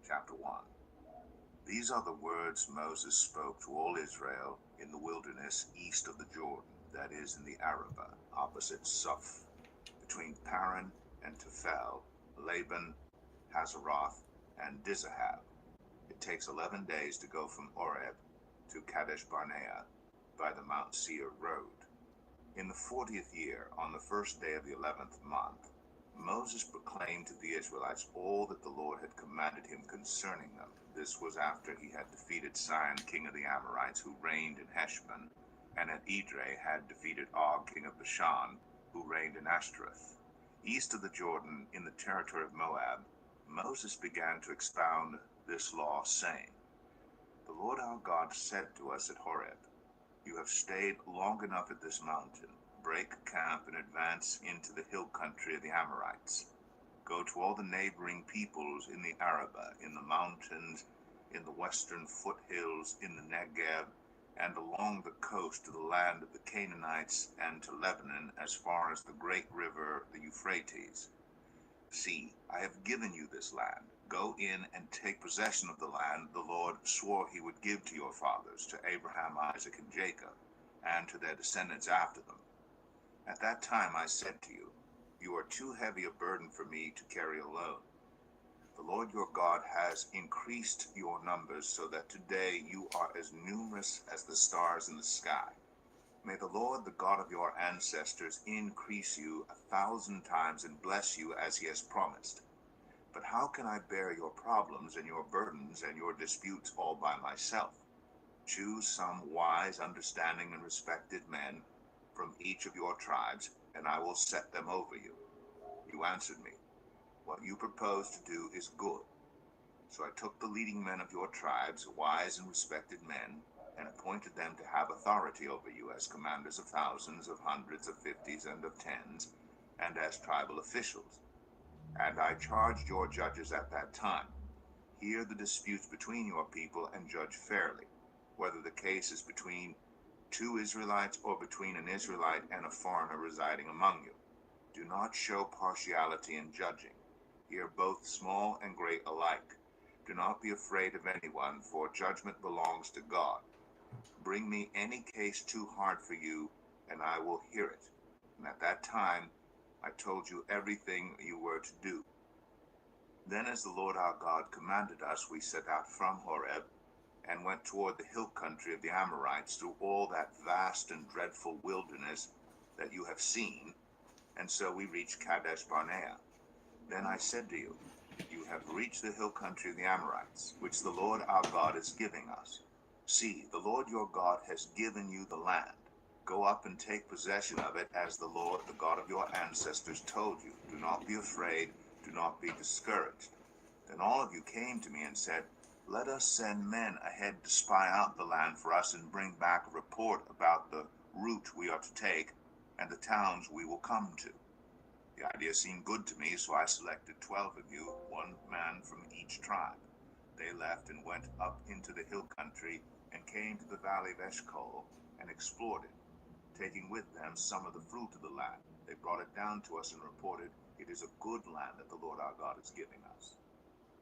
Chapter 1. These are the words Moses spoke to all Israel in the wilderness east of the Jordan, that is, in the Arabah, opposite Suph, between Paran and Tephel, Laban, Hazeroth, and Dizahab. It takes 11 days to go from Oreb to Kadesh Barnea by the Mount Seir road. In the 40th year, on the first day of the 11th month, Moses proclaimed to the Israelites all that the Lord had commanded him concerning them. This was after he had defeated Sihon, king of the Amorites, who reigned in Heshbon, and at Edrei had defeated Og, king of Bashan, who reigned in Ashtaroth. East of the Jordan, in the territory of Moab, Moses began to expound this law, saying, "The Lord our God said to us at Horeb, You have stayed long enough at this mountain. Break camp and advance into the hill country of the Amorites. Go to all the neighboring peoples in the Arabah, in the mountains, in the western foothills, in the Negev, and along the coast to the land of the Canaanites, and to Lebanon, as far as the great river, the Euphrates. See, I have given you this land. Go in and take possession of the land the Lord swore he would give to your fathers, to Abraham, Isaac, and Jacob, and to their descendants after them. At that time I said to you, You are too heavy a burden for me to carry alone. The Lord your God has increased your numbers so that today you are as numerous as the stars in the sky. May the Lord, the God of your ancestors, increase you 1,000 times and bless you as he has promised. But how can I bear your problems and your burdens and your disputes all by myself? Choose some wise, understanding, and respected men from each of your tribes, and I will set them over you." You answered me, "What you propose to do is good." So I took the leading men of your tribes, wise and respected men, and appointed them to have authority over you as commanders of thousands, of hundreds, of fifties, and of tens, and as tribal officials. And I charged your judges at that time, hear the disputes between your people and judge fairly, whether the case is between two Israelites or between an Israelite and a foreigner residing among you. Do not show partiality in judging. Hear both small and great alike. Do not be afraid of anyone, for judgment belongs to God. Bring me any case too hard for you, and I will hear it. And at that time I told you everything you were to do. Then as the Lord our God commanded us, we set out from Horeb, and went toward the hill country of the Amorites through all that vast and dreadful wilderness that you have seen, and so we reached Kadesh Barnea. Then I said to you, You have reached the hill country of the Amorites, which the Lord our God is giving us. See, the Lord your God has given you the land. Go up and take possession of it, as the Lord, the God of your ancestors, told you. Do not be afraid, do not be discouraged. Then all of you came to me and said, Let us send men ahead to spy out the land for us and bring back a report about the route we are to take and the towns we will come to. The idea seemed good to me, so I selected 12 of you, one man from each tribe. They left and went up into the hill country and came to the valley of Eshcol and explored it, taking with them some of the fruit of the land. They brought it down to us and reported, It is a good land that the Lord our God is giving us.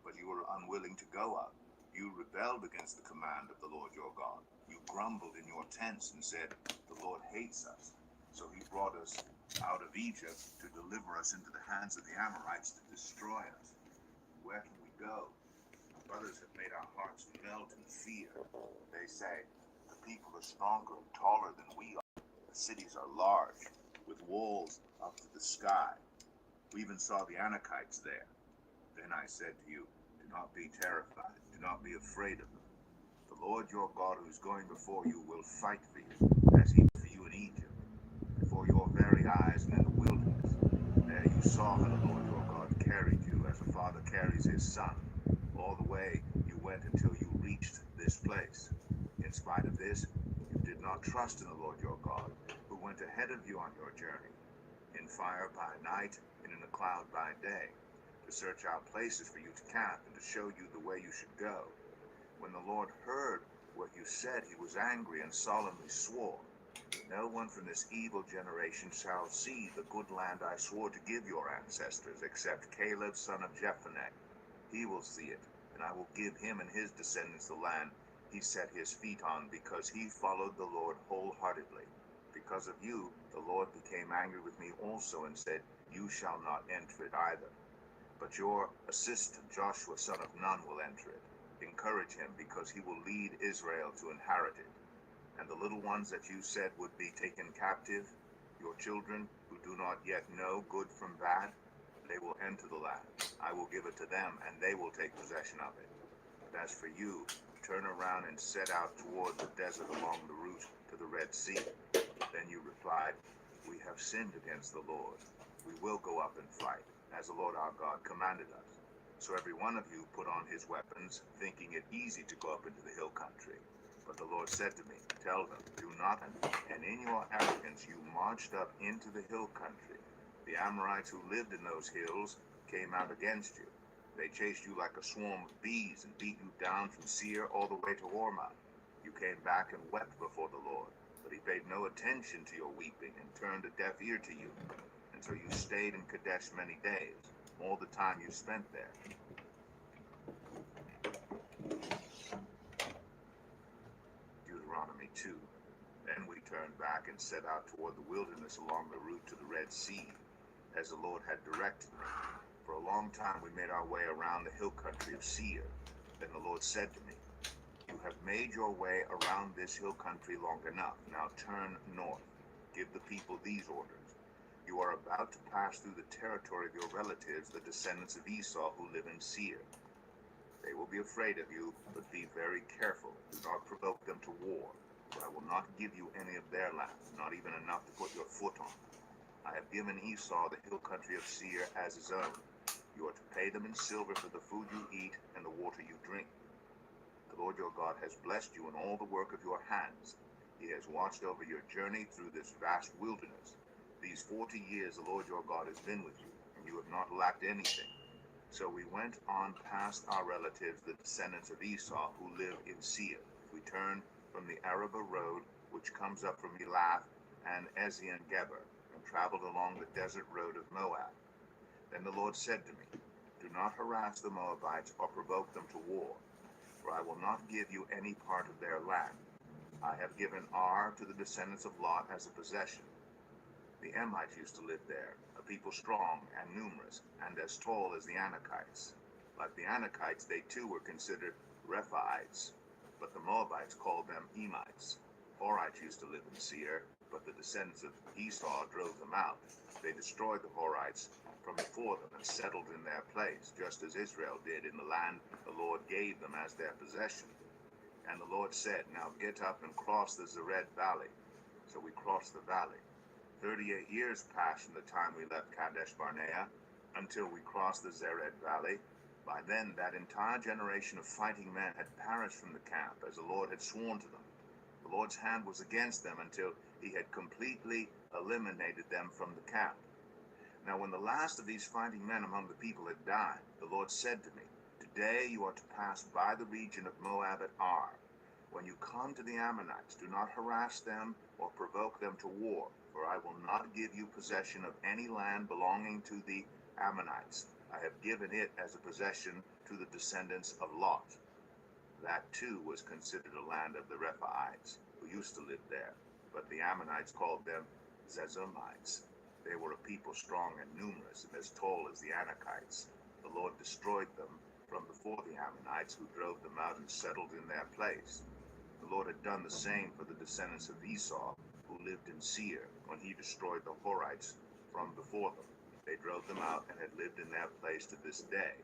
But you were unwilling to go up. You rebelled against the command of the Lord your God. You grumbled in your tents and said, The Lord hates us. So he brought us out of Egypt to deliver us into the hands of the Amorites to destroy us. Where can we go? Our brothers have made our hearts melt in fear. They say, The people are stronger and taller than we are. The cities are large, with walls up to the sky. We even saw the Anakites there. Then I said to you, Do not be terrified, do not be afraid of them. The Lord your God who is going before you will fight for you, as he did for you in Egypt, before your very eyes and in the wilderness. There you saw how the Lord your God carried you, as a father carries his son. All the way you went until you reached this place. In spite of this, you did not trust in the Lord your God, who went ahead of you on your journey, in fire by night and in a cloud by day, to search out places for you to camp and to show you the way you should go. When the Lord heard what you said, he was angry and solemnly swore, No one from this evil generation shall see the good land I swore to give your ancestors, except Caleb son of Jephunneh. He will see it, and I will give him and his descendants the land he set his feet on, because he followed the Lord wholeheartedly. Because of you, the Lord became angry with me also and said, You shall not enter it either. But your assistant Joshua son of Nun will enter it. Encourage him, because he will lead Israel to inherit it. And the little ones that you said would be taken captive, your children who do not yet know good from bad, they will enter the land. I will give it to them, and they will take possession of it. But as for you, turn around and set out toward the desert along the route to the Red Sea. Then you replied, We have sinned against the Lord. We will go up and fight, as the Lord our God commanded us. So every one of you put on his weapons, thinking it easy to go up into the hill country. But the Lord said to me, Tell them, do not. And in your arrogance you marched up into the hill country. The Amorites who lived in those hills came out against you. They chased you like a swarm of bees and beat you down from Seir all the way to Hormah. You came back and wept before the Lord, but he paid no attention to your weeping and turned a deaf ear to you. And so you stayed in Kadesh many days, all the time you spent there. Deuteronomy 2. Then we turned back and set out toward the wilderness along the route to the Red Sea, as the Lord had directed me. For a long time we made our way around the hill country of Seir. Then the Lord said to me, You have made your way around this hill country long enough. Now turn north. Give the people these orders. You are about to pass through the territory of your relatives, the descendants of Esau, who live in Seir. They will be afraid of you, but be very careful. Do not provoke them to war, for I will not give you any of their land, not even enough to put your foot on. I have given Esau the hill country of Seir as his own. You are to pay them in silver for the food you eat and the water you drink. The Lord your God has blessed you in all the work of your hands. He has watched over your journey through this vast wilderness. These 40 years the Lord your God has been with you, and you have not lacked anything. So we went on past our relatives, the descendants of Esau, who live in Seir. We turned from the Arabah road, which comes up from Elath and Ezion-Geber, and traveled along the desert road of Moab. Then the Lord said to me, Do not harass the Moabites or provoke them to war, for I will not give you any part of their land. I have given Ar to the descendants of Lot as a possession. The Emites used to live there, a people strong and numerous, and as tall as the Anakites. Like the Anakites, they too were considered Rephaites, but the Moabites called them Emites. Horites used to live in Seir, but the descendants of Esau drove them out. They destroyed the Horites from before them and settled in their place, just as Israel did in the land the Lord gave them as their possession. And the Lord said, Now get up and cross the Zered Valley. So we crossed the valley. 38 years passed from the time we left Kadesh Barnea until we crossed the Zered Valley. By then, that entire generation of fighting men had perished from the camp, as the Lord had sworn to them. The Lord's hand was against them until he had completely eliminated them from the camp. Now when the last of these fighting men among the people had died, the Lord said to me, Today you are to pass by the region of Moab at Ar. When you come to the Ammonites, do not harass them or provoke them to war, for I will not give you possession of any land belonging to the Ammonites. I have given it as a possession to the descendants of Lot. That too was considered a land of the Rephaites, who used to live there, but the Ammonites called them Zezumites. They were a people strong and numerous and as tall as the Anakites. The Lord destroyed them from before the Ammonites, who drove them out and settled in their place. The Lord had done the same for the descendants of Esau, who lived in Seir, when he destroyed the Horites from before them. They drove them out and had lived in their place to this day.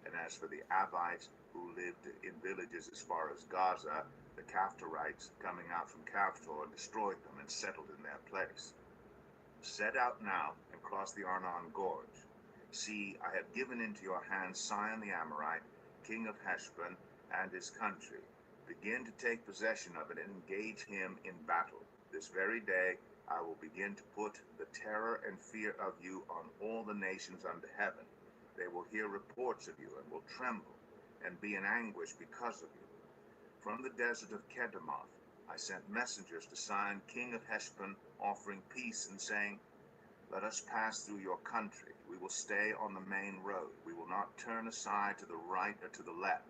And as for the Avites, who lived in villages as far as Gaza, the Caphtorites, coming out from Caphtor, destroyed them and settled in their place. Set out now and cross the Arnon Gorge. See, I have given into your hands Sihon the Amorite, king of Heshbon, and his country. Begin to take possession of it and engage him in battle. This very day I will begin to put the terror and fear of you on all the nations under heaven. They will hear reports of you and will tremble and be in anguish because of you. From the desert of Kedemoth I sent messengers to Sihon, king of Heshbon, offering peace and saying, Let us pass through your country. We will stay on the main road. We will not turn aside to the right or to the left.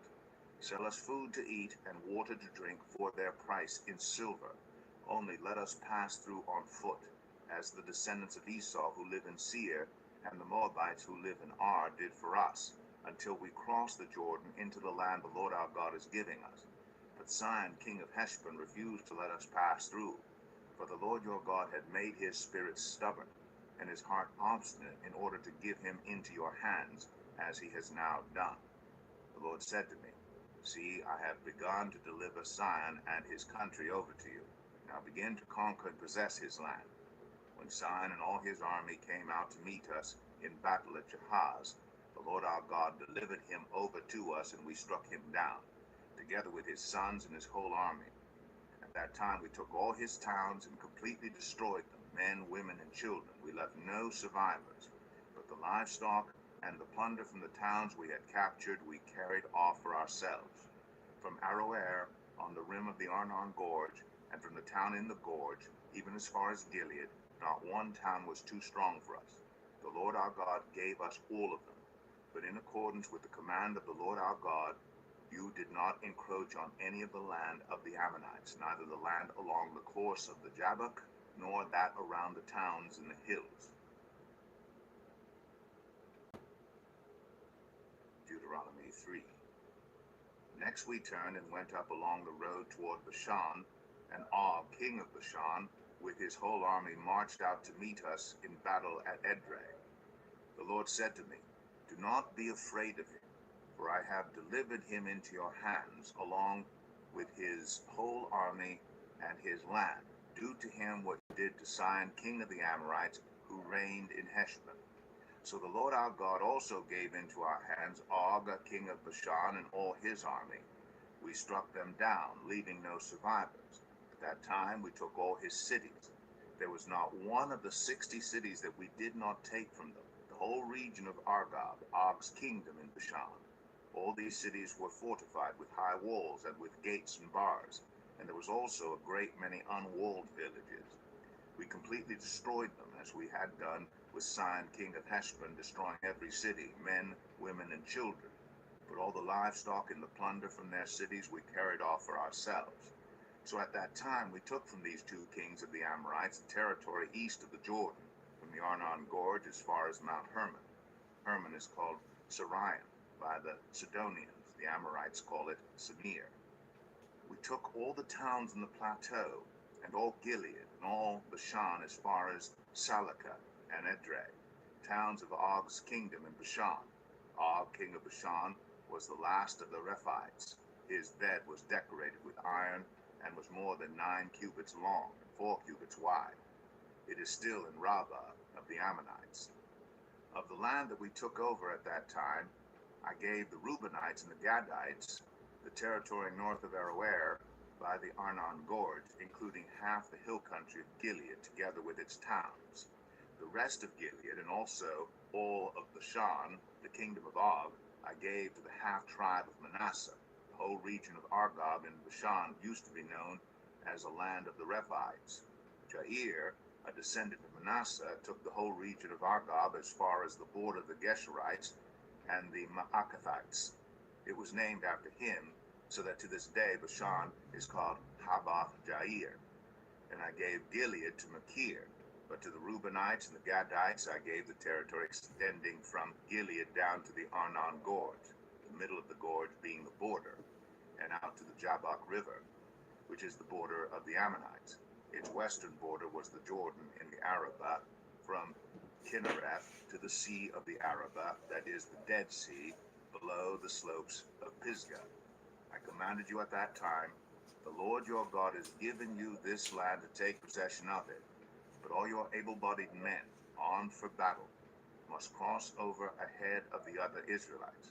Sell us food to eat and water to drink for their price in silver. Only let us pass through on foot, as the descendants of Esau who live in Seir and the Moabites who live in Ar did for us, until we cross the Jordan into the land the Lord our God is giving us. But Sihon, king of Heshbon, refused to let us pass through, for the Lord your God had made his spirit stubborn, and his heart obstinate, in order to give him into your hands, as he has now done. The Lord said to me, See, I have begun to deliver Sihon and his country over to you. Now begin to conquer and possess his land. When Sihon and all his army came out to meet us in battle at Jahaz, the Lord our God delivered him over to us, and we struck him down, together with his sons and his whole army. At that time we took all his towns and completely destroyed them, men, women, and children. We left no survivors, but the livestock and the plunder from the towns we had captured we carried off for ourselves. From Aroer on the rim of the Arnon Gorge, and from the town in the gorge, even as far as Gilead, not one town was too strong for us. The Lord our God gave us all of them, but in accordance with the command of the Lord our God, you did not encroach on any of the land of the Ammonites, neither the land along the course of the Jabbok, nor that around the towns in the hills. Deuteronomy 3. Next we turned and went up along the road toward Bashan, and Og, king of Bashan, with his whole army marched out to meet us in battle at Edrei. The Lord said to me, Do not be afraid of him, for I have delivered him into your hands, along with his whole army and his land. Do to him what you did to Sihon, king of the Amorites, who reigned in Heshbon. So the Lord our God also gave into our hands Og, king of Bashan, and all his army. We struck them down, leaving no survivors. At that time we took all his cities. There was not one of the 60 cities that we did not take from them. The whole region of Argob, Og's kingdom in Bashan. All these cities were fortified with high walls and with gates and bars, and there was also a great many unwalled villages. We completely destroyed them, as we had done with Sihon, king of Heshbon, destroying every city, men, women, and children. But all the livestock and the plunder from their cities we carried off for ourselves. So at that time we took from these two kings of the Amorites the territory east of the Jordan, from the Arnon Gorge as far as Mount Hermon. Hermon is called Sirion by the Sidonians. The Amorites call it Senir. We took all the towns in the plateau, and all Gilead, and all Bashan as far as Salakah and Edrei, towns of Og's kingdom in Bashan. Og, king of Bashan, was the last of the Rephites. His bed was decorated with iron, and was more than 9 cubits long, and 4 cubits wide. It is still in Rabbah of the Ammonites. Of the land that we took over at that time, I gave the Reubenites and the Gadites the territory north of Aroer by the Arnon Gorge, including half the hill country of Gilead, together with its towns. The rest of Gilead, and also all of Bashan, the kingdom of Og, I gave to the half-tribe of Manasseh. The whole region of Argob in Bashan used to be known as the land of the Rephites. Jair, a descendant of Manasseh, took the whole region of Argob as far as the border of the Geshurites and the Maacathites. It was named after him, so that to this day Bashan is called Habath Jair. And I gave Gilead to Machir, but to the Reubenites and the Gadites I gave the territory extending from Gilead down to the Arnon Gorge, the middle of the gorge being the border, and out to the Jabbok River, which is the border of the Ammonites. Its western border was the Jordan in the Arabah, from Kinnereth to the Sea of the Arabah, that is the Dead Sea, below the slopes of Pisgah. I commanded you at that time, the Lord your God has given you this land to take possession of it, but all your able-bodied men, armed for battle, must cross over ahead of the other Israelites.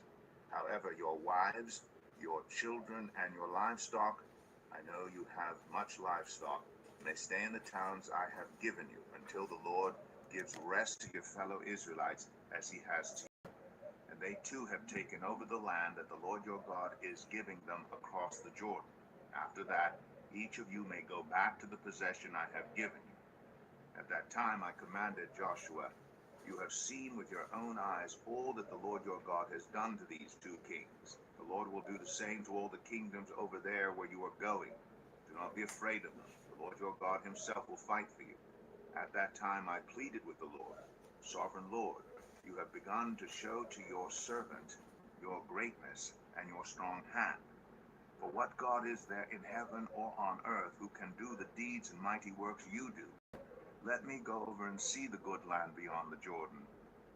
However, your wives, your children, and your livestock, I know you have much livestock, may stay in the towns I have given you until the Lord gives rest to your fellow Israelites as he has to you. And they too have taken over the land that the Lord your God is giving them across the Jordan. After that, each of you may go back to the possession I have given you. At that time I commanded Joshua, You have seen with your own eyes all that the Lord your God has done to these two kings. The Lord will do the same to all the kingdoms over there where you are going. Do not be afraid of them. The Lord your God himself will fight for you. At that time I pleaded with the Lord, Sovereign Lord, you have begun to show to your servant your greatness and your strong hand. For what God is there in heaven or on earth who can do the deeds and mighty works you do? Let me go over and see the good land beyond the Jordan,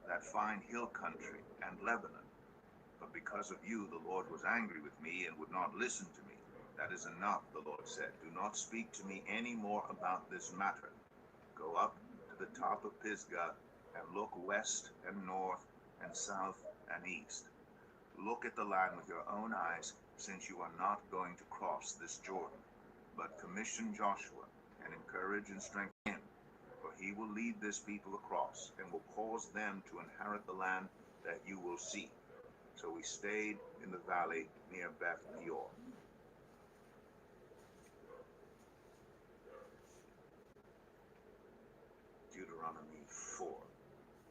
that fine hill country and Lebanon. But because of you, the Lord was angry with me and would not listen to me. That is enough, the Lord said. Do not speak to me any more about this matter. Go up to the top of Pisgah and look west and north and south and east. Look at the land with your own eyes, since you are not going to cross this Jordan. But commission Joshua and encourage and strengthen him, for he will lead this people across and will cause them to inherit the land that you will see. So we stayed in the valley near Beth Peor. Deuteronomy 4.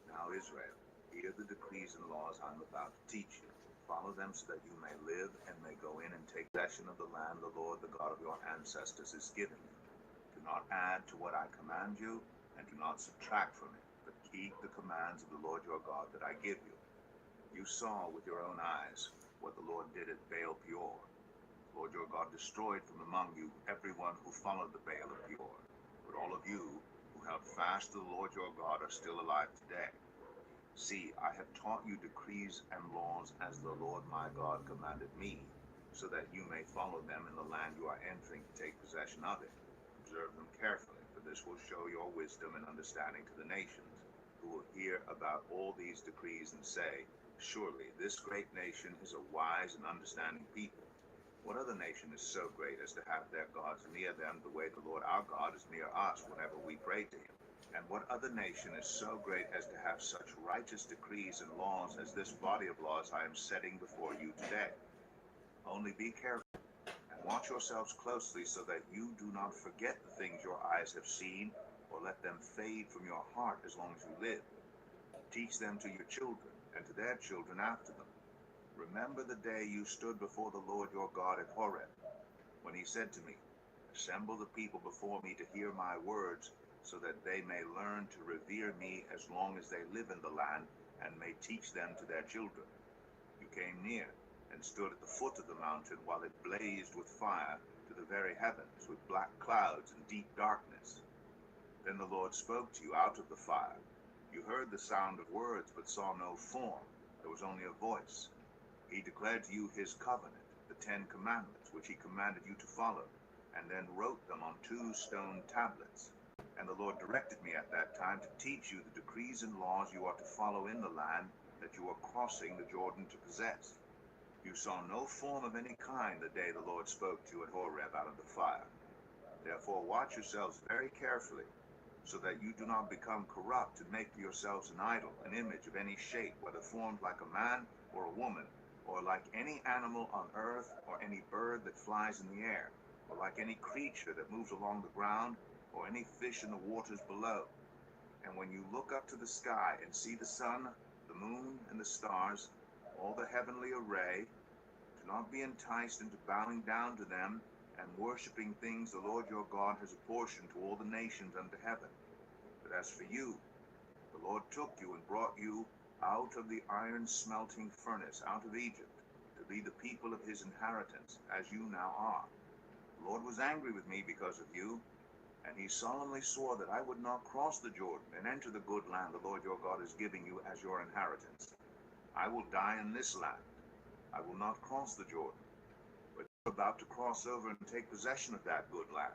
Now Israel, hear the decrees and laws I am about to teach you. Follow them so that you may live and may go in and take possession of the land the Lord, the God of your ancestors, is giving you. Do not add to what I command you, and do not subtract from it, but keep the commands of the Lord your God that I give you. You saw with your own eyes what the Lord did at Baal Peor. The Lord your God destroyed from among you everyone who followed the Baal of Peor. But all of you who held fast to the Lord your God are still alive today. See, I have taught you decrees and laws as the Lord my God commanded me, so that you may follow them in the land you are entering to take possession of it. Observe them carefully, for this will show your wisdom and understanding to the nations, who will hear about all these decrees and say, surely this great nation is a wise and understanding people. What other nation is so great as to have their gods near them the way the Lord our God is near us whenever we pray to him? And what other nation is so great as to have such righteous decrees and laws as this body of laws I am setting before you today? Only be careful and watch yourselves closely so that you do not forget the things your eyes have seen, or let them fade from your heart as long as you live. Teach them to your children and to their children after them. Remember the day you stood before the Lord your God at Horeb, when he said to me, assemble the people before me to hear my words, so that they may learn to revere me as long as they live in the land, and may teach them to their children. You came near and stood at the foot of the mountain while it blazed with fire to the very heavens, with black clouds and deep darkness. Then the Lord spoke to you out of the fire. You heard the sound of words, but saw no form. There was only a voice. He declared to you his covenant, the 10 Commandments, which he commanded you to follow, and then wrote them on 2 stone tablets. And the Lord directed me at that time to teach you the decrees and laws you are to follow in the land that you are crossing the Jordan to possess. You saw no form of any kind the day the Lord spoke to you at Horeb out of the fire. Therefore watch yourselves very carefully, so that you do not become corrupt and make for yourselves an idol, an image of any shape, whether formed like a man or a woman, or like any animal on earth, or any bird that flies in the air, or like any creature that moves along the ground, or any fish in the waters below. And when you look up to the sky and see the sun, the moon, and the stars, all the heavenly array, do not be enticed into bowing down to them and worshiping things the Lord your God has apportioned to all the nations under heaven. But as for you, the Lord took you and brought you out of the iron smelting furnace, out of Egypt, to be the people of his inheritance, as you now are. The Lord was angry with me because of you, and he solemnly swore that I would not cross the Jordan and enter the good land the Lord your God is giving you as your inheritance. I will die in this land. I will not cross the Jordan, but you are about to cross over and take possession of that good land.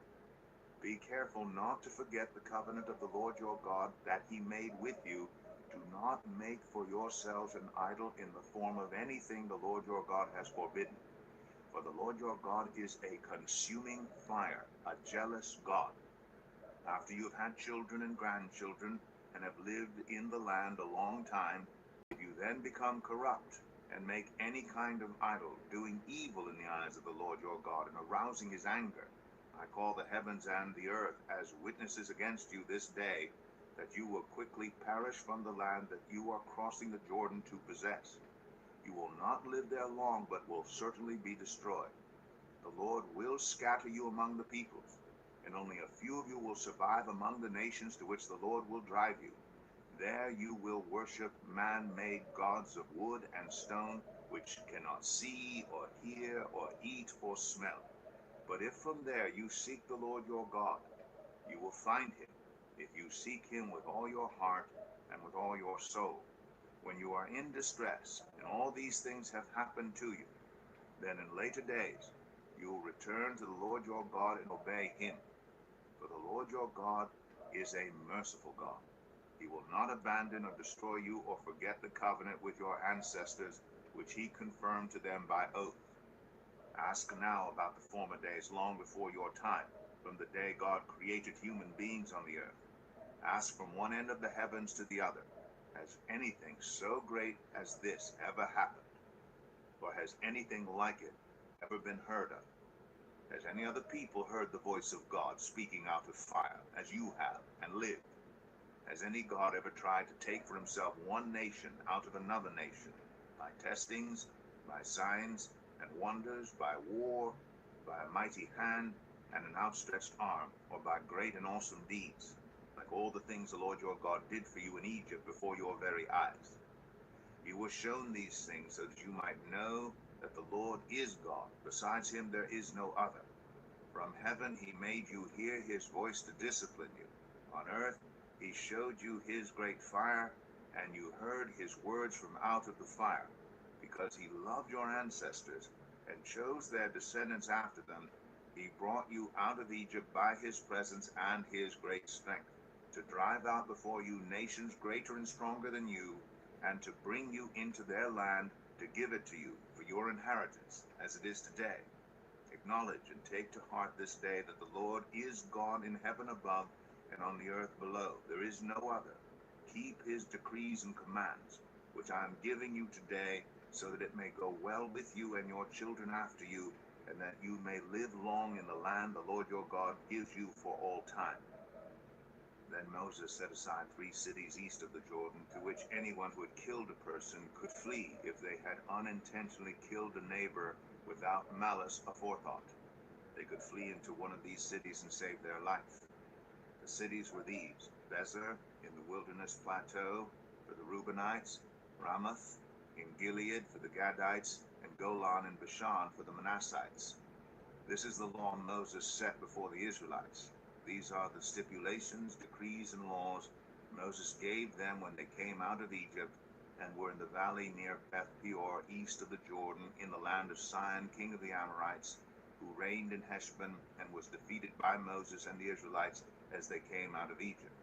Be careful not to forget the covenant of the Lord your God that he made with you. Do not make for yourselves an idol in the form of anything the Lord your God has forbidden. For the Lord your God is a consuming fire, a jealous God. After you have had children and grandchildren, and have lived in the land a long time, if you then become corrupt, and make any kind of idol, doing evil in the eyes of the Lord your God, and arousing his anger, I call the heavens and the earth as witnesses against you this day, that you will quickly perish from the land that you are crossing the Jordan to possess. You will not live there long, but will certainly be destroyed. The Lord will scatter you among the peoples, and only a few of you will survive among the nations to which the Lord will drive you. There you will worship man-made gods of wood and stone, which cannot see or hear or eat or smell. But if from there you seek the Lord your God, you will find him, if you seek him with all your heart and with all your soul. When you are in distress, and all these things have happened to you, then in later days you will return to the Lord your God and obey him. For the Lord your God is a merciful God. He will not abandon or destroy you or forget the covenant with your ancestors, which he confirmed to them by oath. Ask now about the former days long before your time, from the day God created human beings on the earth. Ask from one end of the heavens to the other, has anything so great as this ever happened? Or has anything like it ever been heard of? Has any other people heard the voice of God speaking out of fire, as you have, and lived? Has any God ever tried to take for himself one nation out of another nation, by testings, by signs and wonders, by war, by a mighty hand and an outstretched arm, or by great and awesome deeds, like all the things the Lord your God did for you in Egypt before your very eyes? You were shown these things so that you might know that the Lord is God. Besides him there is no other. From heaven he made you hear his voice to discipline you. On earth he showed you his great fire, and you heard his words from out of the fire. Because he loved your ancestors and chose their descendants after them, he brought you out of Egypt by his presence and his great strength, to drive out before you nations greater and stronger than you, and to bring you into their land, to give it to you for your inheritance, as it is today. Acknowledge and take to heart this day that the Lord is God in heaven above and on the earth below. There is no other. Keep his decrees and commands, which I am giving you today, so that it may go well with you and your children after you, and that you may live long in the land the Lord your God gives you for all time. Then Moses set aside 3 cities east of the Jordan, to which anyone who had killed a person could flee if they had unintentionally killed a neighbor without malice aforethought. They could flee into one of these cities and save their life. The cities were these: Bezer in the wilderness plateau for the Reubenites, Ramoth in Gilead for the Gadites, and Golan in Bashan for the Manassites. This is the law Moses set before the Israelites. These are the stipulations, decrees, and laws Moses gave them when they came out of Egypt and were in the valley near Beth Peor, east of the Jordan, in the land of Sihon, king of the Amorites, who reigned in Heshbon and was defeated by Moses and the Israelites as they came out of Egypt.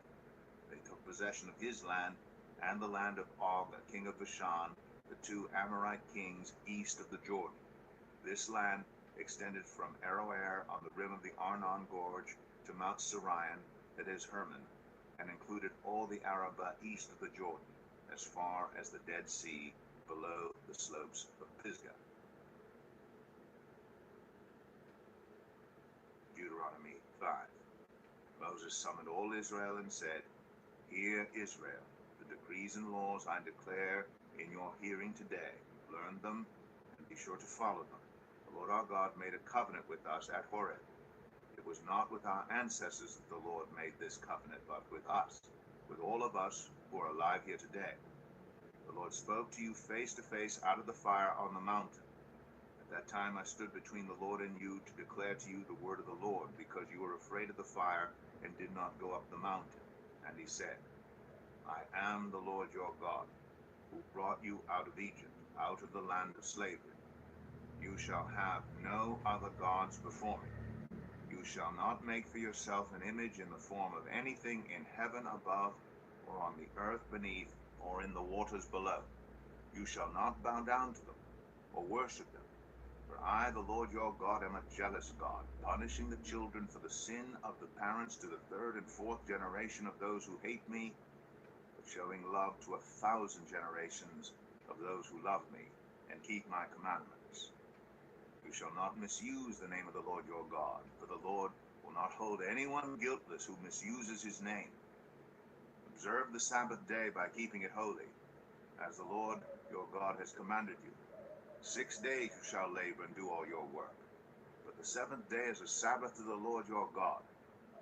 They took possession of his land and the land of Og, king of Bashan, the 2 Amorite kings east of the Jordan. This land extended from Aroer on the rim of the Arnon Gorge to Mount Sirion, that is Hermon, and included all the Arabah east of the Jordan, as far as the Dead Sea below the slopes of Pisgah. Deuteronomy 5. Moses summoned all Israel and said, "Hear, Israel, the decrees and laws I declare in your hearing today. Learn them and be sure to follow them. The Lord our God made a covenant with us at Horeb. It was not with our ancestors that the Lord made this covenant, but with us, with all of us who are alive here today. The Lord spoke to you face to face out of the fire on the mountain. At that time I stood between the Lord and you to declare to you the word of the Lord, because you were afraid of the fire and did not go up the mountain." And he said, "I am the Lord your God, who brought you out of Egypt, out of the land of slavery. You shall have no other gods before me. You shall not make for yourself an image in the form of anything in heaven above, or on the earth beneath, or in the waters below. You shall not bow down to them, or worship them. For I, the Lord your God, am a jealous God, punishing the children for the sin of the parents to the 3rd and 4th generation of those who hate me, but showing love to 1,000 generations of those who love me and keep my commandments. You shall not misuse the name of the Lord your God, for the Lord will not hold anyone guiltless who misuses his name. Observe the Sabbath day by keeping it holy, as the Lord your God has commanded you. 6 days you shall labor and do all your work. But the seventh day is a Sabbath to the Lord your God.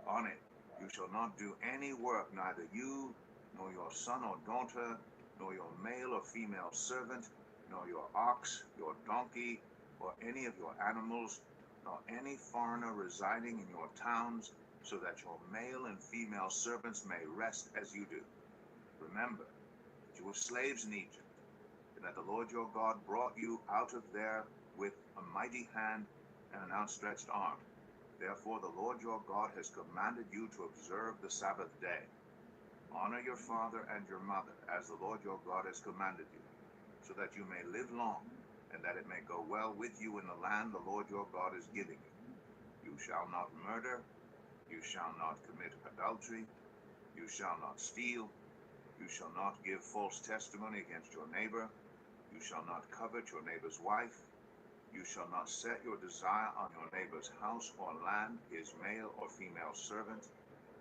On it you shall not do any work, neither you, nor your son or daughter, nor your male or female servant, nor your ox, your donkey, or any of your animals, nor any foreigner residing in your towns, so that your male and female servants may rest as you do. Remember that you were slaves in Egypt, and that the Lord your God brought you out of there with a mighty hand and an outstretched arm. Therefore the Lord your God has commanded you to observe the Sabbath day. Honor your father and your mother, as the Lord your God has commanded you, so that you may live long, and that it may go well with you in the land the Lord your God is giving you. You shall not murder, you shall not commit adultery, you shall not steal, you shall not give false testimony against your neighbor, you shall not covet your neighbor's wife, you shall not set your desire on your neighbor's house or land, his male or female servant,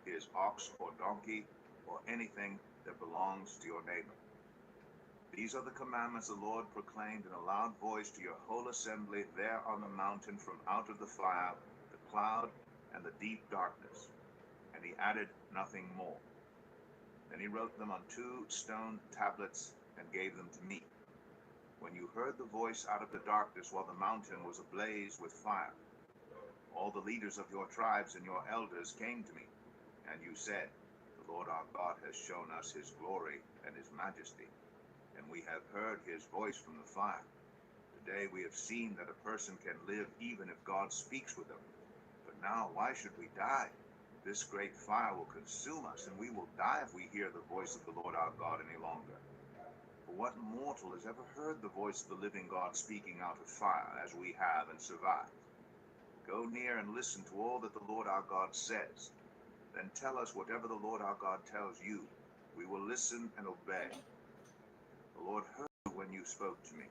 his ox or donkey, or anything that belongs to your neighbor. These are the commandments the Lord proclaimed in a loud voice to your whole assembly there on the mountain from out of the fire, the cloud, and the deep darkness. And he added nothing more. Then he wrote them on 2 stone tablets and gave them to me. When you heard the voice out of the darkness while the mountain was ablaze with fire, all the leaders of your tribes and your elders came to me, and you said, the Lord our God has shown us his glory and his majesty, and we have heard his voice from the fire. Today we have seen that a person can live even if God speaks with him. But now why should we die? This great fire will consume us, and we will die if we hear the voice of the Lord our God any longer. For what mortal has ever heard the voice of the living God speaking out of fire, as we have, and survived? Go near and listen to all that the Lord our God says. Then tell us whatever the Lord our God tells you. We will listen and obey. The Lord heard when you spoke to me,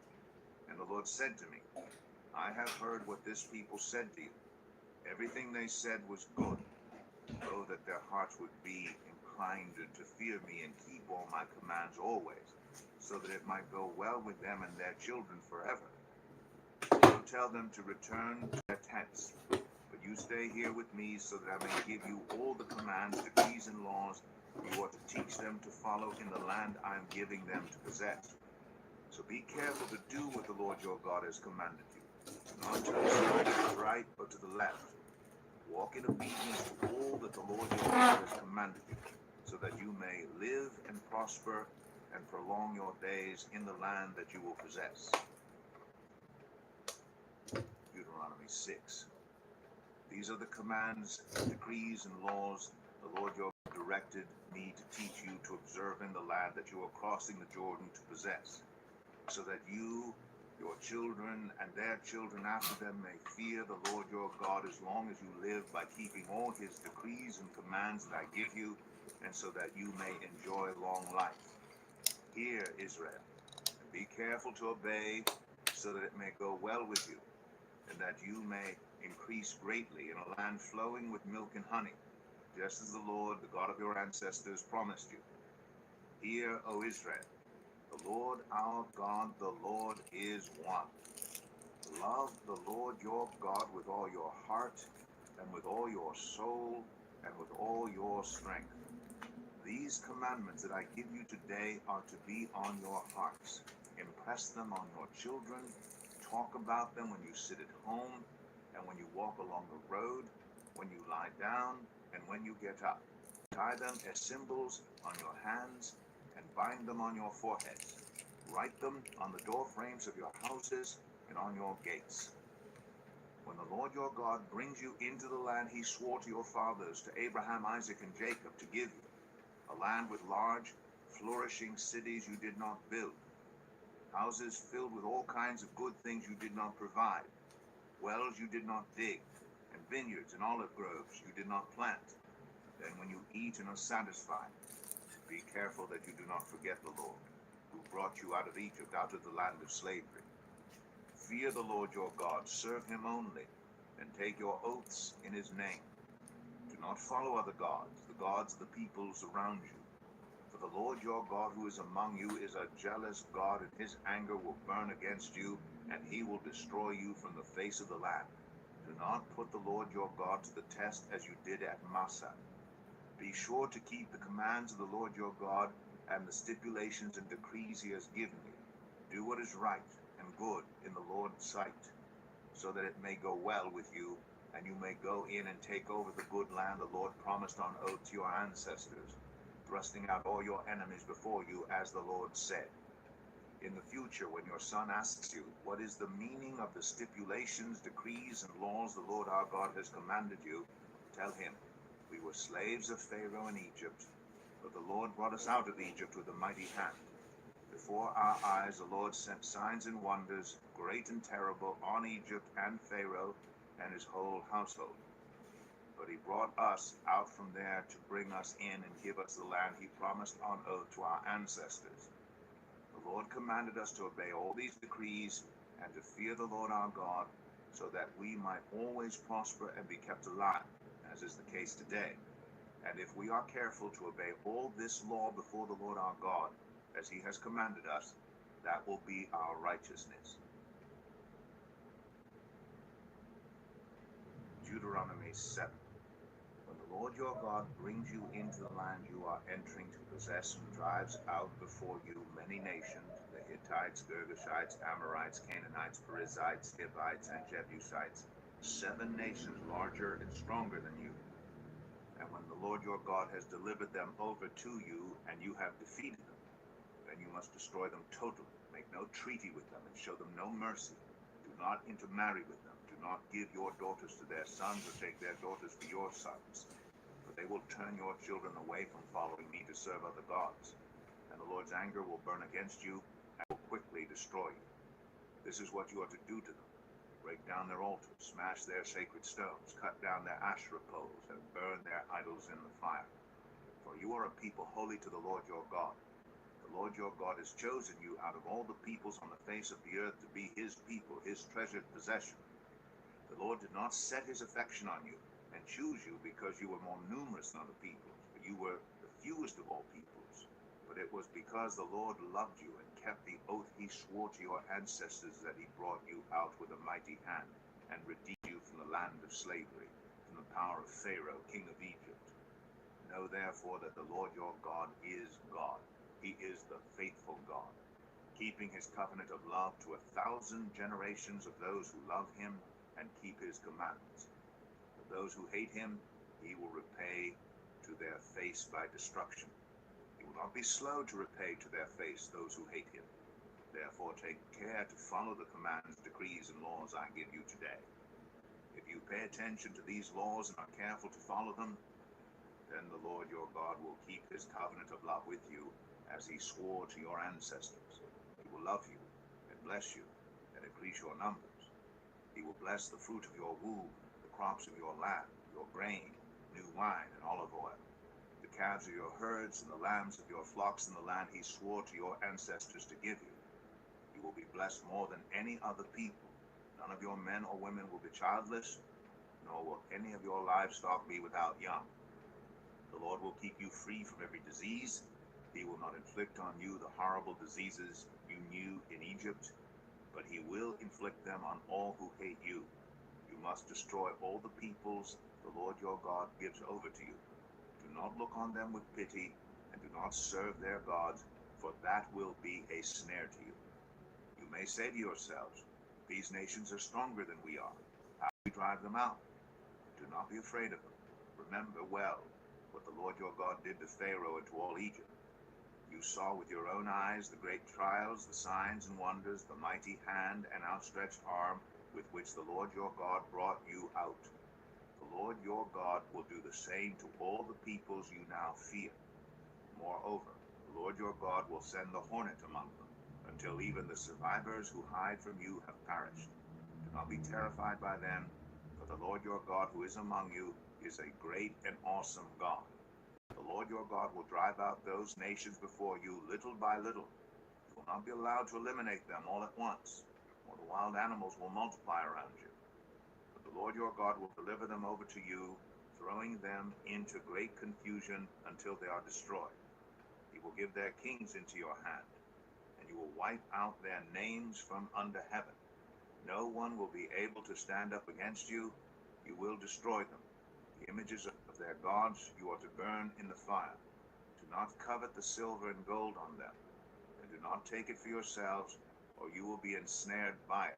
and the Lord said to me, I have heard what this people said to you. Everything they said was good. Oh, that their hearts would be inclined to fear me and keep all my commands always, so that it might go well with them and their children forever. So tell them to return to their tents, but you stay here with me, so that I may give you all the commands, decrees, and laws you ought to teach them to follow in the land I am giving them to possess. So be careful to do what the Lord your God has commanded you, not to the side, to the right, or to the left. Walk in obedience to all that the Lord your God has commanded you, so that you may live and prosper and prolong your days in the land that you will possess. Deuteronomy 6. These are the commands, decrees, and laws the Lord your God directed me to teach you to observe in the land that you are crossing the Jordan to possess, so that you, your children, and their children after them may fear the Lord your God as long as you live, by keeping all his decrees and commands that I give you, and so that you may enjoy long life. Hear, Israel, and be careful to obey, so that it may go well with you, and that you may increase greatly in a land flowing with milk and honey, just as the Lord, the God of your ancestors, promised you. Hear, O Israel, the Lord our God, the Lord is one. Love the Lord your God with all your heart, and with all your soul, and with all your strength. These commandments that I give you today are to be on your hearts. Impress them on your children. Talk about them when you sit at home, and when you walk along the road, when you lie down, and when you get up. Tie them as symbols on your hands, and bind them on your foreheads. Write them on the door frames of your houses and on your gates. When the Lord your God brings you into the land he swore to your fathers, to Abraham, Isaac, and Jacob, to give you, a land with large, flourishing cities you did not build, houses filled with all kinds of good things you did not provide, wells you did not dig, and vineyards and olive groves you did not plant. Then when you eat and are satisfied, be careful that you do not forget the Lord, who brought you out of Egypt, out of the land of slavery. Fear the Lord your God, serve him only, and take your oaths in his name. Do not follow other gods, the gods of the peoples around you. For the Lord your God who is among you is a jealous God, and his anger will burn against you, and he will destroy you from the face of the land. Do not put the Lord your God to the test as you did at Massah. Be sure to keep the commands of the Lord your God and the stipulations and decrees he has given you. Do what is right and good in the Lord's sight, so that it may go well with you, and you may go in and take over the good land the Lord promised on oath to your ancestors, thrusting out all your enemies before you, as the Lord said. In the future, when your son asks you, what is the meaning of the stipulations, decrees, and laws the Lord our God has commanded you, tell him, we were slaves of Pharaoh in Egypt, but the Lord brought us out of Egypt with a mighty hand. Before our eyes the Lord sent signs and wonders, great and terrible, on Egypt and Pharaoh and his whole household. But he brought us out from there to bring us in and give us the land he promised on oath to our ancestors. The Lord commanded us to obey all these decrees and to fear the Lord our God, so that we might always prosper and be kept alive, as is the case today. And if we are careful to obey all this law before the Lord our God, as he has commanded us, that will be our righteousness. Deuteronomy 7. When the Lord your God brings you into the land you are entering to possess, and drives out before you many nations, the Hittites, Girgashites, Amorites, Canaanites, Perizzites, Hivites, and Jebusites, 7 nations larger and stronger than you. And when the Lord your God has delivered them over to you, and you have defeated them, then you must destroy them totally. Make no treaty with them, and show them no mercy. Do not intermarry with them. Do not give your daughters to their sons, or take their daughters for your sons. For they will turn your children away from following me to serve other gods. And the Lord's anger will burn against you, and will quickly destroy you. This is what you are to do to them. Break down their altars, smash their sacred stones, cut down their Asherah poles, and burn their idols in the fire. For you are a people holy to the Lord your God. The Lord your God has chosen you out of all the peoples on the face of the earth to be his people, his treasured possession. The Lord did not set his affection on you and choose you because you were more numerous than other peoples, but you were the fewest of all peoples. But it was because the Lord loved you and kept the oath he swore to your ancestors, that he brought you out with a mighty hand and redeemed you from the land of slavery, from the power of Pharaoh, king of Egypt. Know therefore that the Lord your God is God. He is the faithful God, keeping his covenant of love to 1,000 generations of those who love him and keep his commandments. But those who hate him, he will repay to their face by destruction. He will not be slow to repay to their face those who hate him. Therefore take care to follow the commands, decrees, and laws I give you today. If you pay attention to these laws and are careful to follow them, then the Lord your God will keep his covenant of love with you, as he swore to your ancestors. He will love you and bless you and increase your numbers. He will bless the fruit of your womb, the crops of your land, your grain, new wine, and olive oil, the calves of your herds and the lambs of your flocks in the land he swore to your ancestors to give you. You will be blessed more than any other people. None of your men or women will be childless, nor will any of your livestock be without young. The Lord will keep you free from every disease. He will not inflict on you the horrible diseases you knew in Egypt, but he will inflict them on all who hate you. You must destroy all the peoples the Lord your God gives over to you. Do not look on them with pity, and do not serve their gods, for that will be a snare to you. You may say to yourselves, these nations are stronger than we are. How do we drive them out? Do not be afraid of them. Remember well what the Lord your God did to Pharaoh and to all Egypt. You saw with your own eyes the great trials, the signs and wonders, the mighty hand and outstretched arm with which the Lord your God brought you out. The Lord your God will do the same to all the peoples you now fear. Moreover, the Lord your God will send the hornet among them, until even the survivors who hide from you have perished. Do not be terrified by them, for the Lord your God who is among you is a great and awesome God. The Lord your God will drive out those nations before you little by little. You will not be allowed to eliminate them all at once, or the wild animals will multiply around you. But the Lord your God will deliver them over to you, throwing them into great confusion until they are destroyed. He will give their kings into your hand, and you will wipe out their names from under heaven. No one will be able to stand up against you. You will destroy them. The images of their gods you are to burn in the fire. Do not covet the silver and gold on them, and do not take it for yourselves, or you will be ensnared by it.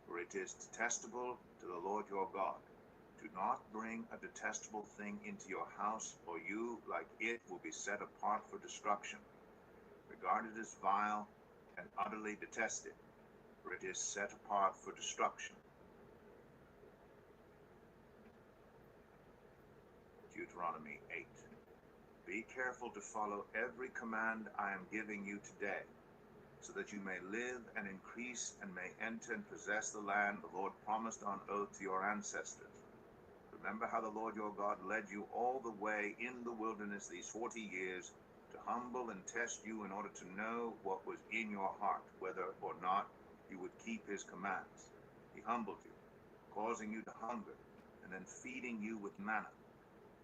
For it is detestable to the Lord your God. Do not bring a detestable thing into your house, or you, like it, will be set apart for destruction. Regard it as vile and utterly detest it, for it is set apart for destruction. Deuteronomy 8. Be careful to follow every command I am giving you today, so that you may live and increase and may enter and possess the land the Lord promised on oath to your ancestors. Remember how the Lord your God led you all the way in the wilderness these 40 years to humble and test you in order to know what was in your heart, whether or not you would keep his commands. He humbled you, causing you to hunger, and then feeding you with manna,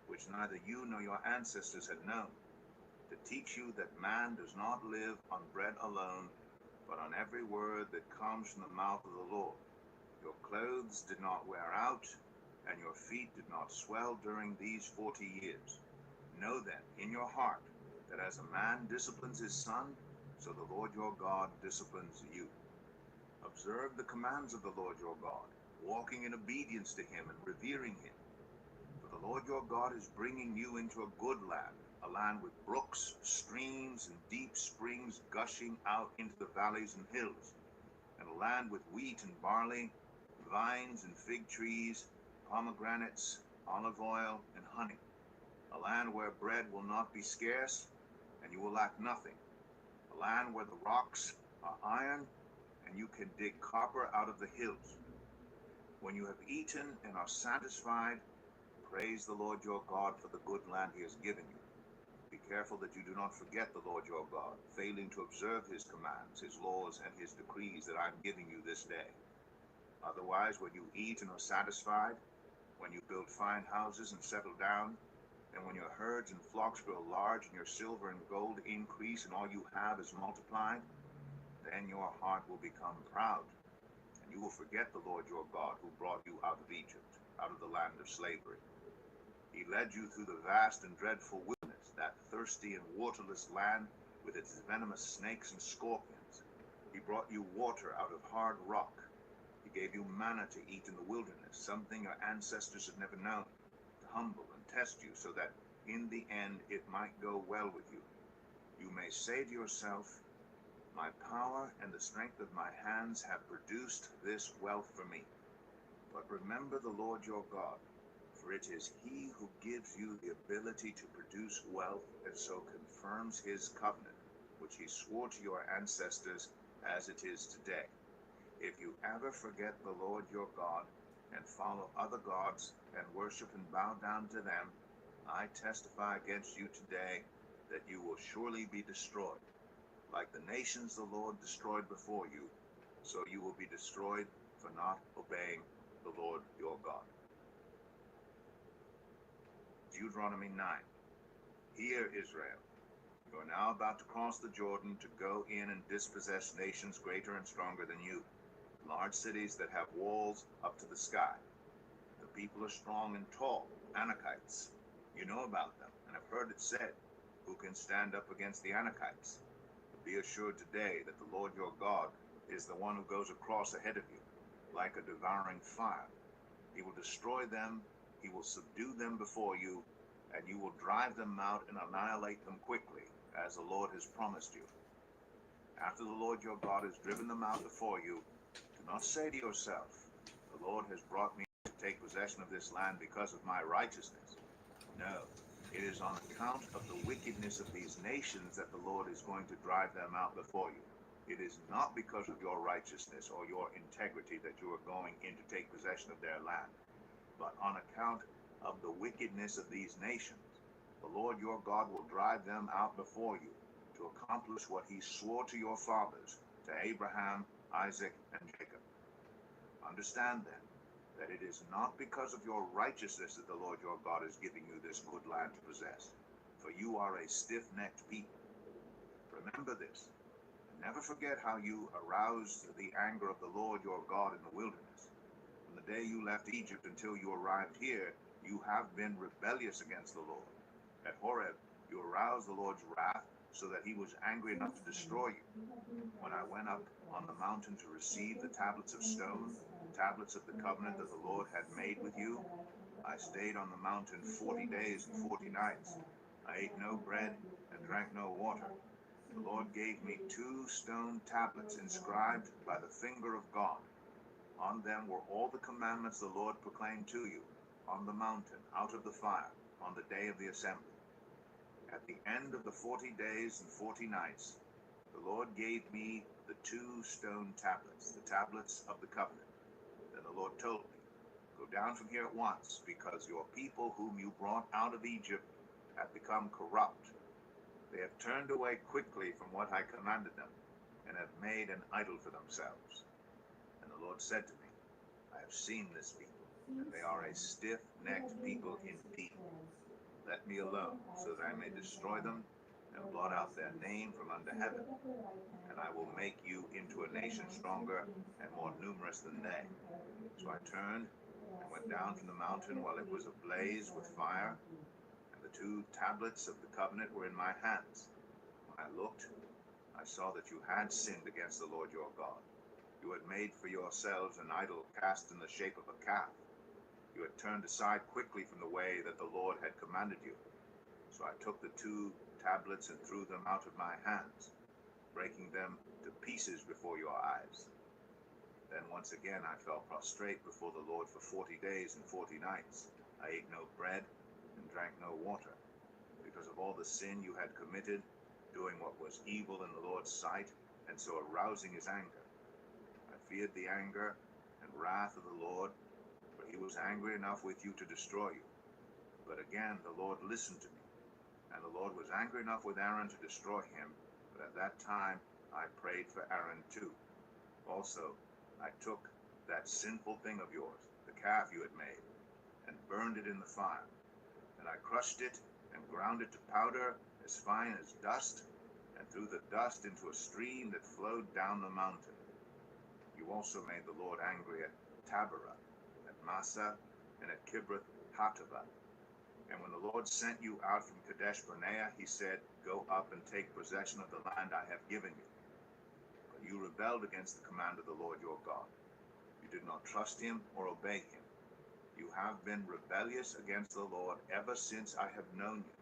which neither you nor your ancestors had known, to teach you that man does not live on bread alone, but on every word that comes from the mouth of the Lord. Your clothes did not wear out, and your feet did not swell during these 40 years. Know then in your heart that as a man disciplines his son, so the Lord your God disciplines you. Observe the commands of the Lord your God, walking in obedience to him and revering him. For the Lord your God is bringing you into a good land, a land with brooks, streams, and deep springs gushing out into the valleys and hills, and a land with wheat and barley, vines and fig trees, pomegranates, olive oil, and honey, a land where bread will not be scarce, and you will lack nothing, a land where the rocks are iron, and you can dig copper out of the hills. When you have eaten and are satisfied, praise the Lord your God for the good land he has given you. Be careful that you do not forget the Lord your God, failing to observe his commands, his laws, and his decrees that I am giving you this day. Otherwise, when you eat and are satisfied, when you build fine houses and settle down, and when your herds and flocks grow large and your silver and gold increase and all you have is multiplied, then your heart will become proud, and you will forget the Lord your God who brought you out of Egypt, out of the land of slavery. He led you through the vast and dreadful wilderness, that thirsty and waterless land with its venomous snakes and scorpions. He brought you water out of hard rock. He gave you manna to eat in the wilderness, something your ancestors had never known, to humble and test you so that in the end it might go well with you. You may say to yourself, my power and the strength of my hands have produced this wealth for me. But remember the Lord your God, for it is he who gives you the ability to produce wealth and so confirms his covenant, which he swore to your ancestors as it is today. If you ever forget the Lord your God and follow other gods and worship and bow down to them, I testify against you today that you will surely be destroyed. Like the nations the Lord destroyed before you, so you will be destroyed for not obeying the Lord your God. Deuteronomy 9. Hear, Israel, you are now about to cross the Jordan to go in and dispossess nations greater and stronger than you, large cities that have walls up to the sky. The people are strong and tall, Anakites. You know about them and have heard it said, who can stand up against the Anakites? Be assured today that the Lord your God is the one who goes across ahead of you, like a devouring fire. He will destroy them, he will subdue them before you, and you will drive them out and annihilate them quickly, as the Lord has promised you. After the Lord your God has driven them out before you, do not say to yourself, the Lord has brought me to take possession of this land because of my righteousness. No. It is on account of the wickedness of these nations that the Lord is going to drive them out before you. It is not because of your righteousness or your integrity that you are going in to take possession of their land, but on account of the wickedness of these nations. The Lord your God will drive them out before you to accomplish what he swore to your fathers, to Abraham, Isaac, and Jacob. Understand then, that it is not because of your righteousness that the Lord your God is giving you this good land to possess, for you are a stiff-necked people. Remember this, and never forget how you aroused the anger of the Lord your God in the wilderness. From the day you left Egypt until you arrived here, you have been rebellious against the Lord. At Horeb, you aroused the Lord's wrath so that he was angry enough to destroy you. When I went up on the mountain to receive the tablets of stone, the tablets of the covenant that the Lord had made with you, I stayed on the mountain 40 days and 40 nights. I ate no bread and drank no water. The Lord gave me 2 stone tablets inscribed by the finger of God. On them were all the commandments the Lord proclaimed to you on the mountain out of the fire on the day of the assembly. At the end of the 40 days and 40 nights, the Lord gave me the 2 stone tablets, the tablets of the covenant. Then the Lord told me, go down from here at once, because your people whom you brought out of Egypt have become corrupt. They have turned away quickly from what I commanded them, and have made an idol for themselves. And the Lord said to me, I have seen this people, and they are a stiff-necked people indeed. Let me alone, so that I may destroy them, and blot out their name from under heaven. And I will make you into a nation stronger and more numerous than they. So I turned and went down from the mountain while it was ablaze with fire, and the 2 tablets of the covenant were in my hands. When I looked, I saw that you had sinned against the Lord your God. You had made for yourselves an idol cast in the shape of a calf. You had turned aside quickly from the way that the Lord had commanded you. So I took the 2 tablets and threw them out of my hands, breaking them to pieces before your eyes. Then once again I fell prostrate before the Lord for 40 days and 40 nights. I ate no bread and drank no water, because of all the sin you had committed, doing what was evil in the Lord's sight, and so arousing his anger. I feared the anger and wrath of the Lord, for he was angry enough with you to destroy you. But again the Lord listened to me, and the Lord was angry enough with Aaron to destroy him, but at that time I prayed for Aaron too. Also, I took that sinful thing of yours, the calf you had made, and burned it in the fire. And I crushed it and ground it to powder as fine as dust, and threw the dust into a stream that flowed down the mountain. You also made the Lord angry at Taberah, at Massa, and at Kibroth Hattaavah. And when the Lord sent you out from Kadesh Barnea, he said, go up and take possession of the land I have given you. But you rebelled against the command of the Lord your God. You did not trust him or obey him. You have been rebellious against the Lord ever since I have known you.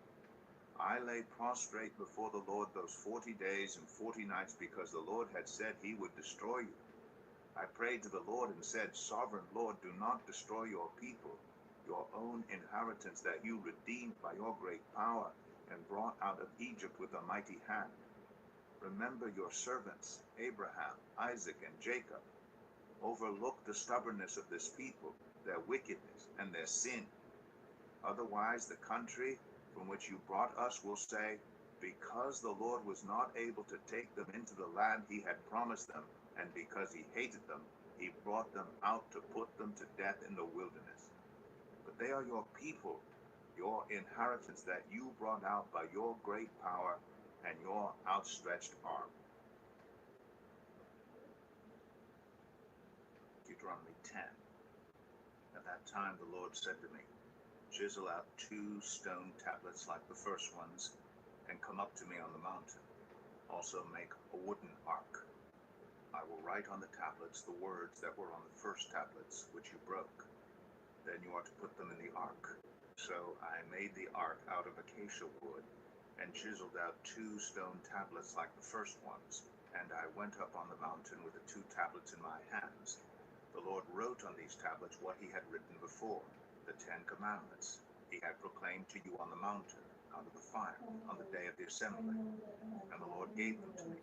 I lay prostrate before the Lord those 40 days and 40 nights because the Lord had said he would destroy you. I prayed to the Lord and said, Sovereign Lord, do not destroy your people, your own inheritance that you redeemed by your great power and brought out of Egypt with a mighty hand. Remember your servants, Abraham, Isaac, and Jacob. Overlook the stubbornness of this people, their wickedness, and their sin. Otherwise, the country from which you brought us will say, because the Lord was not able to take them into the land he had promised them, and because he hated them, he brought them out to put them to death in the wilderness. But they are your people, your inheritance that you brought out by your great power and your outstretched arm. Deuteronomy 10. At that time the Lord said to me, chisel out 2 stone tablets like the first ones, and come up to me on the mountain. Also make a wooden ark. I will write on the tablets the words that were on the first tablets, which you broke. Then you are to put them in the ark. So I made the ark out of acacia wood, and chiseled out 2 stone tablets like the first ones, and I went up on the mountain with the 2 tablets in my hands. The Lord wrote on these tablets what he had written before, the 10 commandments he had proclaimed to you on the mountain, out of the fire, on the day of the assembly. And the Lord gave them to me.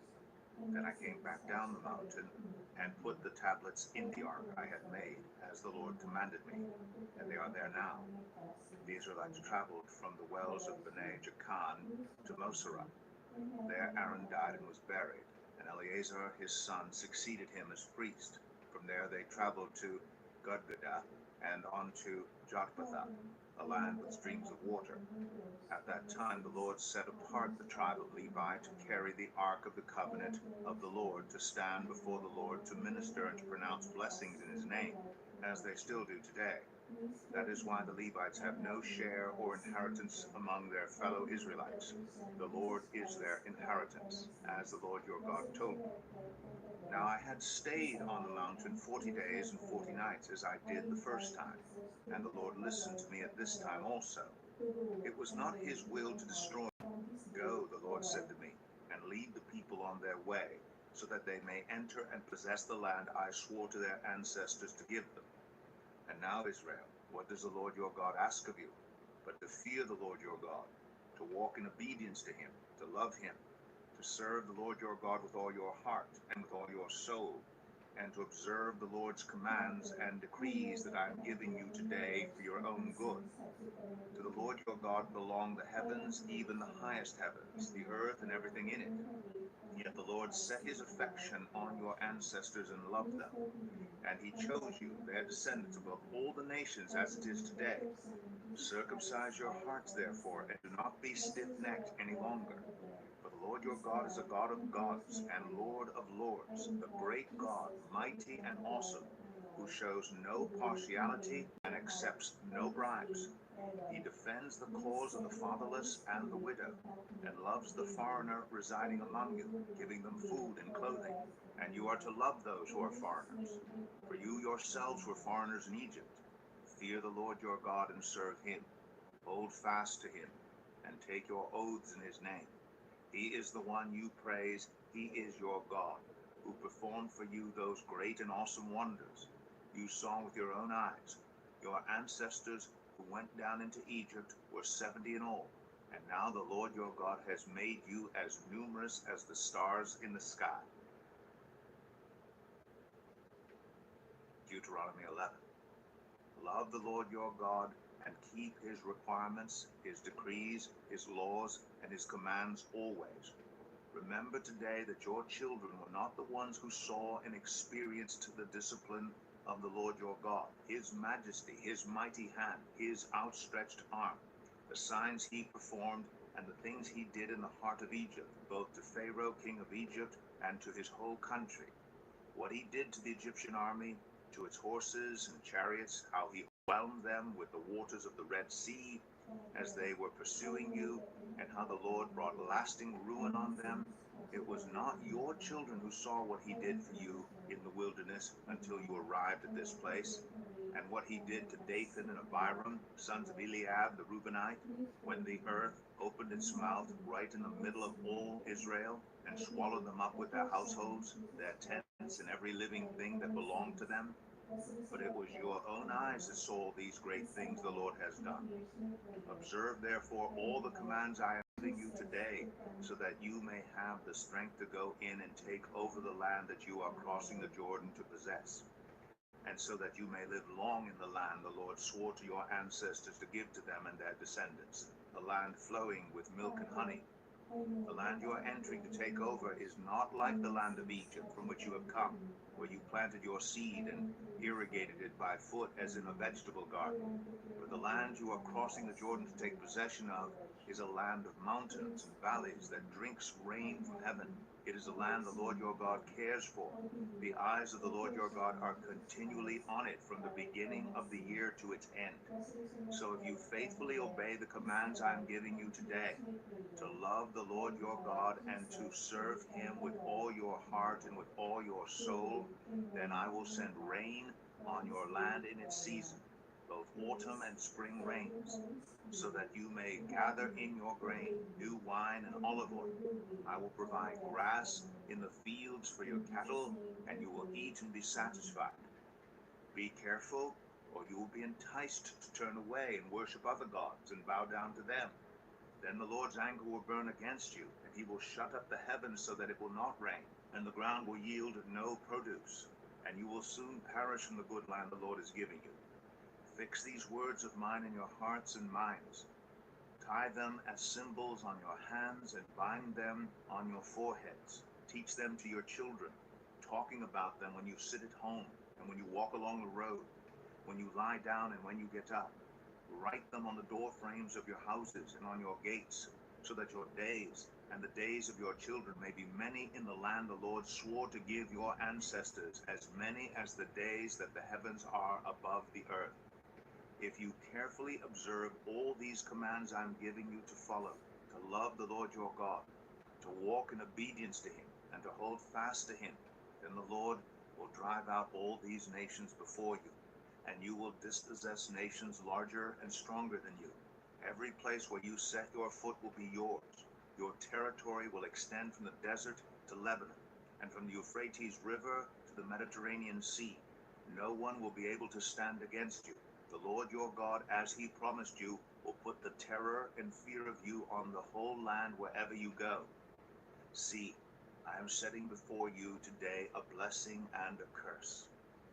Then I came back down the mountain and put the tablets in the ark I had made, as the Lord commanded me, and they are there now. The Israelites traveled from the wells of Bene Jaakan to Moserah. There Aaron died and was buried, and Eleazar his son succeeded him as priest. From there they traveled to Gudgodah and on to Jotbathah. a land with streams of water. At that time the Lord set apart the tribe of Levi to carry the ark of the covenant of the Lord, to stand before the Lord, to minister and to pronounce blessings in his name, as they still do today. That is why the Levites have no share or inheritance among their fellow Israelites. The Lord is their inheritance, as the Lord your God told me. Now I had stayed on the mountain 40 days and 40 nights, as I did the first time, and the Lord listened to me at this time also. It was not his will to destroy me. Go, the Lord said to me, and lead the people on their way, so that they may enter and possess the land I swore to their ancestors to give them. And now, Israel, what does the Lord your God ask of you? But to fear the Lord your God, to walk in obedience to him, to love him, to serve the Lord your God with all your heart and with all your soul, and to observe the Lord's commands and decrees that I am giving you today for your own good. To the Lord your God belong the heavens, even the highest heavens, the earth and everything in it. Yet the Lord set his affection on your ancestors and loved them, and he chose you, their descendants, above all the nations as it is today. Circumcise your hearts, therefore, and do not be stiff-necked any longer. For the Lord your God is a God of gods and Lord of lords, the great God, mighty and awesome, who shows no partiality and accepts no bribes. He defends the cause of the fatherless and the widow, and loves the foreigner residing among you, giving them food and clothing. And you are to love those who are foreigners. For you yourselves were foreigners in Egypt. Fear the Lord your God and serve him. Hold fast to him, and take your oaths in his name. He is the one you praise. He is your God, who performed for you those great and awesome wonders you saw with your own eyes. Your ancestors who went down into Egypt were 70 in all, and now the Lord your God has made you as numerous as the stars in the sky. Deuteronomy 11. Love the Lord your God and keep his requirements, his decrees, his laws, and his commands always. Remember today that your children were not the ones who saw and experienced the discipline of the Lord your God, his majesty, his mighty hand, his outstretched arm, the signs he performed, and the things he did in the heart of Egypt, both to Pharaoh, king of Egypt, and to his whole country. What he did to the Egyptian army, to its horses and chariots, how he overwhelmed them with the waters of the Red Sea as they were pursuing you, and how the Lord brought lasting ruin on them. It was not your children who saw what he did for you in the wilderness until you arrived at this place, and what he did to Dathan and Abiram, sons of Eliab the Reubenite, when the earth opened its mouth right in the middle of all Israel, and swallowed them up with their households, their tents, and every living thing that belonged to them. But it was your own eyes that saw these great things the Lord has done. Observe therefore all the commands I am giving you today, so that you may have the strength to go in and take over the land that you are crossing the Jordan to possess, and so that you may live long in the land the Lord swore to your ancestors to give to them and their descendants, a land flowing with milk and honey. The land you are entering to take over is not like the land of Egypt from which you have come, where you planted your seed and irrigated it by foot as in a vegetable garden. For the land you are crossing the Jordan to take possession of is a land of mountains and valleys that drinks rain from heaven. It is a land the Lord your God cares for. The eyes of the Lord your God are continually on it from the beginning of the year to its end. So if you faithfully obey the commands I am giving you today, to love the Lord your God and to serve him with all your heart and with all your soul, then I will send rain on your land in its season, both autumn and spring rains, so that you may gather in your grain, new wine and olive oil. I will provide grass in the fields for your cattle, and you will eat and be satisfied. Be careful, or you will be enticed to turn away and worship other gods and bow down to them. Then the Lord's anger will burn against you, and he will shut up the heavens so that it will not rain, and the ground will yield no produce, and you will soon perish from the good land the Lord is giving you. Fix these words of mine in your hearts and minds. Tie them as symbols on your hands and bind them on your foreheads. Teach them to your children, talking about them when you sit at home and when you walk along the road, when you lie down and when you get up. Write them on the door frames of your houses and on your gates, so that your days and the days of your children may be many in the land the Lord swore to give your ancestors, as many as the days that the heavens are above the earth. If you carefully observe all these commands I'm giving you to follow, to love the Lord your God, to walk in obedience to him, and to hold fast to him, then the Lord will drive out all these nations before you, and you will dispossess nations larger and stronger than you. Every place where you set your foot will be yours. Your territory will extend from the desert to Lebanon, and from the Euphrates River to the Mediterranean Sea. No one will be able to stand against you. The Lord your God, as he promised you, will put the terror and fear of you on the whole land wherever you go. See, I am setting before you today a blessing and a curse.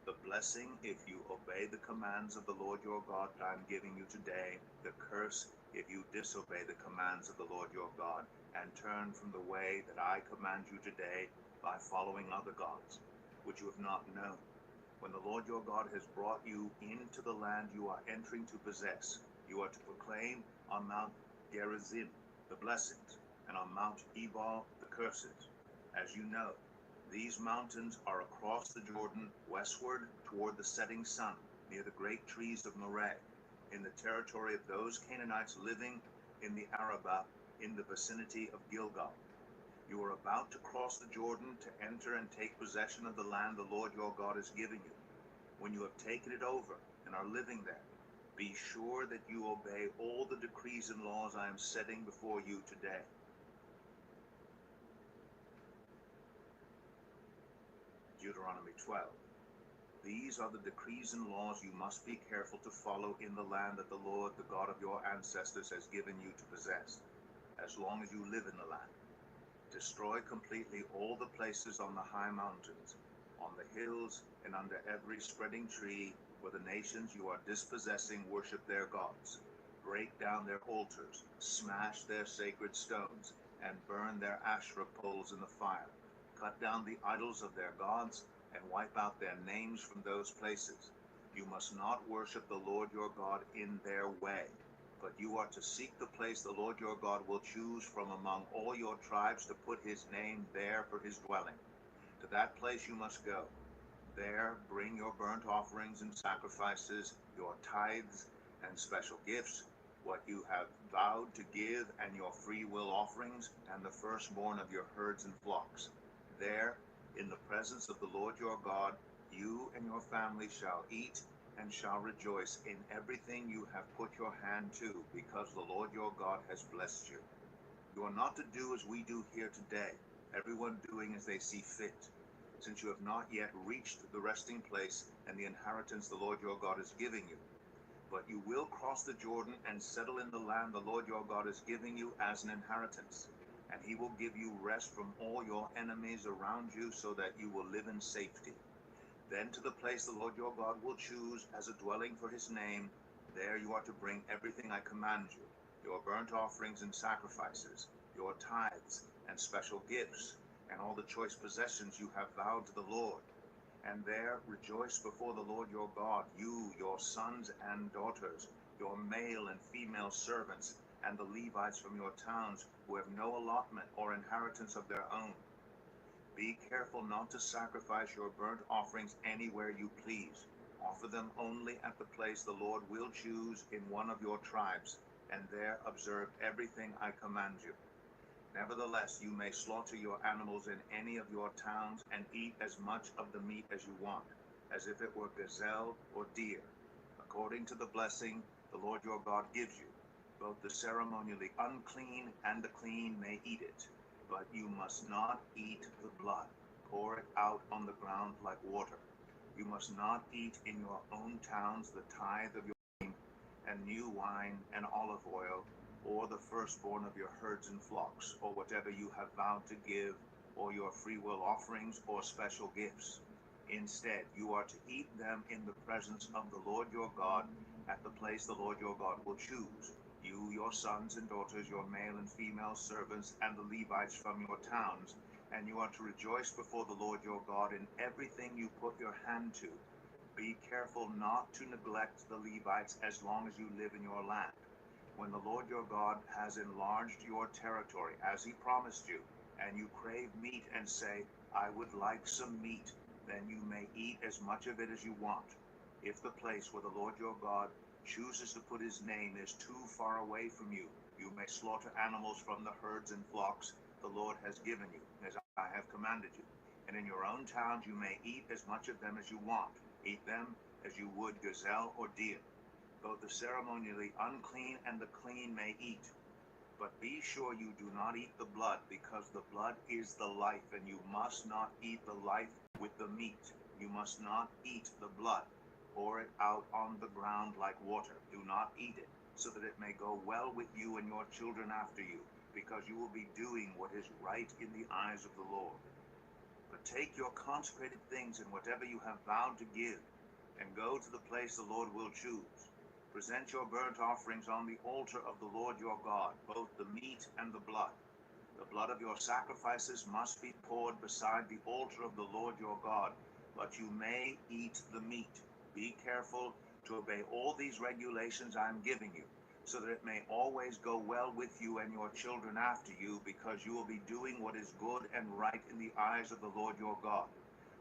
The blessing if you obey the commands of the Lord your God that I am giving you today. The curse if you disobey the commands of the Lord your God and turn from the way that I command you today by following other gods, which you have not known. When the Lord your God has brought you into the land you are entering to possess, you are to proclaim on Mount Gerizim the blessings, and on Mount Ebal the curses. As you know, these mountains are across the Jordan westward toward the setting sun, near the great trees of Moreh, in the territory of those Canaanites living in the Arabah, in the vicinity of Gilgal. You are about to cross the Jordan to enter and take possession of the land the Lord your God is giving you. When you have taken it over and are living there, be sure that you obey all the decrees and laws I am setting before you today. Deuteronomy 12. These are the decrees and laws you must be careful to follow in the land that the Lord, the God of your ancestors, has given you to possess, as long as you live in the land. Destroy completely all the places on the high mountains, on the hills, and under every spreading tree where the nations you are dispossessing worship their gods. Break down their altars, smash their sacred stones, and burn their Asherah poles in the fire. Cut down the idols of their gods and wipe out their names from those places. You must not worship the Lord your God in their way, but you are to seek the place the Lord your God will choose from among all your tribes to put his name there for his dwelling. To that place you must go. There bring your burnt offerings and sacrifices, your tithes and special gifts, what you have vowed to give, and your free will offerings, and the firstborn of your herds and flocks. There, in the presence of the Lord your God, you and your family shall eat and shall rejoice in everything you have put your hand to, because the Lord your God has blessed you. You are not to do as we do here today, everyone doing as they see fit, since you have not yet reached the resting place and the inheritance the Lord your God is giving you. But you will cross the Jordan and settle in the land the Lord your God is giving you as an inheritance, and he will give you rest from all your enemies around you, so that you will live in safety. Then to the place the Lord your God will choose as a dwelling for his name, there you are to bring everything I command you, your burnt offerings and sacrifices, your tithes and special gifts, and all the choice possessions you have vowed to the Lord. And there rejoice before the Lord your God, you, your sons and daughters, your male and female servants, and the Levites from your towns, who have no allotment or inheritance of their own. Be careful not to sacrifice your burnt offerings anywhere you please. Offer them only at the place the Lord will choose in one of your tribes, and there observe everything I command you. Nevertheless, you may slaughter your animals in any of your towns and eat as much of the meat as you want, as if it were gazelle or deer, according to the blessing the Lord your God gives you. Both the ceremonially unclean and the clean may eat it, but you must not eat the blood. Pour it out on the ground like water. You must not eat in your own towns the tithe of your grain and new wine and olive oil, or the firstborn of your herds and flocks, or whatever you have vowed to give, or your freewill offerings or special gifts. Instead, you are to eat them in the presence of the Lord your God, at the place the Lord your God will choose. You, your sons and daughters, your male and female servants, and the Levites from your towns, and you are to rejoice before the Lord your God in everything you put your hand to. Be careful not to neglect the Levites as long as you live in your land. When the Lord your God has enlarged your territory, as he promised you, and you crave meat and say, I would like some meat, then you may eat as much of it as you want. If the place where the Lord your God chooses to put his name is too far away from you, you may slaughter animals from the herds and flocks the Lord has given you, as I have commanded you. And in your own towns you may eat as much of them as you want. Eat them as you would gazelle or deer. Both the ceremonially unclean and the clean may eat. But be sure you do not eat the blood, because the blood is the life, and you must not eat the life with the meat. You must not eat the blood. Pour it out on the ground like water. Do not eat it, so that it may go well with you and your children after you, because you will be doing what is right in the eyes of the Lord. But take your consecrated things and whatever you have vowed to give, and go to the place the Lord will choose. Present your burnt offerings on the altar of the Lord your God, both the meat and the blood. The blood of your sacrifices must be poured beside the altar of the Lord your God, but you may eat the meat. Be careful to obey all these regulations I am giving you, so that it may always go well with you and your children after you, because you will be doing what is good and right in the eyes of the Lord your God.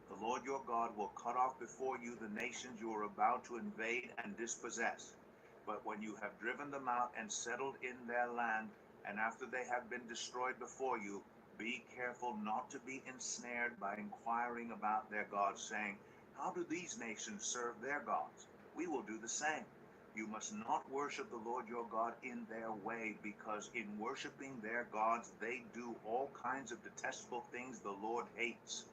The Lord your God will cut off before you the nations you are about to invade and dispossess. But when you have driven them out and settled in their land, and after they have been destroyed before you, be careful not to be ensnared by inquiring about their gods, saying, how do these nations serve their gods? We will do the same. You must not worship the Lord your God in their way, because in worshiping their gods they do all kinds of detestable things the Lord hates.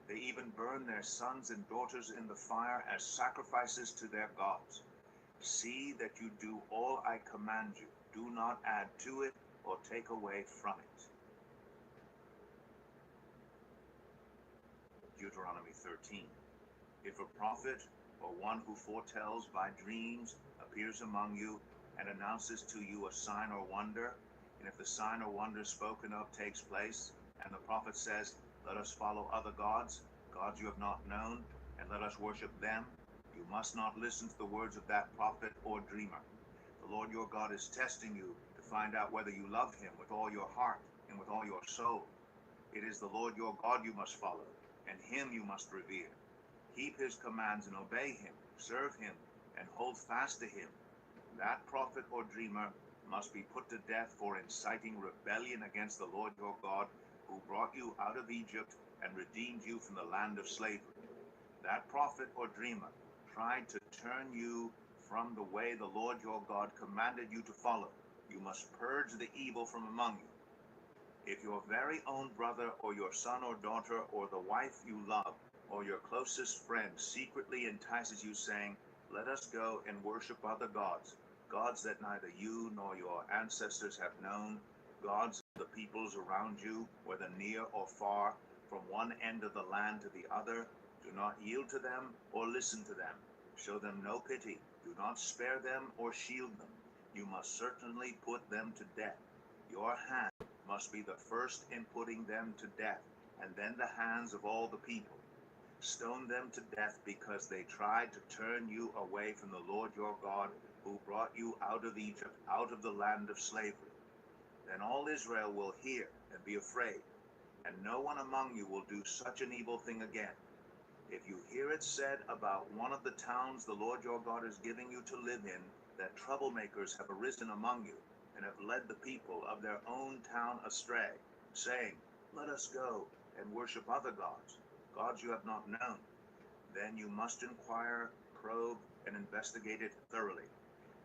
They even burn their sons and daughters in the fire as sacrifices to their gods. See that you do all I command you. Do not add to it or take away from it. Deuteronomy 13. If a prophet or one who foretells by dreams appears among you and announces to you a sign or wonder, and if the sign or wonder spoken of takes place, and the prophet says, let us follow other gods, gods you have not known, and let us worship them, you must not listen to the words of that prophet or dreamer. The Lord your God is testing you to find out whether you love him with all your heart and with all your soul. It is the Lord your God you must follow, and him you must revere. Keep his commands and obey him, serve him, and hold fast to him. That prophet or dreamer must be put to death for inciting rebellion against the Lord your God, who brought you out of Egypt and redeemed you from the land of slavery. That prophet or dreamer tried to turn you from the way the Lord your God commanded you to follow. You must purge the evil from among you. If your very own brother or your son or daughter or the wife you love or your closest friend secretly entices you, saying, let us go and worship other gods, gods that neither you nor your ancestors have known, gods of the peoples around you, whether near or far, from one end of the land to the other, do not yield to them or listen to them. Show them no pity. Do not spare them or shield them. You must certainly put them to death. Your hand must be the first in putting them to death, and then the hands of all the people. Stone them to death because they tried to turn you away from the Lord your God, who brought you out of Egypt, out of the land of slavery. Then all Israel will hear and be afraid, and no one among you will do such an evil thing again. If you hear it said about one of the towns the Lord your God is giving you to live in, that troublemakers have arisen among you, and have led the people of their own town astray, saying, let us go and worship other gods, gods you have not known, then you must inquire, probe, and investigate it thoroughly.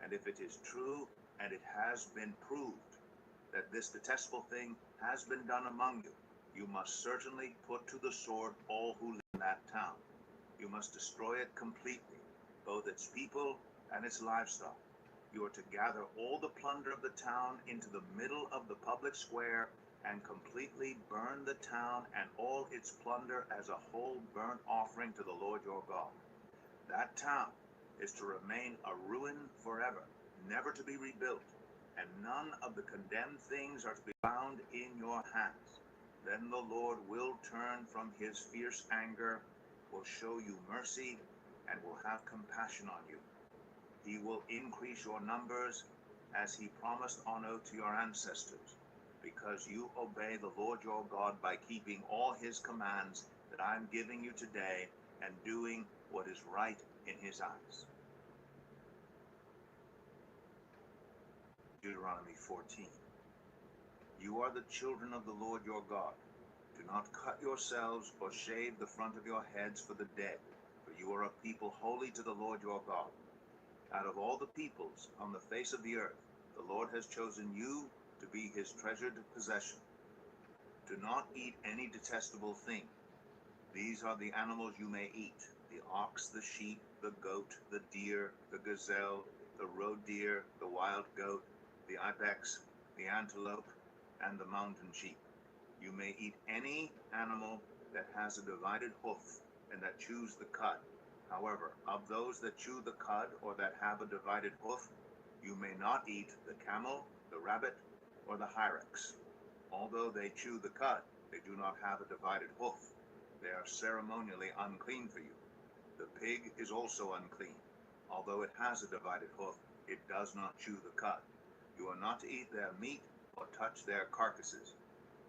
And if it is true, and it has been proved, that this detestable thing has been done among you, you must certainly put to the sword all who live in that town. You must destroy it completely, both its people and its livestock. You are to gather all the plunder of the town into the middle of the public square, and completely burn the town and all its plunder as a whole burnt offering to the Lord your God. That town is to remain a ruin forever, never to be rebuilt, and none of the condemned things are to be found in your hands. Then the Lord will turn from his fierce anger, will show you mercy, and will have compassion on you. He will increase your numbers as he promised on oath to your ancestors, because you obey the Lord your God by keeping all his commands that I am giving you today and doing what is right in his eyes. Deuteronomy 14. You are the children of the Lord your God. Do not cut yourselves or shave the front of your heads for the dead, for you are a people holy to the Lord your God. Out of all the peoples on the face of the earth, the Lord has chosen you to be his treasured possession. Do not eat any detestable thing. These are the animals you may eat: the ox, the sheep, the goat, the deer, the gazelle, the roe deer, the wild goat, the ibex, the antelope, and the mountain sheep. You may eat any animal that has a divided hoof and that chews the cud. However, of those that chew the cud or that have a divided hoof, you may not eat the camel, the rabbit, or the hyrax. Although they chew the cud, they do not have a divided hoof. They are ceremonially unclean for you. The pig is also unclean. Although it has a divided hoof, it does not chew the cud. You are not to eat their meat or touch their carcasses.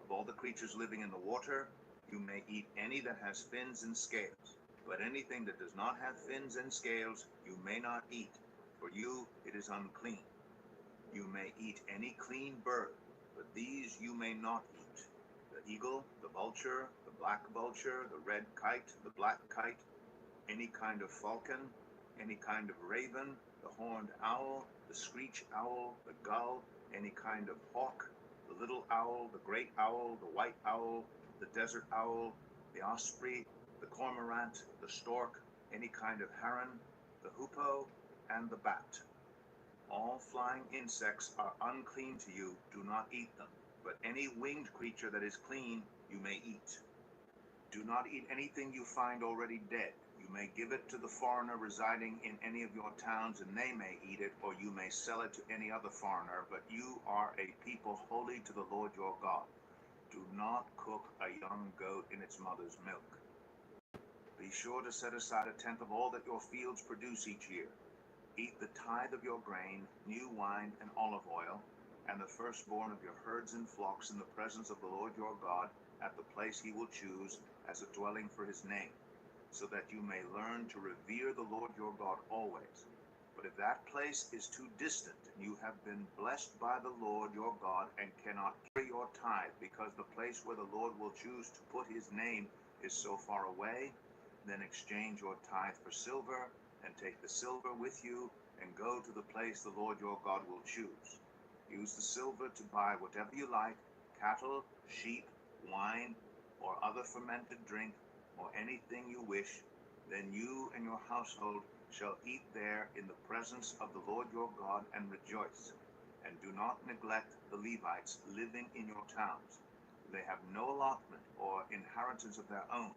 Of all the creatures living in the water, you may eat any that has fins and scales. But anything that does not have fins and scales, you may not eat. For you it is unclean. You may eat any clean bird, but these you may not eat: the eagle, the vulture, the black vulture, the red kite, the black kite, any kind of falcon, any kind of raven, the horned owl, the screech owl, the gull, any kind of hawk, the little owl, the great owl, the white owl, the desert owl, the osprey, the cormorant, the stork, any kind of heron, the hoopoe, and the bat. All flying insects are unclean to you. Do not eat them. But any winged creature that is clean, you may eat. Do not eat anything you find already dead. You may give it to the foreigner residing in any of your towns, and they may eat it, or you may sell it to any other foreigner. But you are a people holy to the Lord your God. Do not cook a young goat in its mother's milk. Be sure to set aside a tenth of all that your fields produce each year. Eat the tithe of your grain, new wine, and olive oil, and the firstborn of your herds and flocks in the presence of the Lord your God at the place he will choose as a dwelling for his name, so that you may learn to revere the Lord your God always. But if that place is too distant, and you have been blessed by the Lord your God and cannot carry your tithe, because the place where the Lord will choose to put his name is so far away, then exchange your tithe for silver, and take the silver with you, and go to the place the Lord your God will choose. Use the silver to buy whatever you like: cattle, sheep, wine, or other fermented drink, or anything you wish. Then you and your household shall eat there in the presence of the Lord your God and rejoice. And do not neglect the Levites living in your towns. They have no allotment or inheritance of their own.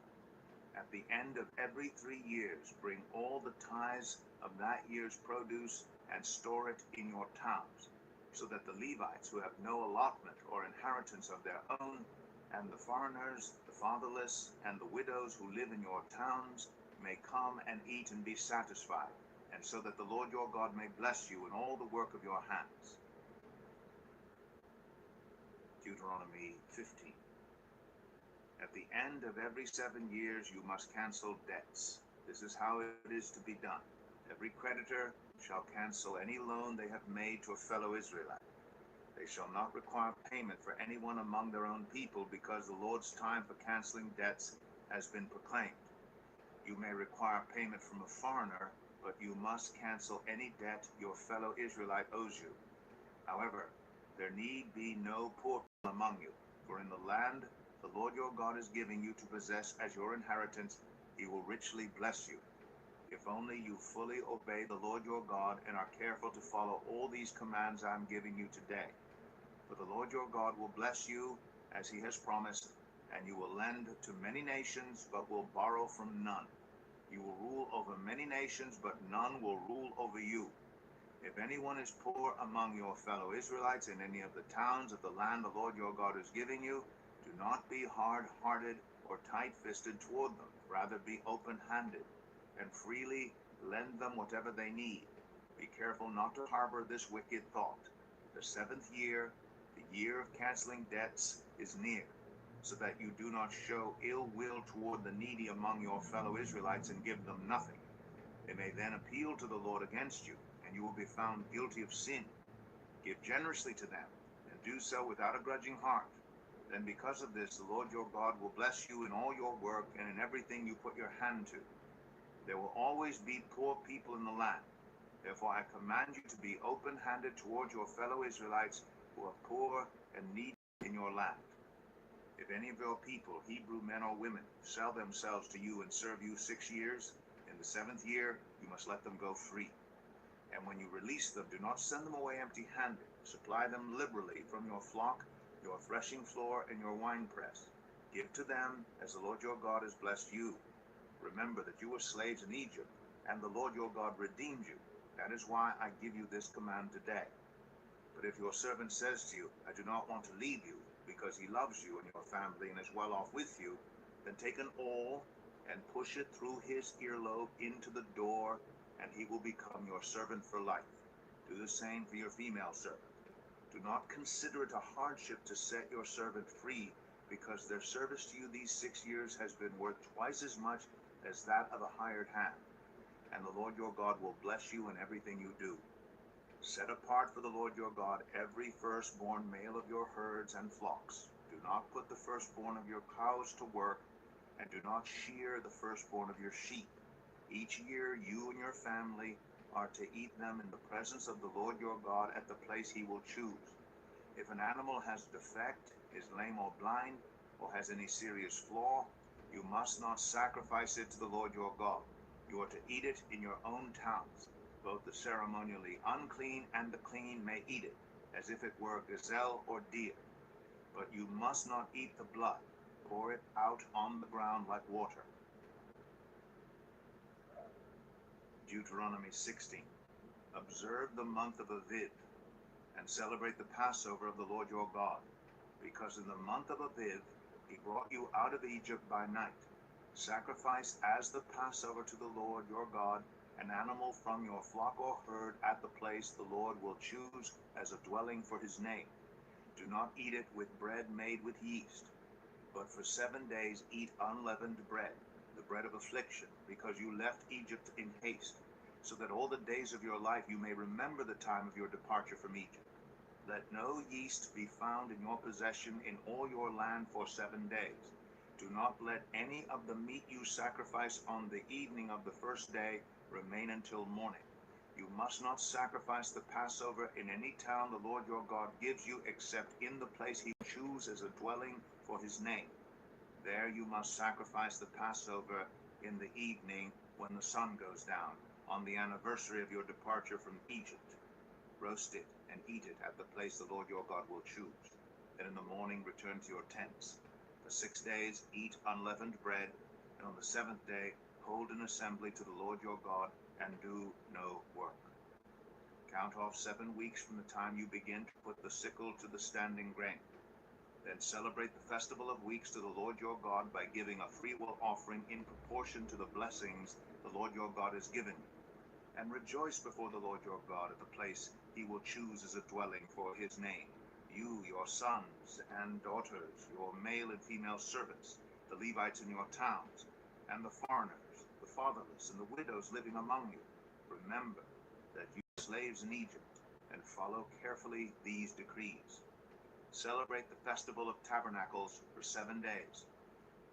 At the end of every 3 years, bring all the tithes of that year's produce and store it in your towns, so that the Levites who have no allotment or inheritance of their own, and the foreigners, the fatherless, and the widows who live in your towns may come and eat and be satisfied, and so that the Lord your God may bless you in all the work of your hands. Deuteronomy 15. At the end of every 7 years, you must cancel debts. This is how it is to be done. Every creditor shall cancel any loan they have made to a fellow Israelite. They shall not require payment for anyone among their own people, because the Lord's time for canceling debts has been proclaimed. You may require payment from a foreigner, but you must cancel any debt your fellow Israelite owes you. However, there need be no poor people among you, for in the land the Lord your God is giving you to possess as your inheritance, he will richly bless you. If only you fully obey the Lord your God and are careful to follow all these commands I am giving you today. For the Lord your God will bless you as he has promised, and you will lend to many nations, but will borrow from none. You will rule over many nations, but none will rule over you. If anyone is poor among your fellow Israelites in any of the towns of the land the Lord your God is giving you, do not be hard-hearted or tight-fisted toward them. Rather, be open-handed. and freely lend them whatever they need. Be careful not to harbor this wicked thought. The 7th year, the year of canceling debts, is near, so that you do not show ill will toward the needy among your fellow Israelites and give them nothing. They may then appeal to the Lord against you, and you will be found guilty of sin. Give generously to them, and do so without a grudging heart. Then because of this, the Lord your God will bless you in all your work and in everything you put your hand to. There will always be poor people in the land. Therefore I command you to be open-handed toward your fellow Israelites who are poor and needy in your land. If any of your people, Hebrew men or women, sell themselves to you and serve you 6 years, in the 7th year you must let them go free. And when you release them, do not send them away empty-handed. Supply them liberally from your flock, your threshing floor, and your winepress. Give to them as the Lord your God has blessed you. Remember that you were slaves in Egypt, and the Lord your God redeemed you. That is why I give you this command today. But if your servant says to you, I do not want to leave you, because he loves you and your family and is well off with you, then take an awl and push it through his earlobe into the door, and he will become your servant for life. Do the same for your female servant. Do not consider it a hardship to set your servant free, because their service to you these 6 years has been worth twice as much as that of a hired hand. And the Lord your God will bless you in everything you do. Set apart for the Lord your God every firstborn male of your herds and flocks. Do not put the firstborn of your cows to work, and do not shear the firstborn of your sheep. Each year you and your family are to eat them in the presence of the Lord your God at the place he will choose. If an animal has defect, is lame or blind, or has any serious flaw, you must not sacrifice it to the Lord your God. You are to eat it in your own towns. Both the ceremonially unclean and the clean may eat it, as if it were gazelle or deer. But you must not eat the blood. Pour it out on the ground like water. Deuteronomy 16. Observe the month of Aviv, and celebrate the Passover of the Lord your God, because in the month of Aviv he brought you out of Egypt by night. Sacrifice as the Passover to the Lord your God an animal from your flock or herd at the place the Lord will choose as a dwelling for his name. Do not eat it with bread made with yeast, but for 7 days eat unleavened bread, the bread of affliction, because you left Egypt in haste, so that all the days of your life you may remember the time of your departure from Egypt. Let no yeast be found in your possession in all your land for 7 days. Do not let any of the meat you sacrifice on the evening of the first day remain until morning. You must not sacrifice the Passover in any town the Lord your God gives you, except in the place he will choose as a dwelling for his name. There you must sacrifice the Passover in the evening when the sun goes down, on the anniversary of your departure from Egypt. Roast it and eat it at the place the Lord your God will choose. Then in the morning return to your tents. For 6 days eat unleavened bread, and on the 7th day hold an assembly to the Lord your God, and do no work. Count off 7 weeks from the time you begin to put the sickle to the standing grain. Then celebrate the festival of weeks to the Lord your God by giving a freewill offering in proportion to the blessings the Lord your God has given you. And rejoice before the Lord your God at the place he will choose as a dwelling for his name. You, your sons and daughters, your male and female servants, the Levites in your towns, and the foreigners, the fatherless, and the widows living among you. Remember that you are slaves in Egypt, and follow carefully these decrees. Celebrate the festival of tabernacles for 7 days.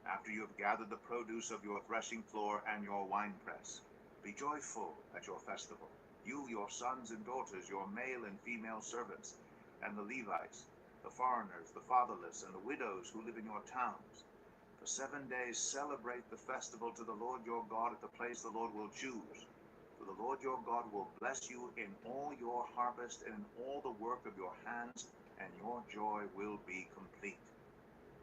After you have gathered the produce of your threshing floor and your winepress, be joyful at your festival, you, your sons and daughters, your male and female servants, and the Levites, the foreigners, the fatherless, and the widows who live in your towns. For 7 days celebrate the festival to the Lord your God at the place the Lord will choose. For the Lord your God will bless you in all your harvest and in all the work of your hands, and your joy will be complete.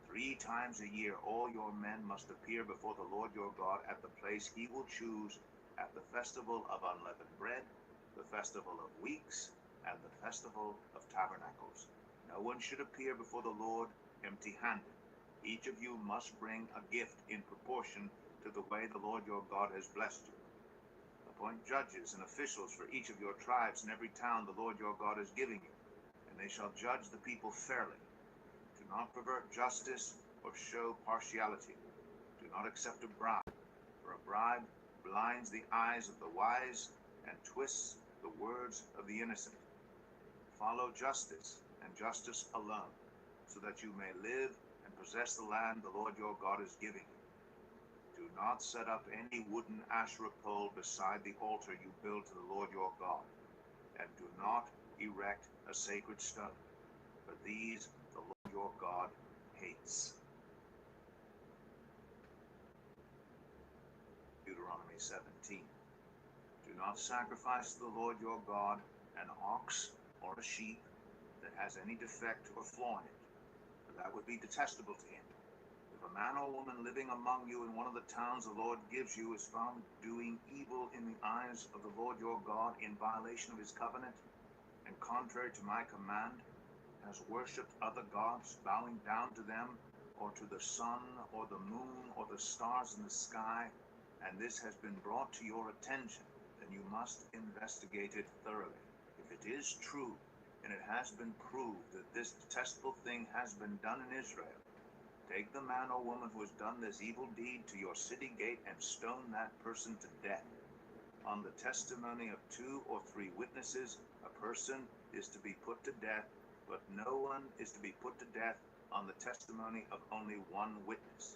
3 times a year all your men must appear before the Lord your God at the place he will choose, at the festival of unleavened bread, the festival of weeks, and the festival of tabernacles. No one should appear before the Lord empty-handed. Each of you must bring a gift in proportion to the way the Lord your God has blessed you. Appoint judges and officials for each of your tribes in every town the Lord your God is giving you, and they shall judge the people fairly. Do not pervert justice or show partiality. Do not accept a bribe, for a bribe blinds the eyes of the wise and twists the words of the innocent. Follow justice and justice alone, so that you may live and possess the land the Lord your God is giving you. Do not set up any wooden Asherah pole beside the altar you build to the Lord your God, and do not erect a sacred stone, for these the Lord your God hates. Deuteronomy 17. Do not sacrifice to the Lord your God an ox or a sheep that has any defect or flaw in it, for that would be detestable to him. If a man or woman living among you in one of the towns the Lord gives you is found doing evil in the eyes of the Lord your God in violation of his covenant, and contrary to my command, has worshipped other gods, bowing down to them, or to the sun, or the moon, or the stars in the sky, and this has been brought to your attention, then you must investigate it thoroughly. If it is true, and it has been proved that this detestable thing has been done in Israel, take the man or woman who has done this evil deed to your city gate and stone that person to death. On the testimony of 2 or 3 witnesses, a person is to be put to death, but no one is to be put to death on the testimony of only 1 witness.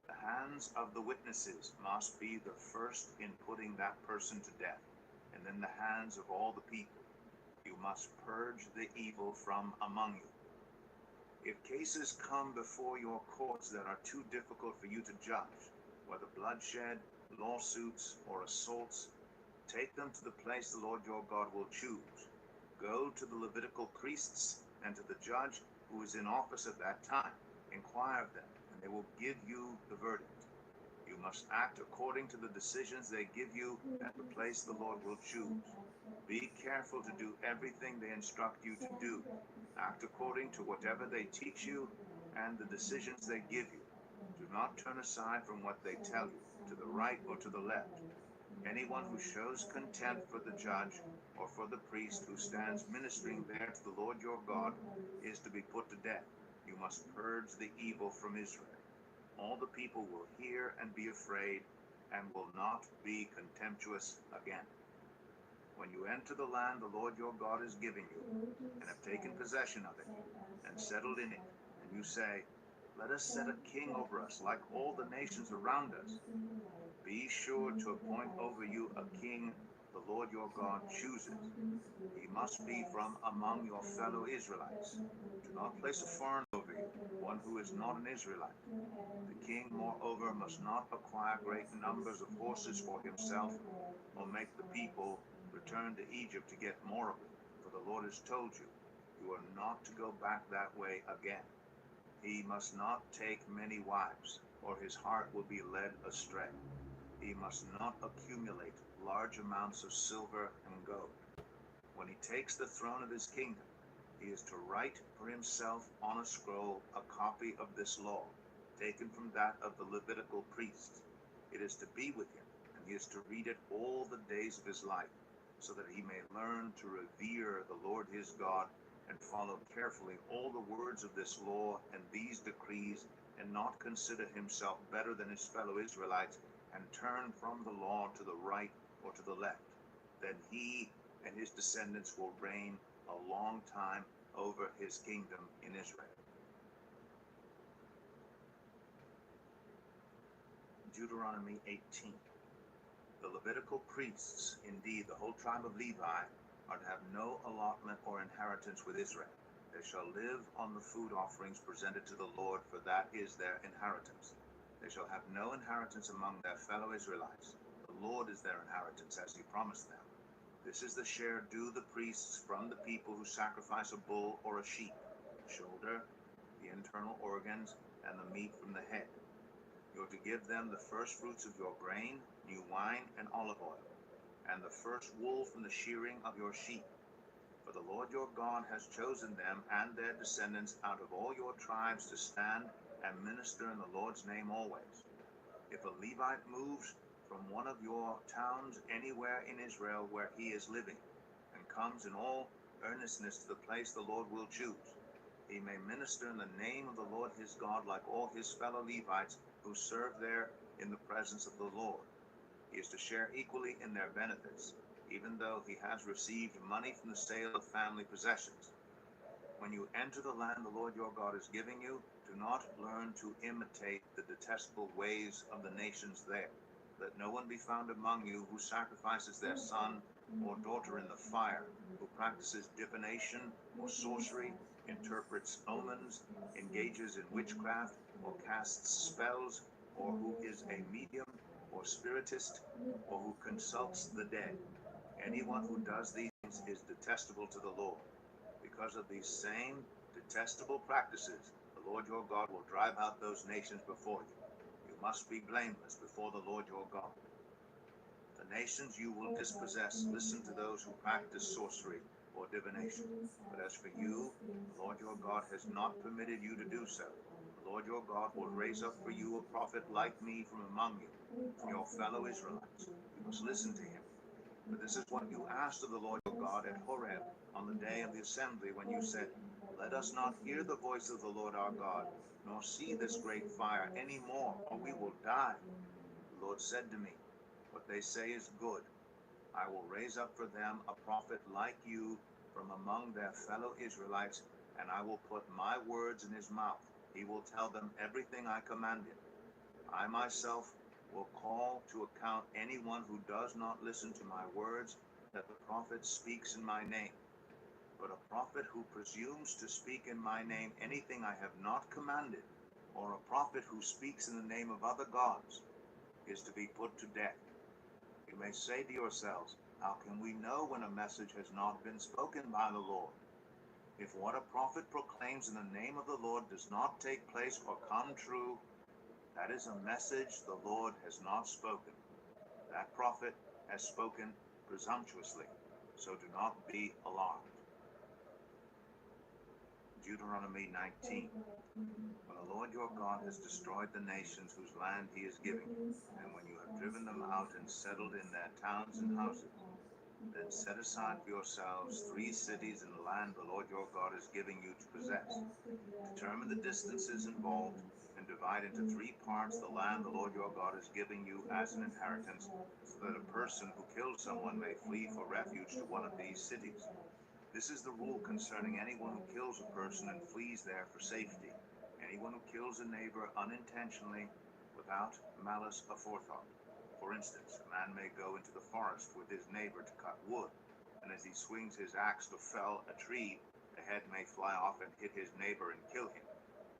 The hands of the witnesses must be the first in putting that person to death, and then the hands of all the people. You must purge the evil from among you. If cases come before your courts that are too difficult for you to judge, whether bloodshed, lawsuits, or assaults, take them to the place the Lord your God will choose. Go to the Levitical priests and to the judge who is in office at that time. Inquire of them, and they will give you the verdict. You must act according to the decisions they give you at the place the Lord will choose. Be careful to do everything they instruct you to do. Act according to whatever they teach you and the decisions they give you. Do not turn aside from what they tell you, to the right or to the left. Anyone who shows contempt for the judge or for the priest who stands ministering there to the Lord your God is to be put to death. You must purge the evil from Israel. All the people will hear and be afraid and will not be contemptuous again. When you enter the land the Lord your God is giving you, and have taken possession of it, and settled in it, and you say, "Let us set a king over us, like all the nations around us," be sure to appoint over you a king the Lord your God chooses. He must be from among your fellow Israelites. Do not place a foreigner over you, one who is not an Israelite. The king, moreover, must not acquire great numbers of horses for himself, or make the people return to Egypt to get more of it. For the Lord has told you, you are not to go back that way again. He must not take many wives, or his heart will be led astray. He must not accumulate large amounts of silver and gold. When he takes the throne of his kingdom, he is to write for himself on a scroll a copy of this law, taken from that of the Levitical priests. It is to be with him, and he is to read it all the days of his life, so that he may learn to revere the Lord his God and follow carefully all the words of this law and these decrees, and not consider himself better than his fellow Israelites, and turn from the law to the right or to the left. Then he and his descendants will reign a long time over his kingdom in Israel. Deuteronomy 18. The Levitical priests, indeed the whole tribe of Levi, are to have no allotment or inheritance with Israel. They shall live on the food offerings presented to the Lord, for that is their inheritance. They shall have no inheritance among their fellow Israelites. The Lord is their inheritance, as he promised them. This is the share due the priests from the people who sacrifice a bull or a sheep, the shoulder, the internal organs, and the meat from the head. You are to give them the first fruits of your grain, new wine, and olive oil, and the first wool from the shearing of your sheep. For the Lord your God has chosen them and their descendants out of all your tribes to stand and minister in the Lord's name always. If a Levite moves from one of your towns anywhere in Israel where he is living, and comes in all earnestness to the place the Lord will choose, he may minister in the name of the Lord his God like all his fellow Levites who serve there in the presence of the Lord. He is to share equally in their benefits, even though he has received money from the sale of family possessions. When you enter the land the Lord your God is giving you, do not learn to imitate the detestable ways of the nations there. Let no one be found among you who sacrifices their son or daughter in the fire, who practices divination or sorcery, interprets omens, engages in witchcraft, or casts spells, or who is a medium or spiritist, or who consults the dead. Anyone who does these things is detestable to the Lord. Because of these same detestable practices, the Lord your God will drive out those nations before you. You must be blameless before the Lord your God. The nations you will dispossess listen to those who practice sorcery or divination. But as for you, the Lord your God has not permitted you to do so. The Lord your God will raise up for you a prophet like me from among you, from your fellow Israelites. You must listen to him. For this is what you asked of the Lord your God at Horeb on the day of the assembly, when you said, "Let us not hear the voice of the Lord our God, nor see this great fire any more, or we will die." The Lord said to me, "What they say is good. I will raise up for them a prophet like you from among their fellow Israelites, and I will put my words in his mouth. He will tell them everything I command him. I myself will call to account anyone who does not listen to my words, that the prophet speaks in my name. But a prophet who presumes to speak in my name anything I have not commanded, or a prophet who speaks in the name of other gods, is to be put to death. You may say to yourselves, how can we know when a message has not been spoken by the Lord? If what a prophet proclaims in the name of the Lord does not take place or come true, that is a message the Lord has not spoken. That prophet has spoken presumptuously, so do not be alarmed. Deuteronomy 19. When the Lord your God has destroyed the nations whose land he is giving you, and when you have driven them out and settled in their towns and houses, then set aside for yourselves 3 cities in the land the Lord your God is giving you to possess. Determine the distances involved, and divide into 3 parts the land the Lord your God is giving you as an inheritance, so that a person who kills someone may flee for refuge to one of these cities. This is the rule concerning anyone who kills a person and flees there for safety. Anyone who kills a neighbor unintentionally, without malice aforethought. For instance, a man may go into the forest with his neighbor to cut wood, and as he swings his axe to fell a tree, the head may fly off and hit his neighbor and kill him.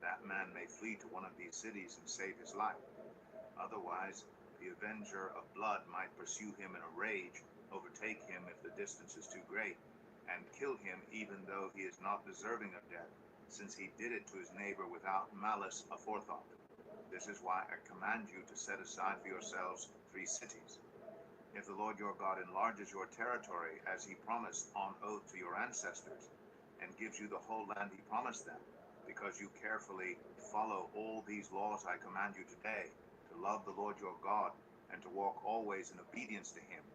That man may flee to one of these cities and save his life. Otherwise, the avenger of blood might pursue him in a rage, overtake him if the distance is too great, and kill him even though he is not deserving of death, since he did it to his neighbor without malice aforethought. This is why I command you to set aside for yourselves 3 cities. If the Lord your God enlarges your territory, as he promised on oath to your ancestors, and gives you the whole land he promised them, because you carefully follow all these laws I command you today, to love the Lord your God, and to walk always in obedience to him,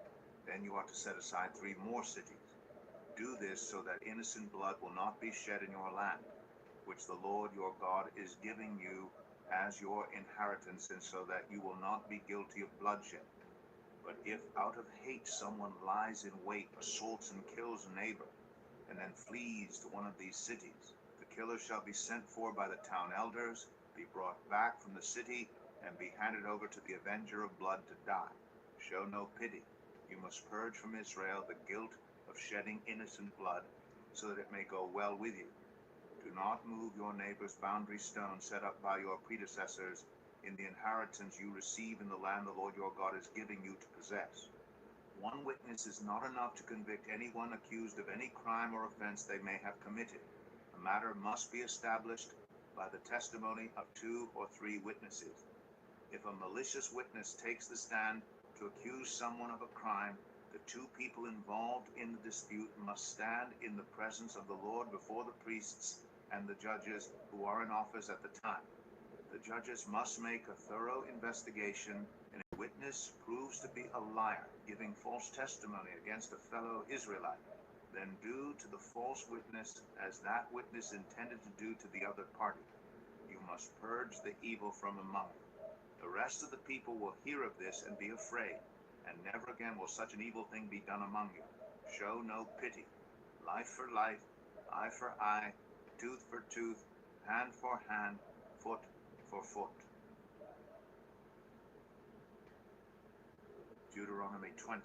then you are to set aside 3 more cities. Do this so that innocent blood will not be shed in your land, which the Lord your God is giving you as your inheritance, and so that you will not be guilty of bloodshed. But if out of hate someone lies in wait, assaults and kills a neighbor, and then flees to one of these cities, the killer shall be sent for by the town elders, be brought back from the city, and be handed over to the avenger of blood to die. Show no pity. You must purge from Israel the guilt of shedding innocent blood, so that it may go well with you. Do not move your neighbor's boundary stone set up by your predecessors in the inheritance you receive in the land the Lord your God is giving you to possess. One witness is not enough to convict anyone accused of any crime or offense they may have committed. The matter must be established by the testimony of 2 or 3 witnesses. If a malicious witness takes the stand to accuse someone of a crime, the 2 people involved in the dispute must stand in the presence of the Lord before the priests and the judges who are in office at the time. The judges must make a thorough investigation, and in which witness proves to be a liar, giving false testimony against a fellow Israelite, then do to the false witness as that witness intended to do to the other party. You must purge the evil from among you. The rest of the people will hear of this and be afraid, and never again will such an evil thing be done among you. Show no pity. Life for life, eye for eye, tooth for tooth, hand for hand, foot for foot. Deuteronomy 20.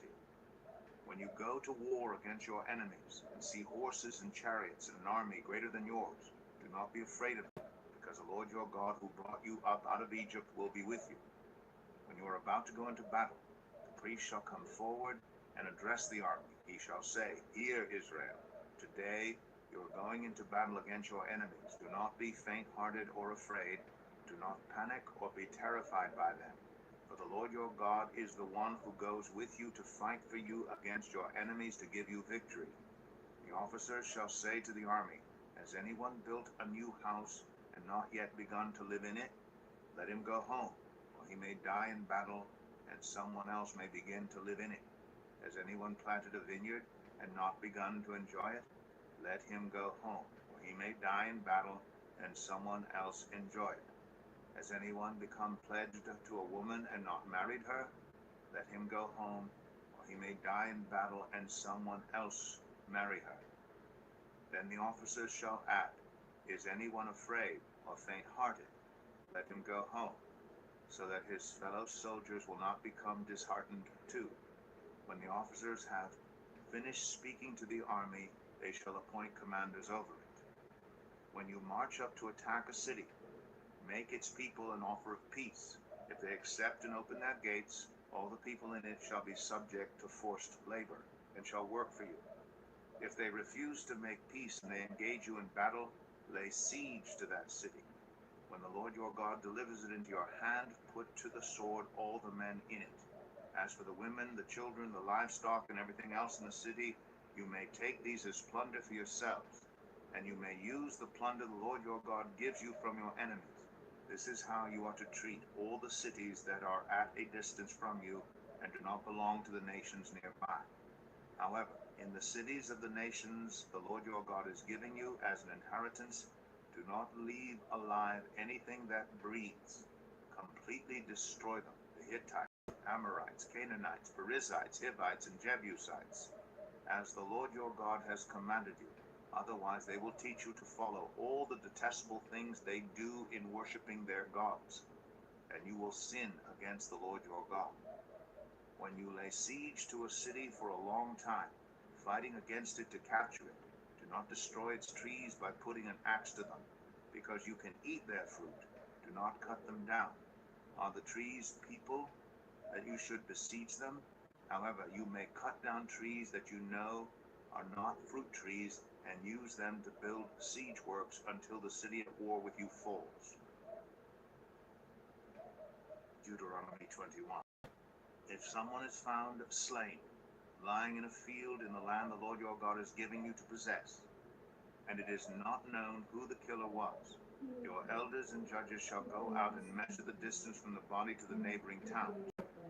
When you go to war against your enemies and see horses and chariots and an army greater than yours, do not be afraid of them, because the Lord your God who brought you up out of Egypt will be with you. When you are about to go into battle, the priest shall come forward and address the army. He shall say, Hear, Israel, today you are going into battle against your enemies. Do not be faint-hearted or afraid. Do not panic or be terrified by them. For the Lord your God is the one who goes with you to fight for you against your enemies to give you victory. The officers shall say to the army, Has anyone built a new house and not yet begun to live in it? Let him go home, or he may die in battle, and someone else may begin to live in it. Has anyone planted a vineyard and not begun to enjoy it? Let him go home, or he may die in battle, and someone else enjoy it. Has anyone become pledged to a woman and not married her? Let him go home, or he may die in battle, and someone else marry her. Then the officers shall add, Is anyone afraid or faint-hearted? Let him go home, so that his fellow soldiers will not become disheartened too. When the officers have finished speaking to the army, they shall appoint commanders over it. When you march up to attack a city, make its people an offer of peace. If they accept and open their gates, all the people in it shall be subject to forced labor, and shall work for you. If they refuse to make peace and they engage you in battle, lay siege to that city. When the Lord your God delivers it into your hand, put to the sword all the men in it. As for the women, the children, the livestock, and everything else in the city, you may take these as plunder for yourselves, and you may use the plunder the Lord your God gives you from your enemies. This is how you are to treat all the cities that are at a distance from you and do not belong to the nations nearby. However, in the cities of the nations the Lord your God is giving you as an inheritance, do not leave alive anything that breathes. Completely destroy them, the Hittites, Amorites, Canaanites, Perizzites, Hivites, and Jebusites, as the Lord your God has commanded you. Otherwise they will teach you to follow all the detestable things they do in worshiping their gods, and you will sin against the Lord your God. When you lay siege to a city for a long time, fighting against it to capture it, do not destroy its trees by putting an axe to them, because you can eat their fruit. Do not cut them down. Are the trees people that you should besiege them? However, you may cut down trees that you know are not fruit trees, and use them to build siege works until the city at war with you falls. Deuteronomy 21. If someone is found slain, lying in a field in the land the Lord your God is giving you to possess, and it is not known who the killer was, your elders and judges shall go out and measure the distance from the body to the neighboring town.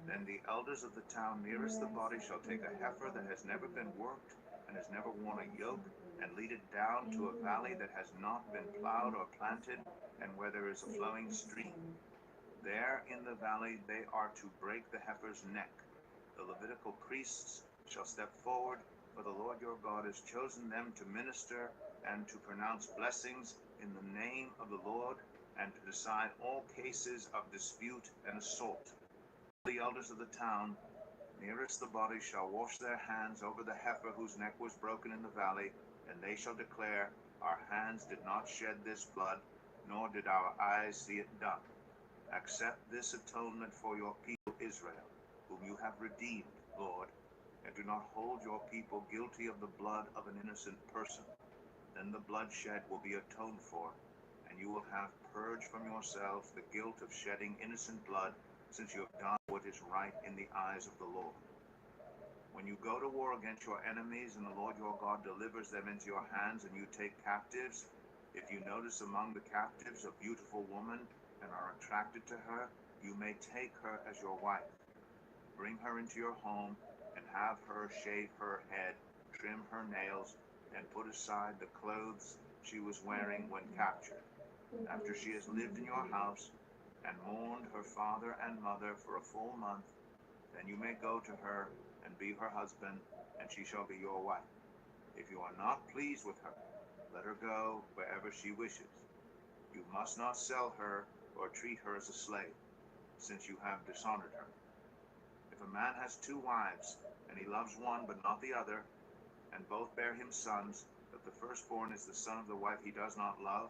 Then the elders of the town nearest the body shall take a heifer that has never been worked and has never worn a yoke, and lead it down to a valley that has not been plowed or planted, and where there is a flowing stream. There in the valley they are to break the heifer's neck. The Levitical priests shall step forward, for the Lord your God has chosen them to minister and to pronounce blessings in the name of the Lord, and to decide all cases of dispute and assault. The elders of the town nearest the body shall wash their hands over the heifer whose neck was broken in the valley, and they shall declare, Our hands did not shed this blood, nor did our eyes see it done. Accept this atonement for your people Israel, whom you have redeemed, Lord, and do not hold your people guilty of the blood of an innocent person. Then the bloodshed will be atoned for, and you will have purged from yourselves the guilt of shedding innocent blood, since you have done what is right in the eyes of the Lord. When you go to war against your enemies, and the Lord your God delivers them into your hands, and you take captives, if you notice among the captives a beautiful woman, and are attracted to her, you may take her as your wife. Bring her into your home, and have her shave her head, trim her nails, and put aside the clothes she was wearing when captured. After she has lived in your house, and mourned her father and mother for a full month, then you may go to her and be her husband, and she shall be your wife. If you are not pleased with her, let her go wherever she wishes. You must not sell her or treat her as a slave, since you have dishonored her. If a man has 2 wives, and he loves one but not the other, and both bear him sons, but the firstborn is the son of the wife he does not love,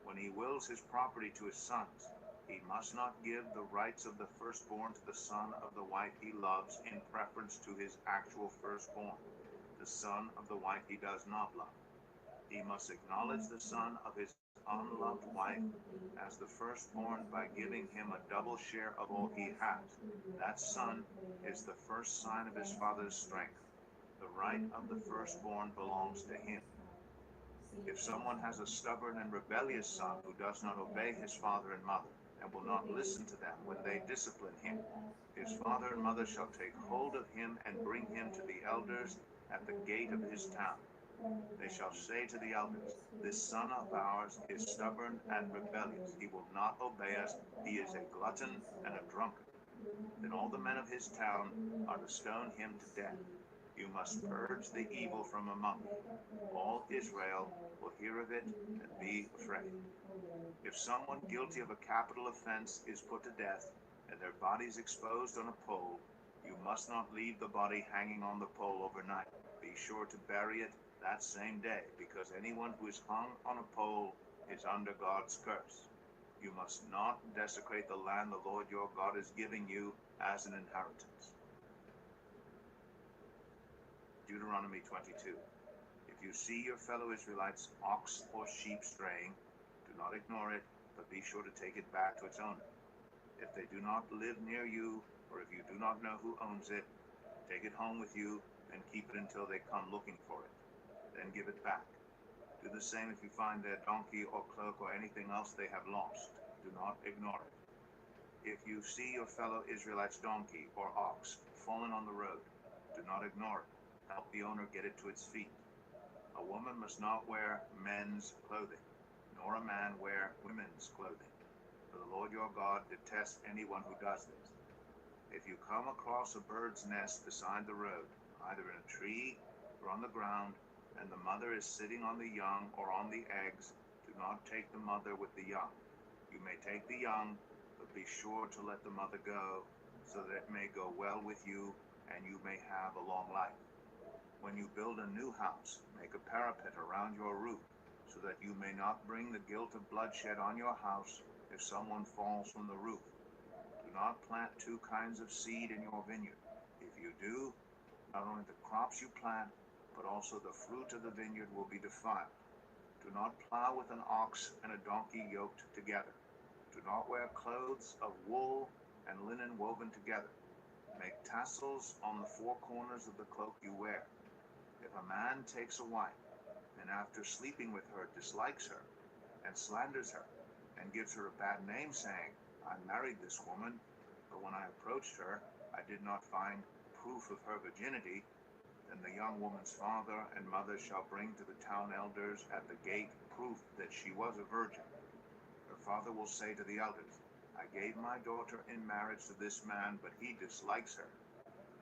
when he wills his property to his sons, he must not give the rights of the firstborn to the son of the wife he loves in preference to his actual firstborn, the son of the wife he does not love. He must acknowledge the son of his unloved wife as the firstborn by giving him a double share of all he has. That son is the first sign of his father's strength. The right of the firstborn belongs to him. If someone has a stubborn and rebellious son who does not obey his father and mother, and will not listen to them when they discipline him, his father and mother shall take hold of him and bring him to the elders at the gate of his town. They shall say to the elders, "This son of ours is stubborn and rebellious. He will not obey us. He is a glutton and a drunkard." Then all the men of his town are to stone him to death. You must purge the evil from among you. All Israel will hear of it and be afraid. If someone guilty of a capital offense is put to death, and their bodies exposed on a pole, you must not leave the body hanging on the pole overnight. Be sure to bury it that same day, because anyone who is hung on a pole is under God's curse. You must not desecrate the land the Lord your God is giving you as an inheritance. Deuteronomy 22. If you see your fellow Israelites' ox or sheep straying, do not ignore it, but be sure to take it back to its owner. If they do not live near you, or if you do not know who owns it, take it home with you and keep it until they come looking for it. Then give it back. Do the same if you find their donkey or cloak or anything else they have lost. Do not ignore it. If you see your fellow Israelite's donkey or ox fallen on the road, do not ignore it. Help the owner get it to its feet. A woman must not wear men's clothing, nor a man wear women's clothing, for the Lord your God detests anyone who does this. If you come across a bird's nest beside the road, either in a tree or on the ground, and the mother is sitting on the young or on the eggs, do not take the mother with the young. You may take the young, but be sure to let the mother go, so that it may go well with you, and you may have a long life. When you build a new house, make a parapet around your roof, so that you may not bring the guilt of bloodshed on your house if someone falls from the roof. Do not plant 2 kinds of seed in your vineyard. If you do, not only the crops you plant, but also the fruit of the vineyard will be defiled. Do not plow with an ox and a donkey yoked together. Do not wear clothes of wool and linen woven together. Make tassels on the 4 corners of the cloak you wear. If a man takes a wife, and after sleeping with her dislikes her, and slanders her, and gives her a bad name, saying, "I married this woman, but when I approached her, I did not find proof of her virginity," then the young woman's father and mother shall bring to the town elders at the gate proof that she was a virgin. Her father will say to the elders, "I gave my daughter in marriage to this man, but he dislikes her.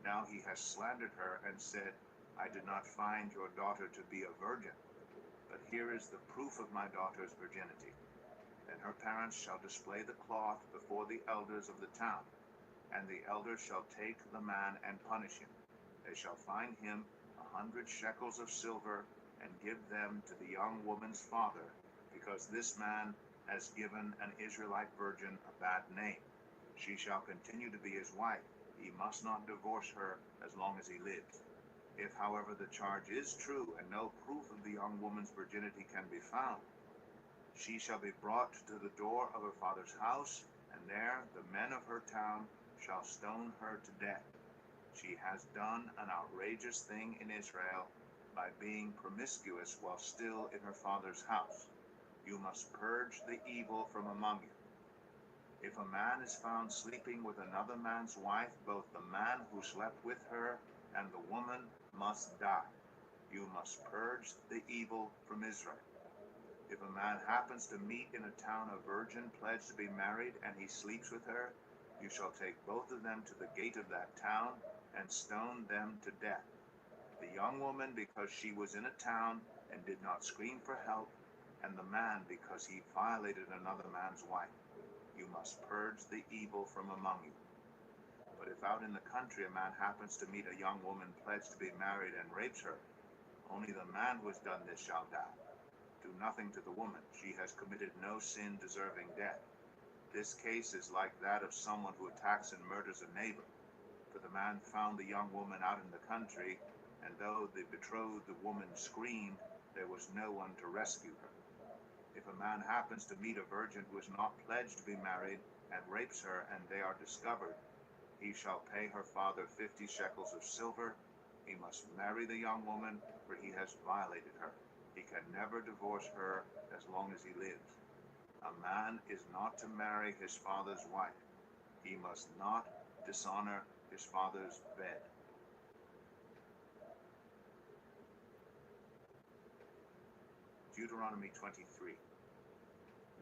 Now he has slandered her and said, 'I did not find your daughter to be a virgin, but here is the proof of my daughter's virginity.' Then her parents shall display the cloth before the elders of the town, and the elders shall take the man and punish him. They shall fine him 100 shekels of silver and give them to the young woman's father, because this man has given an Israelite virgin a bad name. She shall continue to be his wife. He must not divorce her as long as he lives. If, however, the charge is true and no proof of the young woman's virginity can be found, she shall be brought to the door of her father's house, and there the men of her town shall stone her to death. She has done an outrageous thing in Israel by being promiscuous while still in her father's house. You must purge the evil from among you. If a man is found sleeping with another man's wife, both the man who slept with her and the woman must die. You must purge the evil from Israel. If a man happens to meet in a town a virgin pledged to be married, and he sleeps with her, you shall take both of them to the gate of that town and stone them to death. The young woman because she was in a town and did not scream for help, and the man because he violated another man's wife. You must purge the evil from among you. But if out in the country a man happens to meet a young woman pledged to be married and rapes her, only the man who has done this shall die. Do nothing to the woman. She has committed no sin deserving death. This case is like that of someone who attacks and murders a neighbor. For the man found the young woman out in the country, and though the betrothed woman screamed, there was no one to rescue her. If a man happens to meet a virgin who is not pledged to be married and rapes her, and they are discovered, he shall pay her father 50 shekels of silver. He must marry the young woman, for he has violated her. He can never divorce her as long as he lives. A man is not to marry his father's wife. He must not dishonor his father's bed. Deuteronomy 23.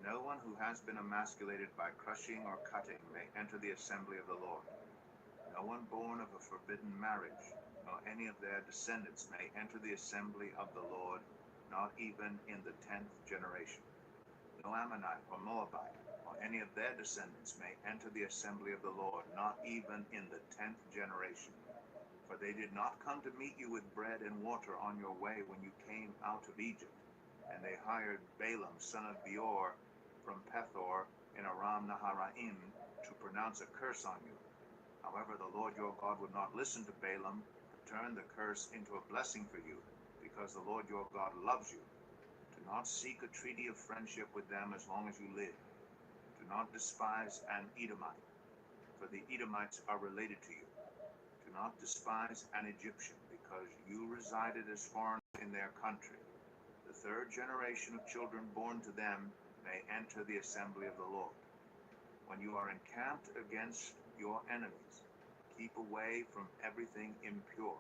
No one who has been emasculated by crushing or cutting may enter the assembly of the Lord. No one born of a forbidden marriage, nor any of their descendants may enter the assembly of the Lord, not even in the 10th generation. No Ammonite or Moabite or any of their descendants may enter the assembly of the Lord, not even in the 10th generation. For they did not come to meet you with bread and water on your way when you came out of Egypt. And they hired Balaam, son of Beor, from Pethor in Aram Naharaim, to pronounce a curse on you. However, the Lord your God would not listen to Balaam, but turned the curse into a blessing for you, because the Lord your God loves you. Do not seek a treaty of friendship with them as long as you live. Do not despise an Edomite, for the Edomites are related to you. Do not despise an Egyptian, because you resided as foreigners in their country. The third generation of children born to them may enter the assembly of the Lord. When you are encamped against your enemies, keep away from everything impure.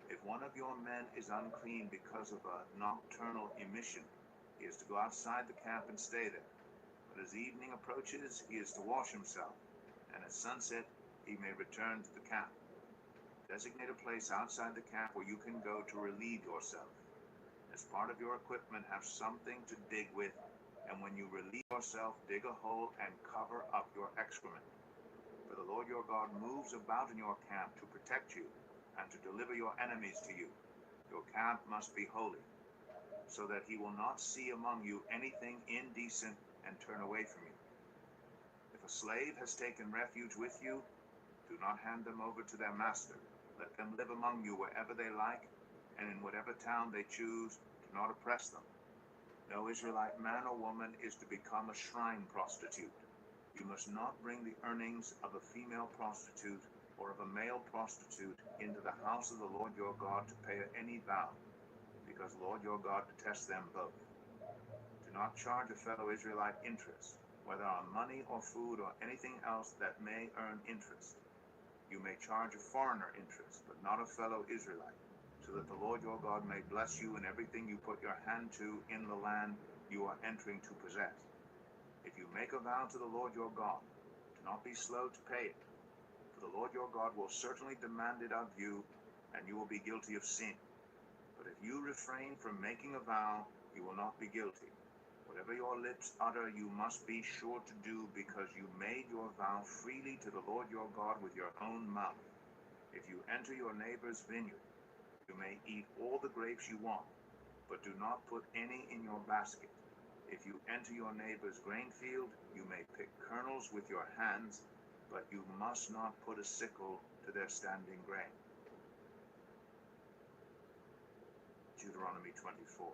If one of your men is unclean because of a nocturnal emission, he is to go outside the camp and stay there. But as evening approaches, he is to wash himself, and at sunset he may return to the camp. Designate a place outside the camp where you can go to relieve yourself. As part of your equipment, have something to dig with, and when you relieve yourself, dig a hole and cover up your excrement. For the Lord your God moves about in your camp to protect you and to deliver your enemies to you. Your camp must be holy, so that he will not see among you anything indecent and turn away from you. If a slave has taken refuge with you, do not hand them over to their master. Let them live among you wherever they like, and in whatever town they choose. Do not oppress them. No Israelite man or woman is to become a shrine prostitute. You must not bring the earnings of a female prostitute or of a male prostitute into the house of the Lord your God to pay any vow, because the Lord your God detests them both. Do not charge a fellow Israelite interest, whether on money or food or anything else that may earn interest. You may charge a foreigner interest, but not a fellow Israelite, so that the Lord your God may bless you in everything you put your hand to in the land you are entering to possess. If you make a vow to the Lord your God, do not be slow to pay it, for the Lord your God will certainly demand it of you, and you will be guilty of sin. But if you refrain from making a vow, you will not be guilty. Whatever your lips utter, you must be sure to do, because you made your vow freely to the Lord your God with your own mouth. If you enter your neighbor's vineyard, you may eat all the grapes you want, but do not put any in your basket. If you enter your neighbor's grain field, you may pick kernels with your hands, but you must not put a sickle to their standing grain. Deuteronomy 24.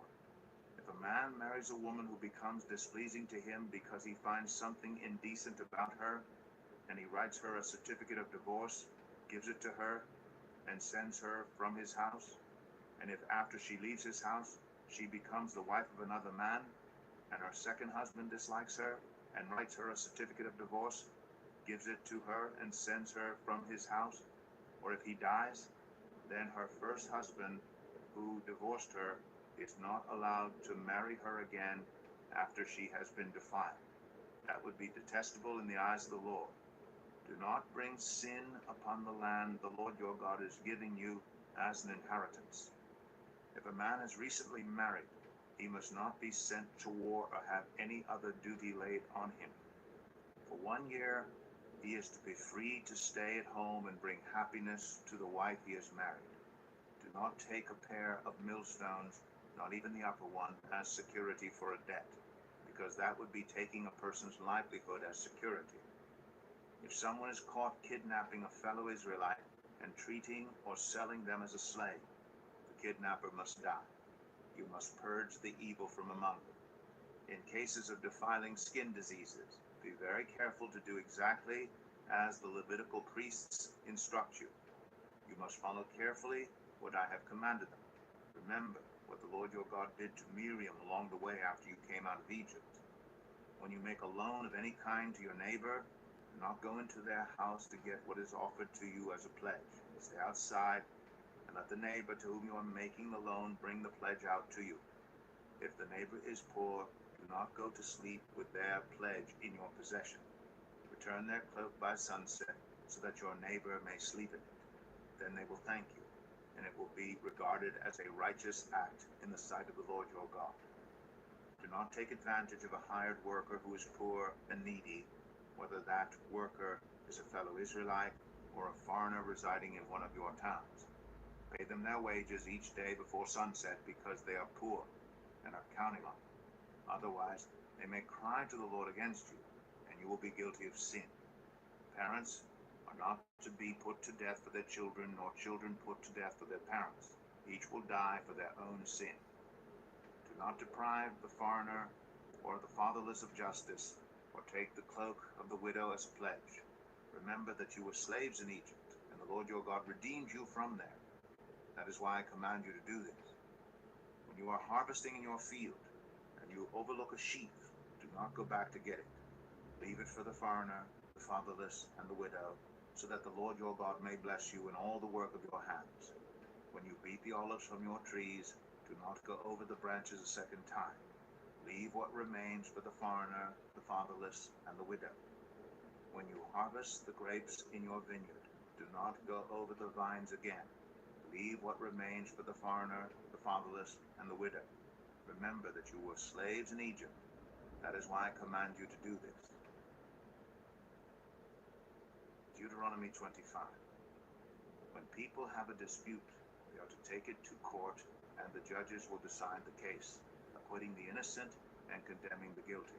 If a man marries a woman who becomes displeasing to him because he finds something indecent about her, and he writes her a certificate of divorce, gives it to her, and sends her from his house, and if after she leaves his house she becomes the wife of another man, and her second husband dislikes her, and writes her a certificate of divorce, gives it to her, and sends her from his house, or if he dies, then her first husband, who divorced her, is not allowed to marry her again after she has been defiled. That would be detestable in the eyes of the Lord. Do not bring sin upon the land the Lord your God is giving you as an inheritance. If a man is recently married, he must not be sent to war or have any other duty laid on him. For 1 year, he is to be free to stay at home and bring happiness to the wife he has married. Do not take a pair of millstones, not even the upper one, as security for a debt, because that would be taking a person's livelihood as security. If someone is caught kidnapping a fellow Israelite and treating or selling them as a slave, the kidnapper must die. You must purge the evil from among them. In cases of defiling skin diseases, be very careful to do exactly as the Levitical priests instruct you. You must follow carefully what I have commanded them. Remember what the Lord your God did to Miriam along the way after you came out of Egypt. When you make a loan of any kind to your neighbor, do not go into their house to get what is offered to you as a pledge. Stay outside and let the neighbor to whom you are making the loan bring the pledge out to you. If the neighbor is poor, do not go to sleep with their pledge in your possession. Return their cloak by sunset so that your neighbor may sleep in it. Then they will thank you, and it will be regarded as a righteous act in the sight of the Lord your God. Do not take advantage of a hired worker who is poor and needy, whether that worker is a fellow Israelite or a foreigner residing in one of your towns. Pay them their wages each day before sunset because they are poor and are counting on you. Otherwise, they may cry to the Lord against you, and you will be guilty of sin. Parents are not to be put to death for their children, nor children put to death for their parents. Each will die for their own sin. Do not deprive the foreigner or the fatherless of justice, or take the cloak of the widow as a pledge. Remember that you were slaves in Egypt, and the Lord your God redeemed you from there. That is why I command you to do this. When you are harvesting in your field, and you overlook a sheaf, do not go back to get it. Leave it for the foreigner, the fatherless, and the widow, so that the Lord your God may bless you in all the work of your hands. When you beat the olives from your trees, do not go over the branches a second time. Leave what remains for the foreigner, the fatherless, and the widow. When you harvest the grapes in your vineyard, do not go over the vines again. Leave what remains for the foreigner, the fatherless, and the widow. Remember that you were slaves in Egypt. That is why I command you to do this. Deuteronomy 25. When people have a dispute, they are to take it to court, and the judges will decide the case, acquitting the innocent and condemning the guilty.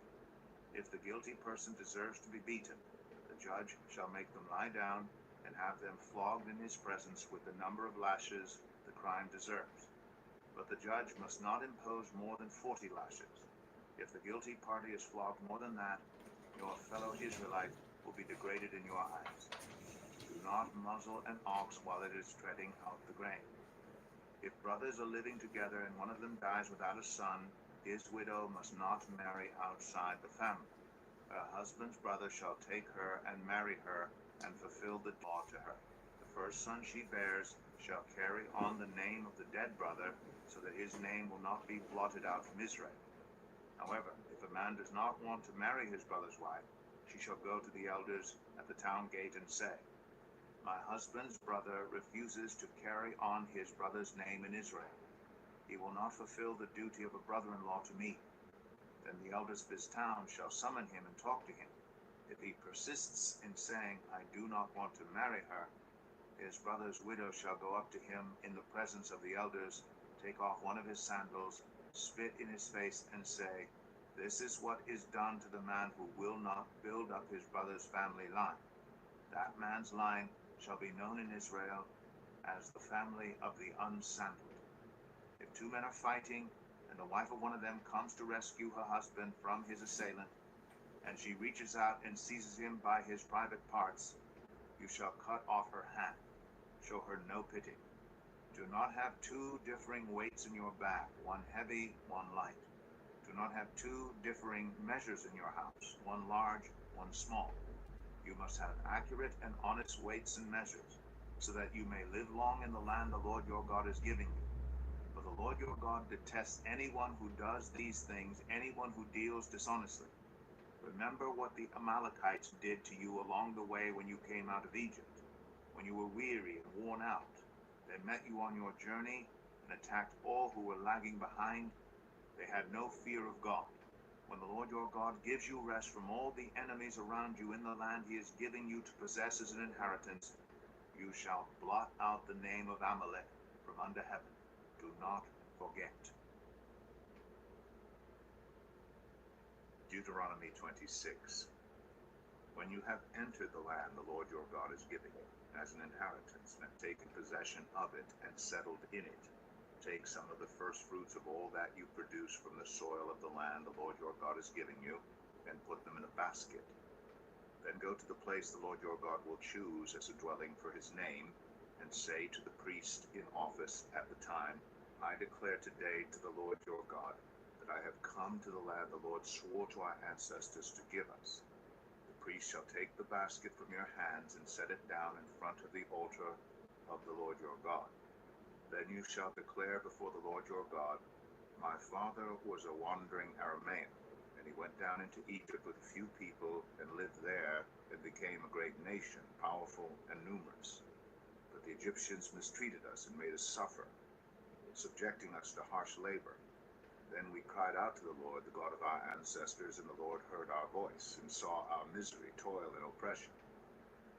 If the guilty person deserves to be beaten, the judge shall make them lie down and have them flogged in his presence with the number of lashes the crime deserves. But the judge must not impose more than 40 lashes. If the guilty party is flogged more than that, your fellow Israelite will be degraded in your eyes. Do not muzzle an ox while it is treading out the grain. If brothers are living together and one of them dies without a son, his widow must not marry outside the family. Her husband's brother shall take her and marry her and fulfill the law to her. The first son she bears shall carry on the name of the dead brother, so that his name will not be blotted out from Israel. However, if a man does not want to marry his brother's wife, she shall go to the elders at the town gate and say, "My husband's brother refuses to carry on his brother's name in Israel. He will not fulfill the duty of a brother-in-law to me." Then the elders of his town shall summon him and talk to him. If he persists in saying, "I do not want to marry her," his brother's widow shall go up to him in the presence of the elders, take off one of his sandals, spit in his face, and say, "This is what is done to the man who will not build up his brother's family line. That man's line shall be known in Israel as the family of the unsandaled." If two men are fighting, and the wife of one of them comes to rescue her husband from his assailant, and she reaches out and seizes him by his private parts, you shall cut off her hand. Show her no pity. Do not have two differing weights in your bag, one heavy, one light. Do not have two differing measures in your house, one large, one small. You must have accurate and honest weights and measures, so that you may live long in the land the Lord your God is giving you. For the Lord your God detests anyone who does these things, anyone who deals dishonestly. Remember what the Amalekites did to you along the way when you came out of Egypt, when you were weary and worn out. They met you on your journey and attacked all who were lagging behind. They had no fear of God. When the Lord your God gives you rest from all the enemies around you in the land he is giving you to possess as an inheritance, you shall blot out the name of Amalek from under heaven. Do not forget. Deuteronomy 26. When you have entered the land the Lord your God is giving you as an inheritance, and have taken possession of it and settled in it, take some of the first fruits of all that you produce from the soil of the land the Lord your God is giving you, and put them in a basket. Then go to the place the Lord your God will choose as a dwelling for his name, and say to the priest in office at the time, I declare today to the Lord your God that I have come to the land the Lord swore to our ancestors to give us. The priest shall take the basket from your hands and set it down in front of the altar of the Lord your God. Then you shall declare before the Lord your God, my father was a wandering Aramean, and he went down into Egypt with a few people and lived there and became a great nation, powerful and numerous. But the Egyptians mistreated us and made us suffer, subjecting us to harsh labor. Then we cried out to the Lord, the God of our ancestors, and the Lord heard our voice and saw our misery, toil, and oppression.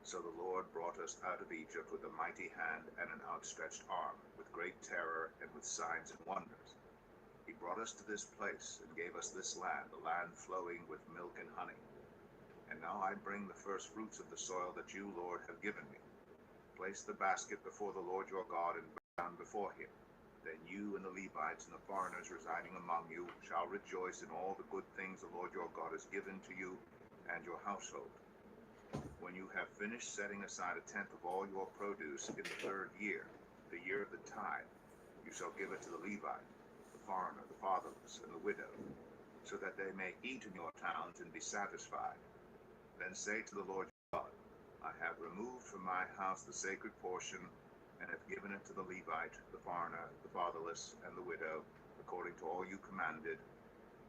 So the Lord brought us out of Egypt with a mighty hand and an outstretched arm, with great terror and with signs and wonders. He brought us to this place and gave us this land, a land flowing with milk and honey. And now I bring the first fruits of the soil that you, Lord, have given me. Place the basket before the Lord your God and bow down before him. Then you and the Levites and the foreigners residing among you shall rejoice in all the good things the Lord your God has given to you and your household. When you have finished setting aside a tenth of all your produce in the third year, the year of the tithe, you shall give it to the Levite, the foreigner, the fatherless, and the widow, so that they may eat in your towns and be satisfied. Then say to the Lord your God, I have removed from my house the sacred portion, and have given it to the Levite, the foreigner, the fatherless, and the widow, according to all you commanded.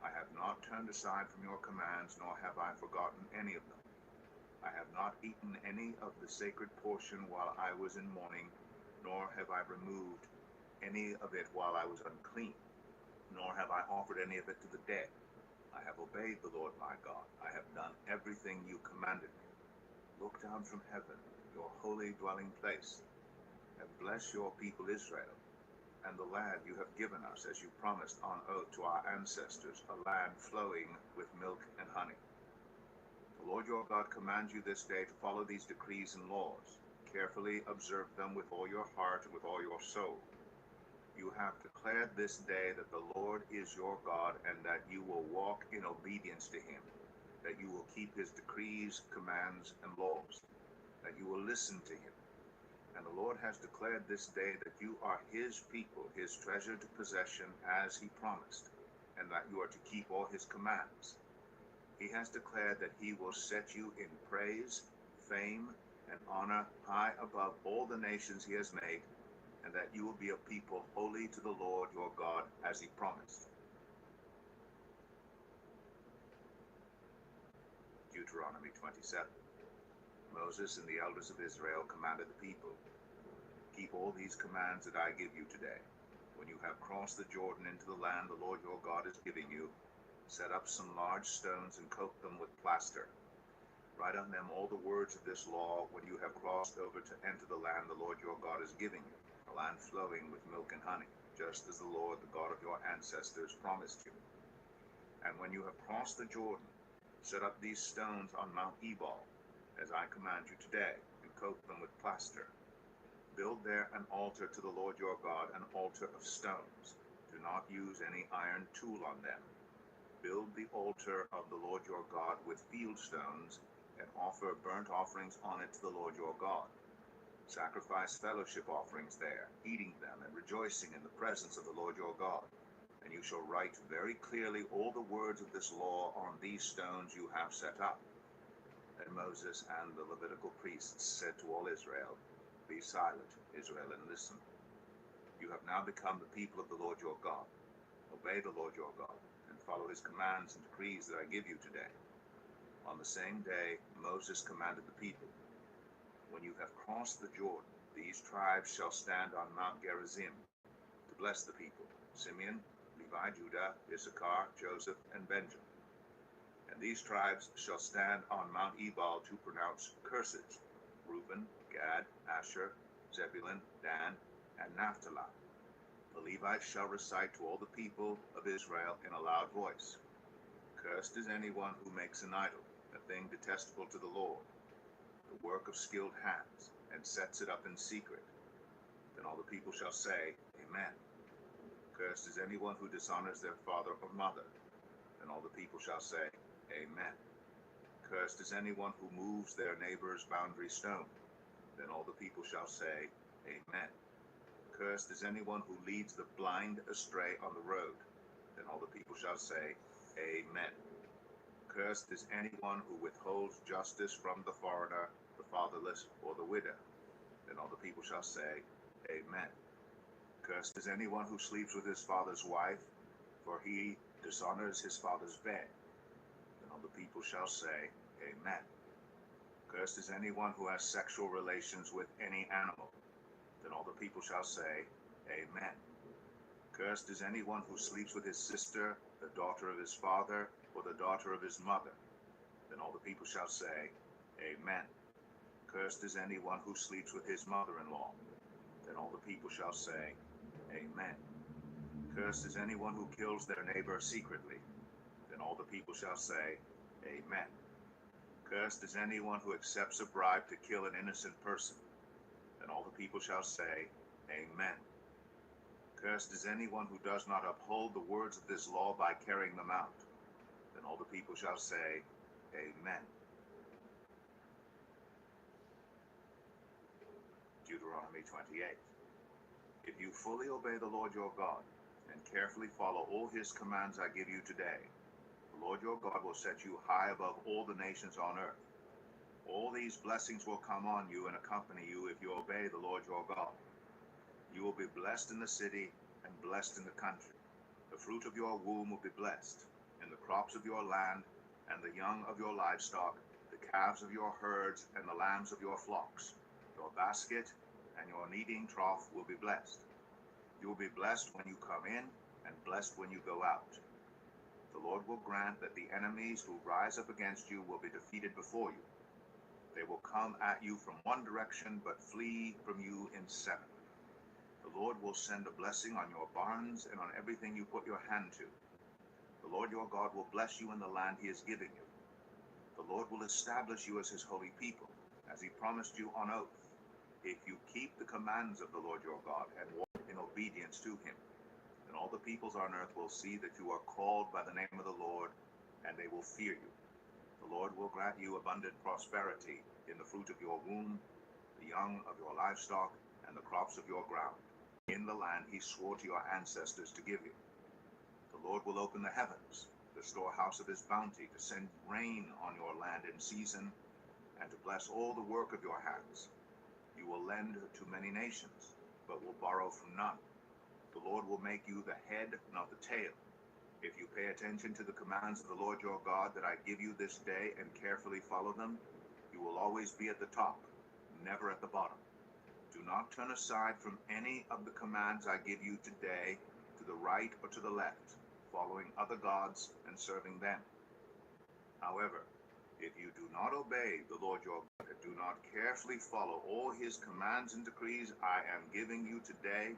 I have not turned aside from your commands, nor have I forgotten any of them. I have not eaten any of the sacred portion while I was in mourning, nor have I removed any of it while I was unclean, nor have I offered any of it to the dead. I have obeyed the Lord my God. I have done everything you commanded me. Look down from heaven, your holy dwelling place, and bless your people Israel, and the land you have given us, as you promised on oath to our ancestors, a land flowing with milk and honey. The Lord your God commands you this day to follow these decrees and laws. Carefully observe them with all your heart and with all your soul. You have declared this day that the Lord is your God, and that you will walk in obedience to him, that you will keep his decrees, commands, and laws, that you will listen to him. And the Lord has declared this day that you are his people, his treasured possession, as he promised, and that you are to keep all his commands. He has declared that he will set you in praise, fame, and honor high above all the nations he has made, and that you will be a people holy to the Lord your God, as he promised. Deuteronomy 27. Moses and the elders of Israel commanded the people, keep all these commands that I give you today. When you have crossed the Jordan into the land the Lord your God is giving you, set up some large stones and coat them with plaster. Write on them all the words of this law when you have crossed over to enter the land the Lord your God is giving you, a land flowing with milk and honey, just as the Lord, the God of your ancestors, promised you. And when you have crossed the Jordan, set up these stones on Mount Ebal, as I command you today, and coat them with plaster. Build there an altar to the Lord your God, an altar of stones. Do not use any iron tool on them. Build the altar of the Lord your God with field stones, and offer burnt offerings on it to the Lord your God. Sacrifice fellowship offerings there, eating them and rejoicing in the presence of the Lord your God. And you shall write very clearly all the words of this law on these stones you have set up. Then Moses and the Levitical priests said to all Israel, Be silent, Israel, and listen. You have now become the people of the Lord your God. Obey the Lord your God, and follow his commands and decrees that I give you today. On the same day, Moses commanded the people, When you have crossed the Jordan, these tribes shall stand on Mount Gerizim to bless the people: Simeon, Levi, Judah, Issachar, Joseph, and Benjamin. And these tribes shall stand on Mount Ebal to pronounce curses: Reuben, Gad, Asher, Zebulun, Dan, and Naphtali. The Levites shall recite to all the people of Israel in a loud voice, Cursed is anyone who makes an idol, a thing detestable to the Lord, the work of skilled hands, and sets it up in secret. Then all the people shall say, Amen. Cursed is anyone who dishonors their father or mother. Then all the people shall say, Amen. Cursed is anyone who moves their neighbor's boundary stone. Then all the people shall say, Amen. Cursed is anyone who leads the blind astray on the road. Then all the people shall say, Amen. Cursed is anyone who withholds justice from the foreigner, the fatherless, or the widow. Then all the people shall say, Amen. Cursed is anyone who sleeps with his father's wife, for he dishonors his father's bed. Then all the people shall say, Amen. Cursed is anyone who has sexual relations with any animal. Then all the people shall say, Amen. Cursed is anyone who sleeps with his sister, the daughter of his father, or the daughter of his mother. Then all the people shall say, Amen. Cursed is anyone who sleeps with his mother-in-law. Then all the people shall say, Amen. Cursed is anyone who kills their neighbor secretly. Then all the people shall say, Amen. Cursed is anyone who accepts a bribe to kill an innocent person. Then all the people shall say, Amen. Cursed is anyone who does not uphold the words of this law by carrying them out. Then all the people shall say, Amen. Deuteronomy 28. If you fully obey the Lord your God, and carefully follow all his commands I give you today, the Lord your God will set you high above all the nations on earth. All these blessings will come on you and accompany you if you obey the Lord your God. You will be blessed in the city and blessed in the country. The fruit of your womb will be blessed, and the crops of your land, and the young of your livestock, the calves of your herds, and the lambs of your flocks. Your basket and your kneading trough will be blessed. You will be blessed when you come in, and blessed when you go out. The Lord will grant that the enemies who rise up against you will be defeated before you. They will come at you from one direction, but flee from you in seven. The Lord will send a blessing on your barns and on everything you put your hand to. The Lord your God will bless you in the land he is giving you. The Lord will establish you as his holy people, as he promised you on oath, if you keep the commands of the Lord your God and walk in obedience to him. Then all the peoples on earth will see that you are called by the name of the Lord, and they will fear you. The Lord will grant you abundant prosperity in the fruit of your womb, the young of your livestock, and the crops of your ground, in the land he swore to your ancestors to give you. The Lord will open the heavens, the storehouse of his bounty, to send rain on your land in season, and to bless all the work of your hands. You will lend to many nations, but will borrow from none. The Lord will make you the head, not the tail. If you pay attention to the commands of the Lord your God that I give you this day and carefully follow them, you will always be at the top, never at the bottom. Do not turn aside from any of the commands I give you today, to the right or to the left, following other gods and serving them. However, if you do not obey the Lord your God, and do not carefully follow all his commands and decrees I am giving you today,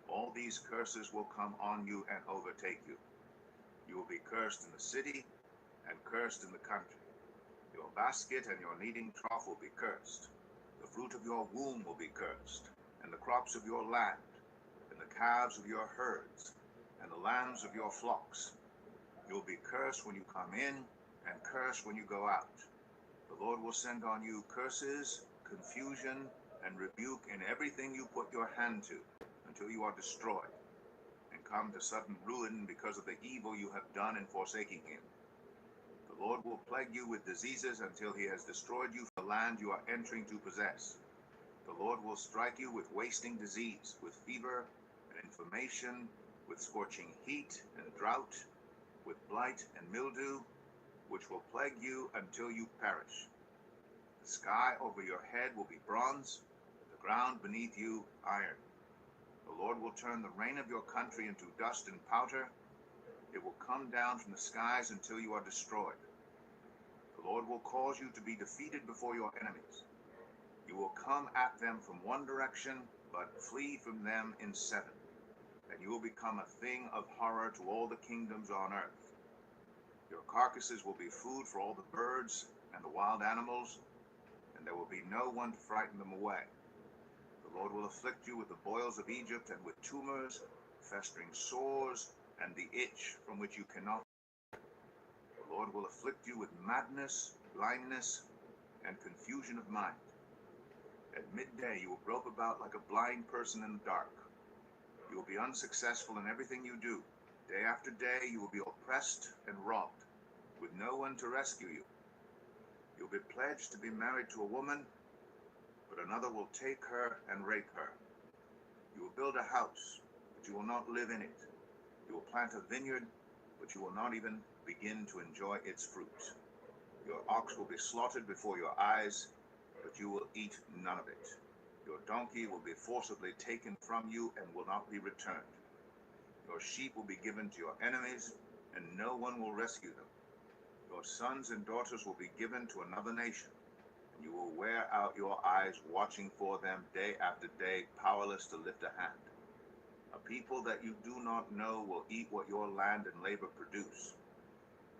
all these curses will come on you and overtake you. You will be cursed in the city and cursed in the country. Your basket and your kneading trough will be cursed. The fruit of your womb will be cursed, and the crops of your land, and the calves of your herds, and the lambs of your flocks. You will be cursed when you come in, and cursed when you go out. The Lord will send on you curses, confusion, and rebuke in everything you put your hand to, until you are destroyed. And come to sudden ruin because of the evil you have done in forsaking him. The Lord will plague you with diseases until he has destroyed you from the land you are entering to possess. The Lord will strike you with wasting disease, with fever and inflammation, with scorching heat and drought, with blight and mildew, which will plague you until you perish. The sky over your head will be bronze, the ground beneath you iron. The Lord will turn the rain of your country into dust and powder. It will come down from the skies until you are destroyed. The Lord will cause you to be defeated before your enemies. You will come at them from one direction, but flee from them in seven. And you will become a thing of horror to all the kingdoms on earth. Your carcasses will be food for all the birds and the wild animals, and there will be no one to frighten them away. The Lord will afflict you with the boils of Egypt and with tumors, festering sores, and the itch from which you cannot. The Lord will afflict you with madness, blindness, and confusion of mind. At midday you will grope about like a blind person in the dark. You will be unsuccessful in everything you do. Day after day you will be oppressed and robbed, with no one to rescue you. You will be pledged to be married to a woman, but another will take her and rape her. You will build a house, but you will not live in it. You will plant a vineyard, but you will not even begin to enjoy its fruits. Your ox will be slaughtered before your eyes, but you will eat none of it. Your donkey will be forcibly taken from you and will not be returned. Your sheep will be given to your enemies, and no one will rescue them. Your sons and daughters will be given to another nation, and you will wear out your eyes watching for them day after day, powerless to lift a hand. A people that you do not know will eat what your land and labor produce,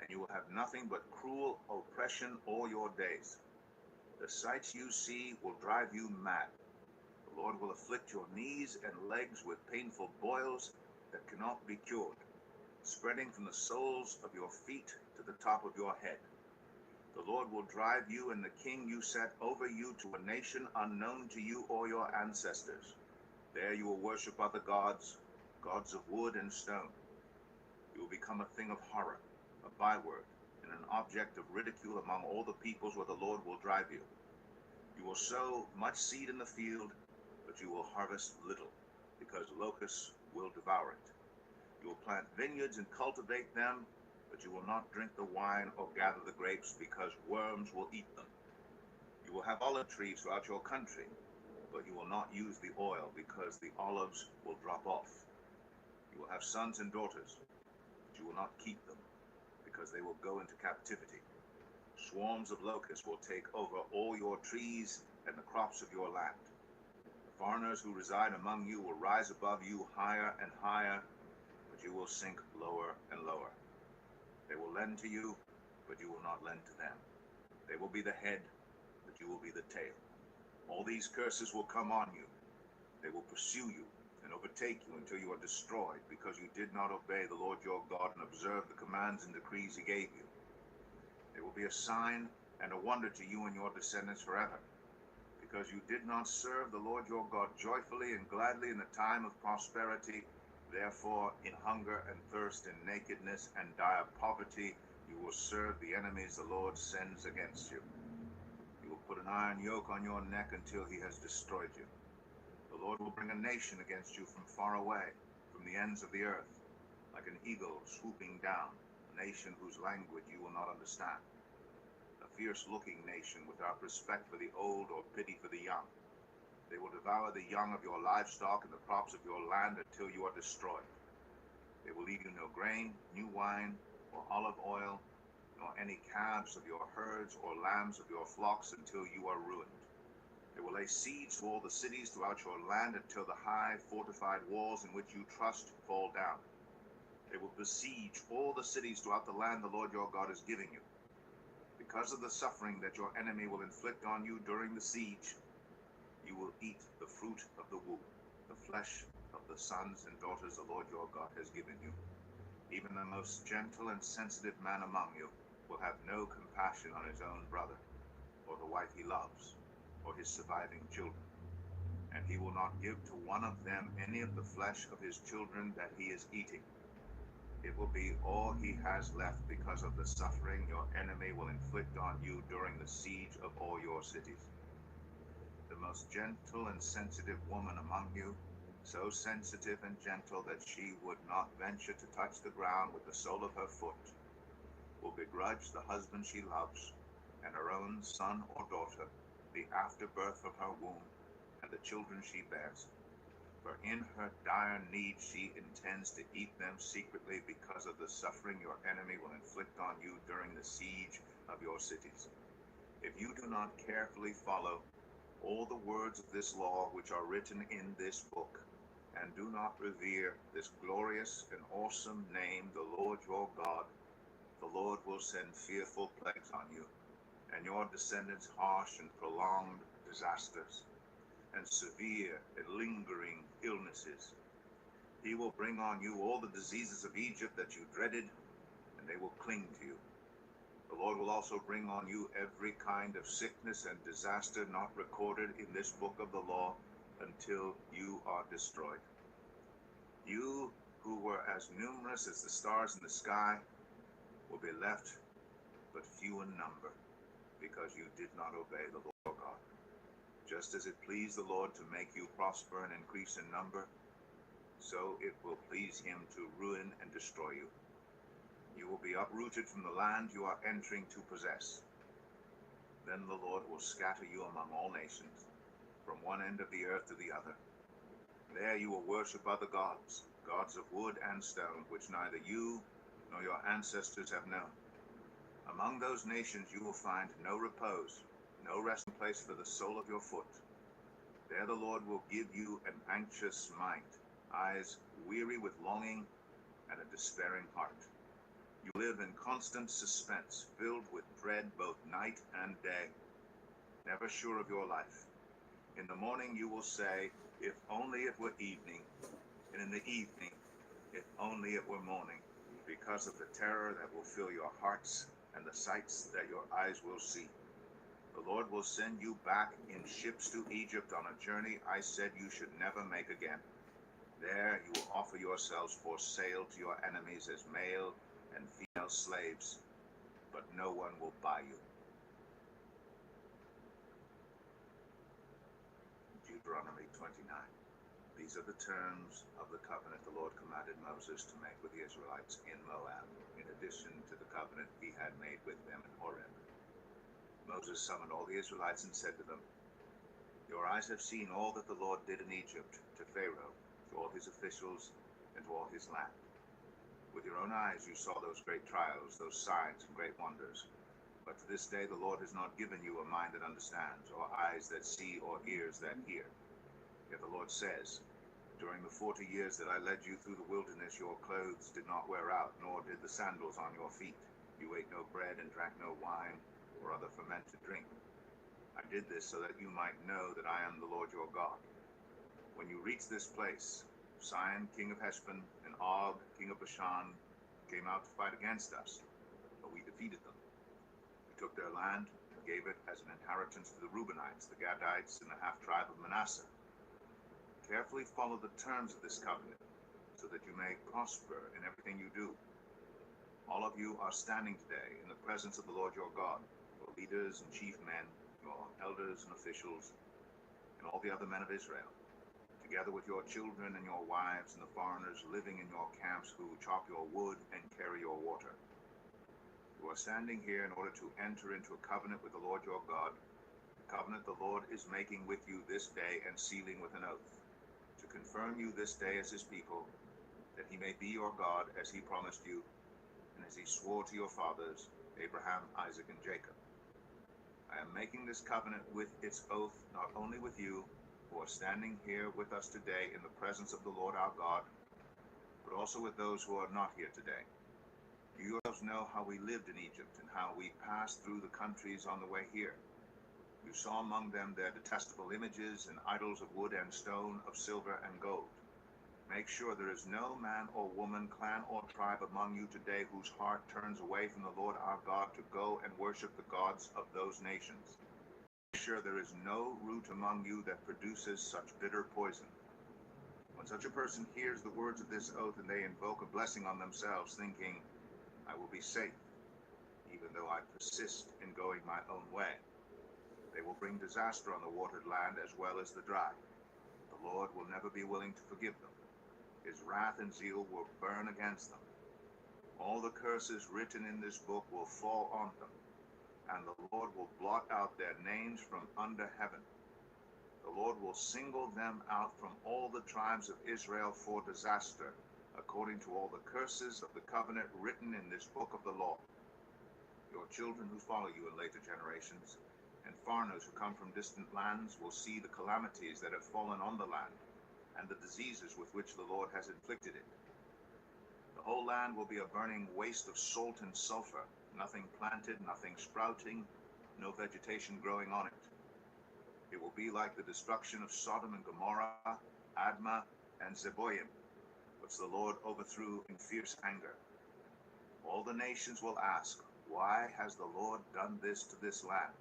and you will have nothing but cruel oppression all your days. The sights you see will drive you mad. The Lord will afflict your knees and legs with painful boils that cannot be cured, spreading from the soles of your feet to the top of your head. The Lord will drive you and the king you set over you to a nation unknown to you or your ancestors. There you will worship other gods, gods of wood and stone. You will become a thing of horror, a byword, and an object of ridicule among all the peoples where the Lord will drive you. You will sow much seed in the field, but you will harvest little, because locusts will devour it. You will plant vineyards and cultivate them, but you will not drink the wine or gather the grapes, because worms will eat them. You will have olive trees throughout your country, but you will not use the oil, because the olives will drop off. You will have sons and daughters, but you will not keep them, because they will go into captivity. Swarms of locusts will take over all your trees and the crops of your land. The foreigners who reside among you will rise above you higher and higher, but you will sink lower and lower. They will lend to you, but you will not lend to them. They will be the head, but you will be the tail. All these curses will come on you. They will pursue you and overtake you until you are destroyed, because you did not obey the Lord your God and observe the commands and decrees he gave you. They will be a sign and a wonder to you and your descendants forever, because you did not serve the Lord your God joyfully and gladly in the time of prosperity. Therefore, in hunger and thirst, in nakedness and dire poverty, you will serve the enemies the Lord sends against you. You will put an iron yoke on your neck until he has destroyed you. The Lord will bring a nation against you from far away, from the ends of the earth, like an eagle swooping down, a nation whose language you will not understand. A fierce-looking nation without respect for the old or pity for the young. They will devour the young of your livestock and the crops of your land until you are destroyed. They will leave you no grain, new wine, or olive oil, nor any calves of your herds or lambs of your flocks until you are ruined. They will lay siege to all the cities throughout your land until the high fortified walls in which you trust fall down. They will besiege all the cities throughout the land the Lord your God is giving you. Because of the suffering that your enemy will inflict on you during the siege, you will eat the fruit of the womb, the flesh of the sons and daughters the Lord your God has given you. Even the most gentle and sensitive man among you will have no compassion on his own brother, or the wife he loves, or his surviving children. and he will not give to one of them any of the flesh of his children that he is eating. It will be all he has left because of the suffering your enemy will inflict on you during the siege of all your cities. The most gentle and sensitive woman among you, so sensitive and gentle that she would not venture to touch the ground with the sole of her foot, will begrudge the husband she loves, and her own son or daughter, the afterbirth of her womb, and the children she bears. For in her dire need she intends to eat them secretly because of the suffering your enemy will inflict on you during the siege of your cities. If you do not carefully follow all the words of this law which are written in this book, and do not revere this glorious and awesome name, the Lord your God, the Lord will send fearful plagues on you, and your descendants harsh and prolonged disasters, and severe and lingering illnesses. He will bring on you all the diseases of Egypt that you dreaded, and they will cling to you. The Lord will also bring on you every kind of sickness and disaster not recorded in this book of the law until you are destroyed. You who were as numerous as the stars in the sky will be left but few in number, because you did not obey the Lord your God. Just as it pleased the Lord to make you prosper and increase in number, so it will please him to ruin and destroy you. You will be uprooted from the land you are entering to possess. Then the Lord will scatter you among all nations, from one end of the earth to the other. There you will worship other gods, gods of wood and stone, which neither you nor your ancestors have known. Among those nations you will find no repose, no resting place for the sole of your foot. There the Lord will give you an anxious mind, eyes weary with longing, and a despairing heart. You live in constant suspense, filled with dread both night and day, never sure of your life. In the morning you will say, if only it were evening, and in the evening, if only it were morning, because of the terror that will fill your hearts and the sights that your eyes will see. The Lord will send you back in ships to Egypt on a journey I said you should never make again. There you will offer yourselves for sale to your enemies as male and female slaves, but no one will buy you. Deuteronomy 29. These are the terms of the covenant the Lord commanded Moses to make with the Israelites in Moab, in addition to the covenant he had made with them in Horeb. Moses summoned all the Israelites and said to them, your eyes have seen all that the Lord did in Egypt, to Pharaoh, to all his officials, and to all his land. With your own eyes you saw those great trials, those signs and great wonders. But to this day the Lord has not given you a mind that understands, or eyes that see, or ears that hear. Yet the Lord says, during the 40 years that I led you through the wilderness, your clothes did not wear out, nor did the sandals on your feet. You ate no bread and drank no wine or other fermented drink. I did this so that you might know that I am the Lord your God. When you reach this place, Sihon, king of Heshbon, and Og, king of Bashan, came out to fight against us, but we defeated them. We took their land and gave it as an inheritance to the Reubenites, the Gadites, and the half-tribe of Manasseh. Carefully follow the terms of this covenant, so that you may prosper in everything you do. All of you are standing today in the presence of the Lord your God, your leaders and chief men, your elders and officials, and all the other men of Israel, together with your children and your wives and the foreigners living in your camps who chop your wood and carry your water. You are standing here in order to enter into a covenant with the Lord your God, the covenant the Lord is making with you this day and sealing with an oath, to confirm you this day as his people, that he may be your God as he promised you, and as he swore to your fathers, Abraham, Isaac, and Jacob. I am making this covenant with its oath not only with you, who are standing here with us today in the presence of the Lord our God, but also with those who are not here today. You yourselves know how we lived in Egypt and how we passed through the countries on the way here. You saw among them their detestable images and idols of wood and stone, of silver and gold. Make sure there is no man or woman, clan or tribe among you today whose heart turns away from the Lord our God to go and worship the gods of those nations. sure there is no root among you that produces such bitter poison. When such a person hears the words of this oath and they invoke a blessing on themselves, thinking, I will be safe, even though I persist in going my own way, they will bring disaster on the watered land as well as the dry. The Lord will never be willing to forgive them. His wrath and zeal will burn against them. All the curses written in this book will fall on them, and the Lord will blot out their names from under heaven. The Lord will single them out from all the tribes of Israel for disaster, according to all the curses of the covenant written in this book of the law. Your children who follow you in later generations, and foreigners who come from distant lands, will see the calamities that have fallen on the land, and the diseases with which the Lord has inflicted it. The whole land will be a burning waste of salt and sulfur, nothing planted, nothing sprouting, no vegetation growing on it. It will be like the destruction of Sodom and Gomorrah, Admah, and Zeboim, which the Lord overthrew in fierce anger. All the nations will ask, why has the Lord done this to this land?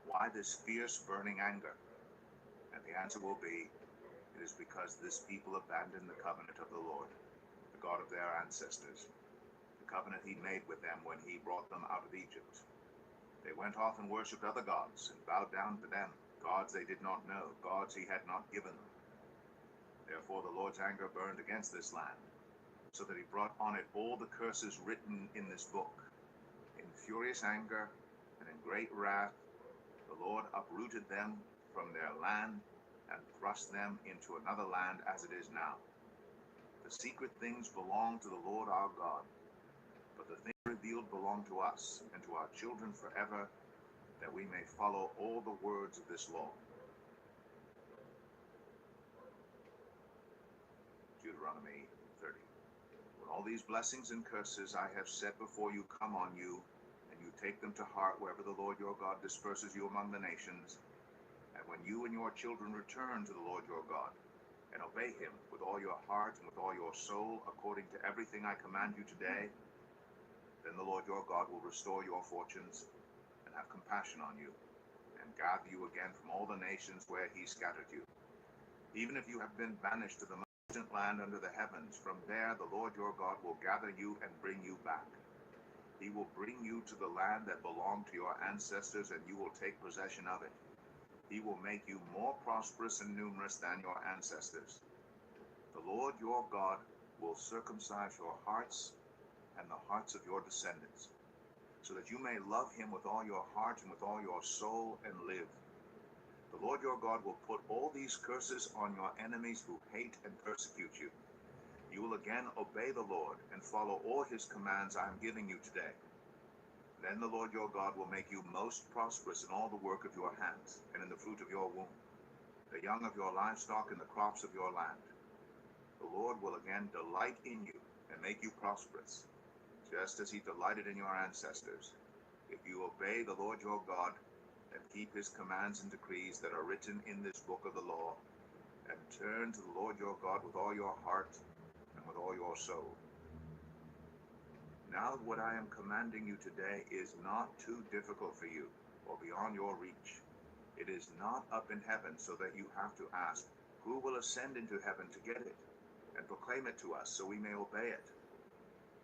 Why this fierce burning anger? And the answer will be, it is because this people abandoned the covenant of the Lord, the God of their ancestors, the covenant he made with them when he brought them out of Egypt. They went off and worshipped other gods and bowed down to them, gods they did not know, gods he had not given them. Therefore the Lord's anger burned against this land, so that he brought on it all the curses written in this book. In furious anger and in great wrath, the Lord uprooted them from their land and thrust them into another land as it is now. The secret things belong to the Lord our God, but the things revealed belong to us and to our children forever, that we may follow all the words of this law. Deuteronomy 30. When all these blessings and curses I have set before you come on you, and you take them to heart wherever the Lord your God disperses you among the nations, and when you and your children return to the Lord your God, and obey him with all your heart and with all your soul, according to everything I command you today, then the Lord your God will restore your fortunes and have compassion on you, and gather you again from all the nations where he scattered you. Even if you have been banished to the most distant land under the heavens, from there the Lord your God will gather you and bring you back. He will bring you to the land that belonged to your ancestors, and you will take possession of it. He will make you more prosperous and numerous than your ancestors. The Lord your God will circumcise your hearts and the hearts of your descendants, so that you may love him with all your heart and with all your soul and live. The Lord your God will put all these curses on your enemies who hate and persecute you. You will again obey the Lord and follow all his commands I am giving you today. Then the Lord your God will make you most prosperous in all the work of your hands and in the fruit of your womb, the young of your livestock and the crops of your land. The Lord will again delight in you and make you prosperous, just as he delighted in your ancestors, if you obey the Lord your God and keep his commands and decrees that are written in this book of the law, and turn to the Lord your God with all your heart and with all your soul. Now what I am commanding you today is not too difficult for you or beyond your reach. It is not up in heaven so that you have to ask, who will ascend into heaven to get it and proclaim it to us so we may obey it?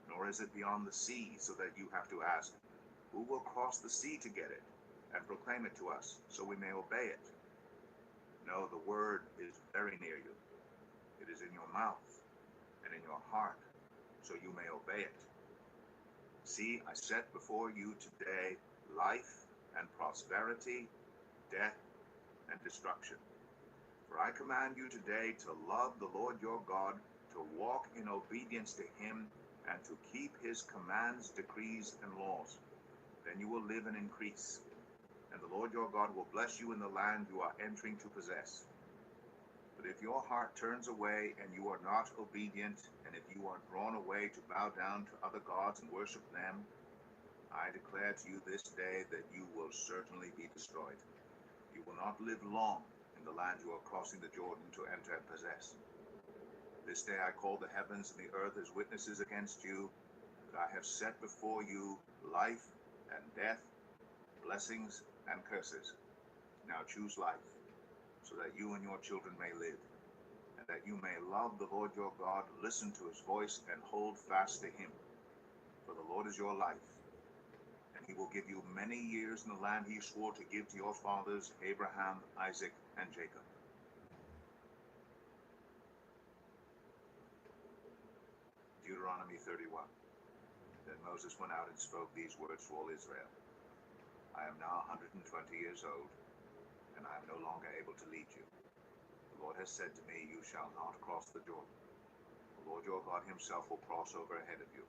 Nor is it beyond the sea so that you have to ask, who will cross the sea to get it and proclaim it to us so we may obey it? No, the word is very near you. It is in your mouth and in your heart, so you may obey it. See, I set before you today life and prosperity, death and destruction. For I command you today to love the Lord your God, to walk in obedience to him, and to keep his commands, decrees, and laws. Then you will live and increase, and the Lord your God will bless you in the land you are entering to possess. But if your heart turns away and you are not obedient, and if you are drawn away to bow down to other gods and worship them, I declare to you this day that you will certainly be destroyed. You will not live long in the land you are crossing the Jordan to enter and possess. This day I call the heavens and the earth as witnesses against you, that I have set before you life and death, blessings and curses. Now choose life, so that you and your children may live, and that you may love the Lord your God, listen to his voice, and hold fast to him. For the Lord is your life, and he will give you many years in the land he swore to give to your fathers, Abraham, Isaac, and Jacob. Deuteronomy 31. Then Moses went out and spoke these words to all Israel. I am now 120 years old, and I am no longer able to lead you. The Lord has said to me, you shall not cross the Jordan. The Lord your God himself will cross over ahead of you.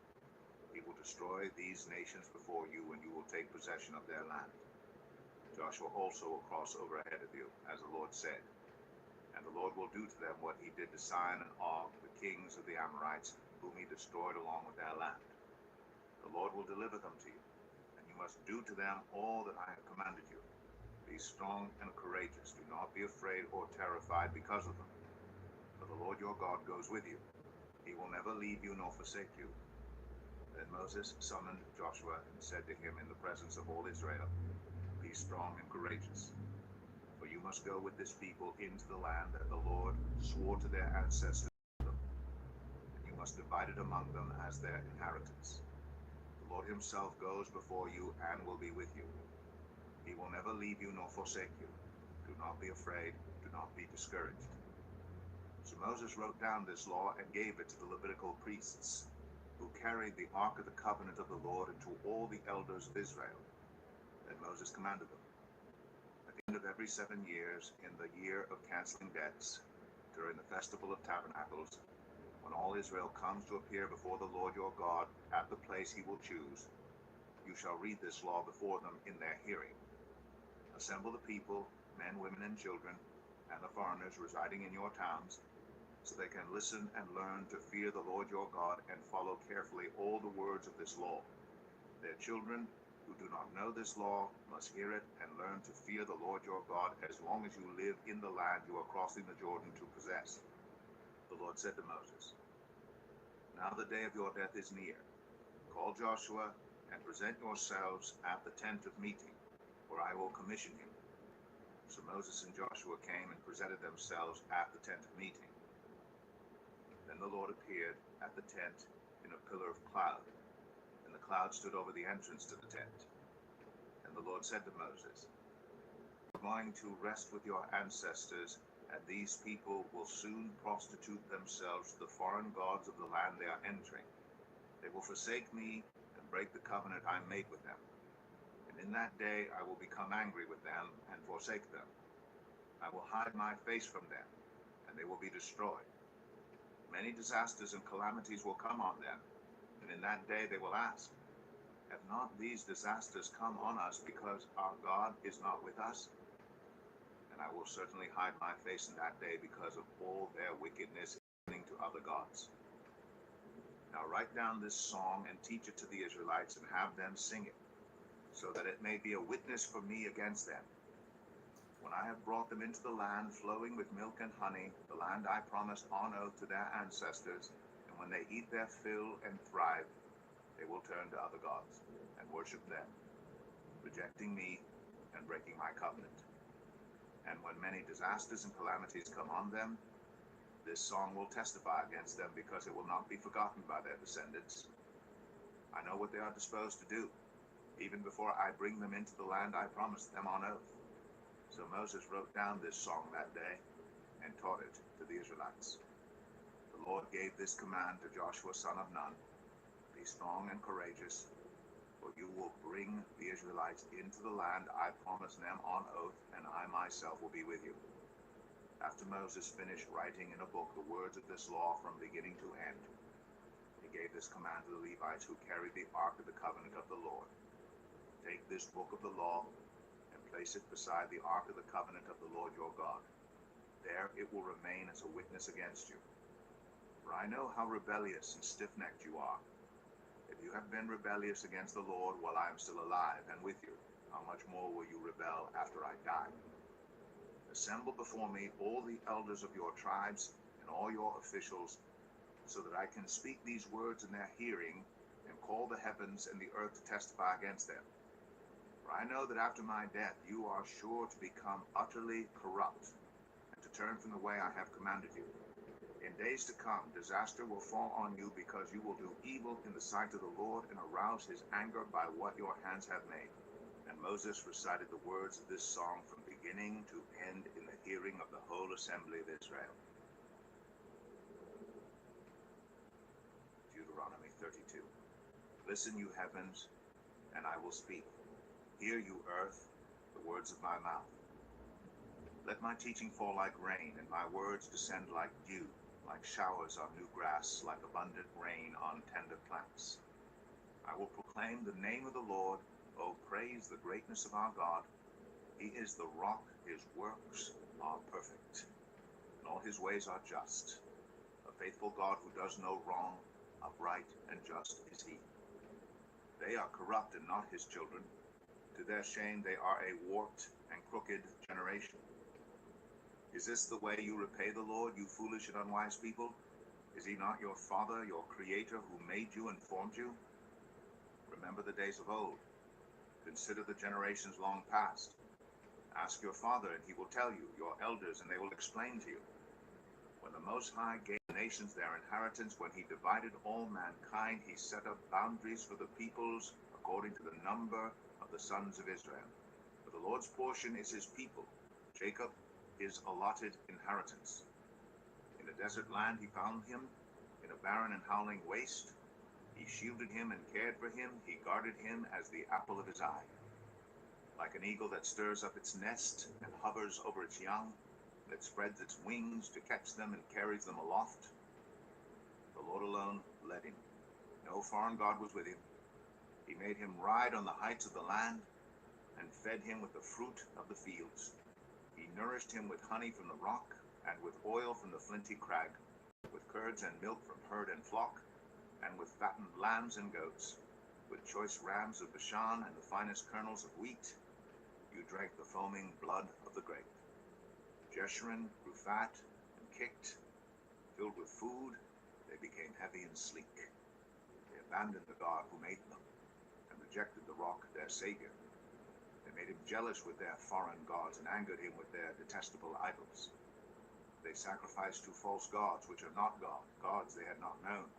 He will destroy these nations before you, and you will take possession of their land. Joshua also will cross over ahead of you, as the Lord said. And the Lord will do to them what he did to Sihon and Og, the kings of the Amorites, whom he destroyed along with their land. The Lord will deliver them to you, and you must do to them all that I have commanded you. Be strong and courageous. Do not be afraid or terrified because of them. For the Lord your God goes with you. He will never leave you nor forsake you. Then Moses summoned Joshua and said to him in the presence of all Israel, be strong and courageous, for you must go with this people into the land that the Lord swore to their ancestors to them, and you must divide it among them as their inheritance. The Lord himself goes before you and will be with you. He will never leave you nor forsake you. Do not be afraid, do not be discouraged. So Moses wrote down this law and gave it to the Levitical priests, who carried the ark of the covenant of the Lord, and to all the elders of Israel. Then Moses commanded them, at the end of every 7 years, in the year of canceling debts, during the festival of tabernacles, when all Israel comes to appear before the Lord your God at the place he will choose, you shall read this law before them in their hearing. Assemble the people, men, women, and children, and the foreigners residing in your towns, so they can listen and learn to fear the Lord your God and follow carefully all the words of this law. Their children who do not know this law must hear it and learn to fear the Lord your God as long as you live in the land you are crossing the Jordan to possess. The Lord said to Moses, now the day of your death is near. Call Joshua and present yourselves at the tent of meeting, where I will commission him. So Moses and Joshua came and presented themselves at the tent of meeting. Then the Lord appeared at the tent in a pillar of cloud, and the cloud stood over the entrance to the tent. And the Lord said to Moses, you are going to rest with your ancestors, and these people will soon prostitute themselves to the foreign gods of the land they are entering. They will forsake me and break the covenant I made with them. And in that day I will become angry with them and forsake them. I will hide my face from them, and they will be destroyed. Many disasters and calamities will come on them, and in that day they will ask, have not these disasters come on us because our God is not with us? And I will certainly hide my face in that day because of all their wickedness turning to other gods. Now write down this song and teach it to the Israelites, and have them sing it, so that it may be a witness for me against them. When I have brought them into the land flowing with milk and honey, the land I promised on oath to their ancestors, and when they eat their fill and thrive, they will turn to other gods and worship them, rejecting me and breaking my covenant. And when many disasters and calamities come on them, this song will testify against them, because it will not be forgotten by their descendants. I know what they are disposed to do, even before I bring them into the land I promised them on oath. So Moses wrote down this song that day and taught it to the Israelites. The Lord gave this command to Joshua son of Nun, be strong and courageous, for you will bring the Israelites into the land I promised them on oath, and I myself will be with you. After Moses finished writing in a book the words of this law from beginning to end, he gave this command to the Levites who carried the ark of the covenant of the Lord. Take this book of the law and place it beside the ark of the covenant of the Lord your God. There it will remain as a witness against you. For I know how rebellious and stiff-necked you are. If you have been rebellious against the Lord while I am still alive and with you, how much more will you rebel after I die? Assemble before me all the elders of your tribes and all your officials, so that I can speak these words in their hearing and call the heavens and the earth to testify against them. For I know that after my death you are sure to become utterly corrupt, and to turn from the way I have commanded you. In days to come, disaster will fall on you, because you will do evil in the sight of the Lord, and arouse his anger by what your hands have made. And Moses recited the words of this song from beginning to end in the hearing of the whole assembly of Israel. Deuteronomy 32. Listen, you heavens, and I will speak. Hear, you earth, the words of my mouth. Let my teaching fall like rain, and my words descend like dew, like showers on new grass, like abundant rain on tender plants. I will proclaim the name of the Lord. Oh, praise the greatness of our God. He is the rock, his works are perfect, and all his ways are just. A faithful God who does no wrong, upright and just is he. They are corrupt and not his children. To their shame they are a warped and crooked generation. Is this the way you repay the Lord, you foolish and unwise people? Is he not your Father, your Creator, who made you and formed you? Remember the days of old. Consider the generations long past. Ask your father, and he will tell you, your elders, and they will explain to you. When the Most High gave the nations their inheritance, when he divided all mankind, he set up boundaries for the peoples according to the number of the sons of Israel. For the Lord's portion is his people, Jacob his allotted inheritance. In a desert land he found him, in a barren and howling waste. He shielded him and cared for him. He guarded him as the apple of his eye. Like an eagle that stirs up its nest and hovers over its young, that spreads its wings to catch them and carries them aloft, the Lord alone led him. No foreign god was with him. He made him ride on the heights of the land and fed him with the fruit of the fields. He nourished him with honey from the rock and with oil from the flinty crag, with curds and milk from herd and flock, and with fattened lambs and goats, with choice rams of Bashan and the finest kernels of wheat. You drank the foaming blood of the grape. Jeshurun grew fat and kicked. Filled with food, they became heavy and sleek. They abandoned the God who made them and rejected the rock, their Savior. They made him jealous with their foreign gods and angered him with their detestable idols. They sacrificed to false gods, which are not God, gods they had not known,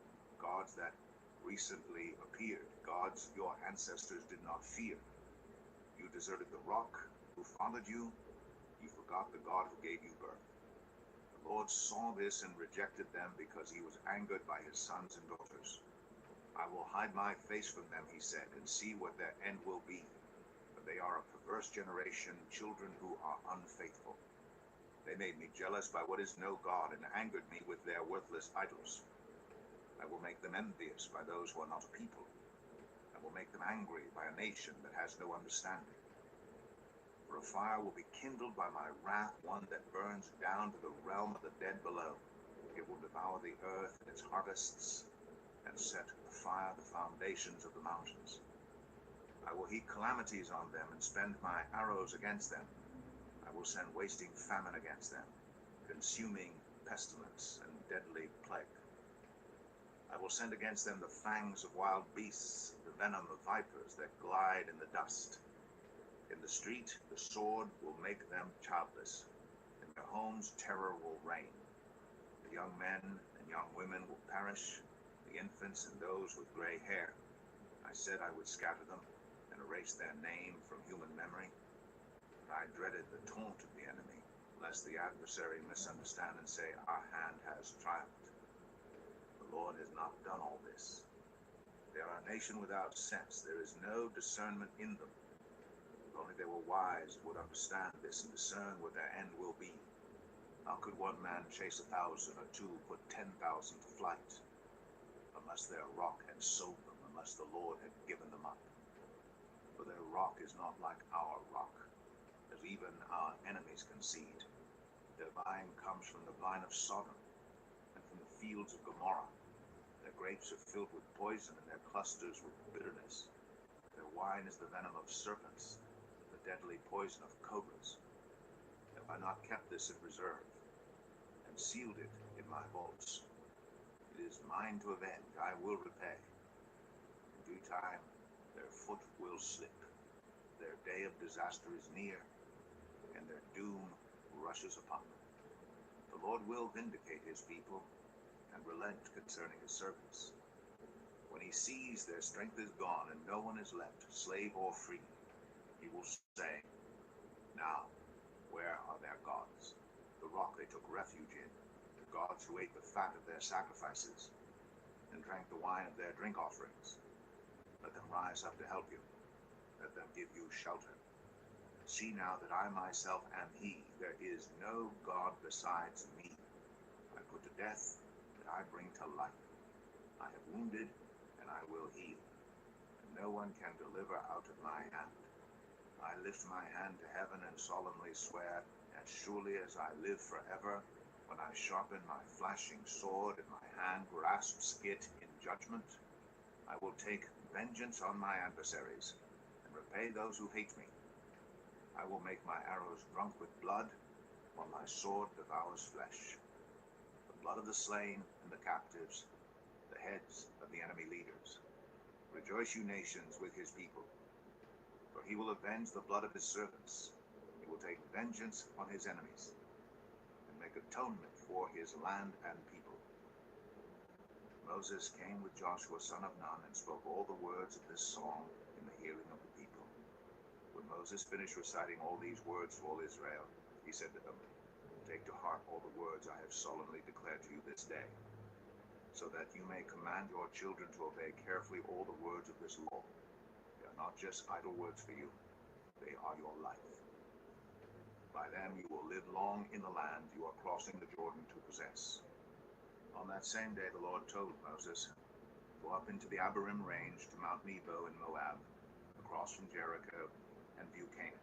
gods that recently appeared, gods your ancestors did not fear. You deserted the rock who fathered you. You forgot the God who gave you birth. The Lord saw this and rejected them because he was angered by his sons and daughters. I will hide my face from them, he said, and see what their end will be. For they are a perverse generation, children who are unfaithful. They made me jealous by what is no God and angered me with their worthless idols. I will make them envious by those who are not a people. I will make them angry by a nation that has no understanding. For a fire will be kindled by my wrath, one that burns down to the realm of the dead below. It will devour the earth and its harvests, and set afire the foundations of the mountains. I will heap calamities on them and spend my arrows against them. I will send wasting famine against them, consuming pestilence and deadly plague. I will send against them the fangs of wild beasts, the venom of vipers that glide in the dust. In the street, the sword will make them childless. In their homes, terror will reign. The young men and young women will perish, the infants and those with gray hair. I said I would scatter them and erase their name from human memory. But I dreaded the taunt of the enemy, lest the adversary misunderstand and say, our hand has triumphed. The Lord has not done all this. They are a nation without sense. There is no discernment in them. If only they were wise and would understand this and discern what their end will be. How could one man chase 1,000 or two put 10,000 to flight? Unless their rock had sold them, unless the Lord had given them up. For their rock is not like our rock, as even our enemies concede. Their vine comes from the vine of Sodom and from the fields of Gomorrah. Their grapes are filled with poison and their clusters with bitterness. Their wine is the venom of serpents, the deadly poison of cobras. Have I not kept this in reserve and sealed it in my vaults? It is mine to avenge, I will repay. In due time their foot will slip. Their day of disaster is near, and their doom rushes upon them. The Lord will vindicate his people and relent concerning his servants. When he sees their strength is gone and no one is left, slave or free, he will say, now, where are their gods? The rock they took refuge in, the gods who ate the fat of their sacrifices and drank the wine of their drink offerings. Let them rise up to help you. Let them give you shelter. See now that I myself am he. There is no God besides me. I put to death, that I bring to life. I have wounded, and I will heal. And no one can deliver out of my hand. I lift my hand to heaven and solemnly swear, as surely as I live forever, when I sharpen my flashing sword and my hand grasps it in judgment, I will take vengeance on my adversaries and repay those who hate me. I will make my arrows drunk with blood, while my sword devours flesh. The blood of the slain and the captives, the heads of the enemy leaders. Rejoice, you nations, with his people. For he will avenge the blood of his servants. He will take vengeance on his enemies, and make atonement for his land and people. Moses came with Joshua son of Nun, and spoke all the words of this song in the hearing of the people. When Moses finished reciting all these words to all Israel, he said to them, take to heart all the words I have solemnly declared to you this day, so that you may command your children to obey carefully all the words of this law. They are not just idle words for you, they are your life. By them you will live long in the land you are crossing the Jordan to possess. On that same day the Lord told Moses, go up into the Abarim range to Mount Nebo in Moab, across from Jericho, and view Canaan,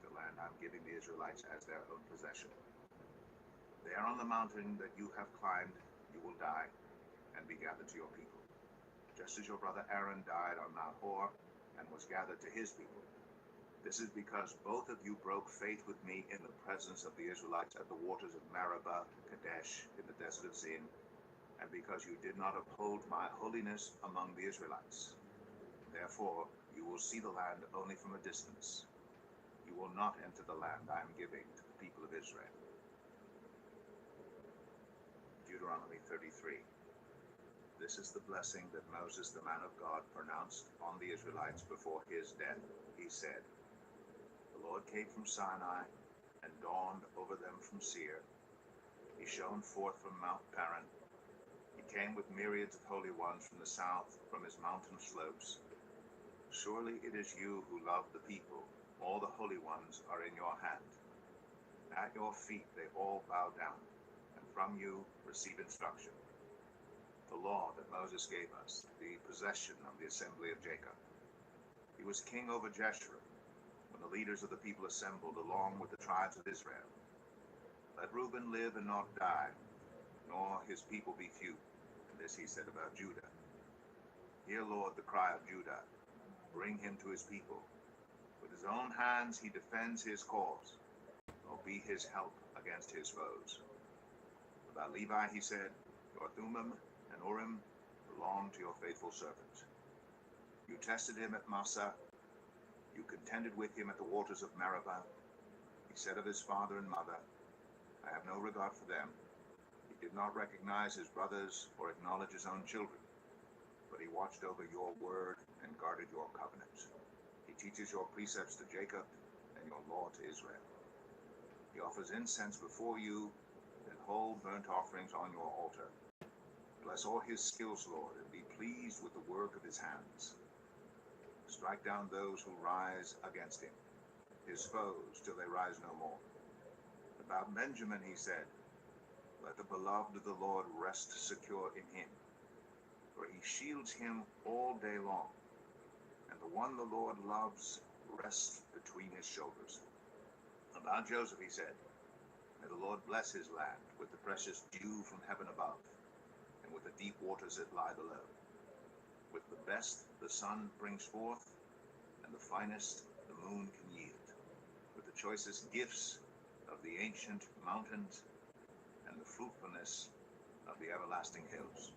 the land I'm giving the Israelites as their own possession. There on the mountain that you have climbed, you will die and be gathered to your people, just as your brother Aaron died on Mount Hor and was gathered to his people. This is because both of you broke faith with me in the presence of the Israelites at the waters of Meribah, Kadesh, in the desert of Zin, and because you did not uphold my holiness among the Israelites. Therefore, you will see the land only from a distance. You will not enter the land I am giving to the people of Israel. Deuteronomy 33. This is the blessing that Moses, the man of God, pronounced on the Israelites before his death. He said, the Lord came from Sinai and dawned over them from Seir. He shone forth from Mount Paran. He came with myriads of holy ones from the south, from his mountain slopes. Surely it is you who love the people. All the holy ones are in your hand. At your feet they all bow down, and from you receive instruction. The law that Moses gave us, the possession of the assembly of Jacob. He was king over Jeshurun, when the leaders of the people assembled along with the tribes of Israel. Let Reuben live and not die, nor his people be few. And this he said about Judah. Hear, Lord, the cry of Judah. Bring him to his people. With his own hands he defends his cause. Nor be his help against his foes. About Levi he said, your Thummim and Urim belong to your faithful servant. You tested him at Massah. You contended with him at the waters of Meribah. He said of his father and mother, I have no regard for them. He did not recognize his brothers or acknowledge his own children, but he watched over your word and guarded your covenant. He teaches your precepts to Jacob and your law to Israel. He offers incense before you and whole burnt offerings on your altar. Bless all his skills, Lord, and be pleased with the work of his hands. Strike down those who rise against him, his foes, till they rise no more. About Benjamin he said, let the beloved of the Lord rest secure in him, for he shields him all day long, and the one the Lord loves rests between his shoulders. About Joseph he said, may the Lord bless his land with the precious dew from heaven above, and with the deep waters that lie below. With the best the sun brings forth, and the finest the moon can yield. With the choicest gifts of the ancient mountains, and the fruitfulness of the everlasting hills.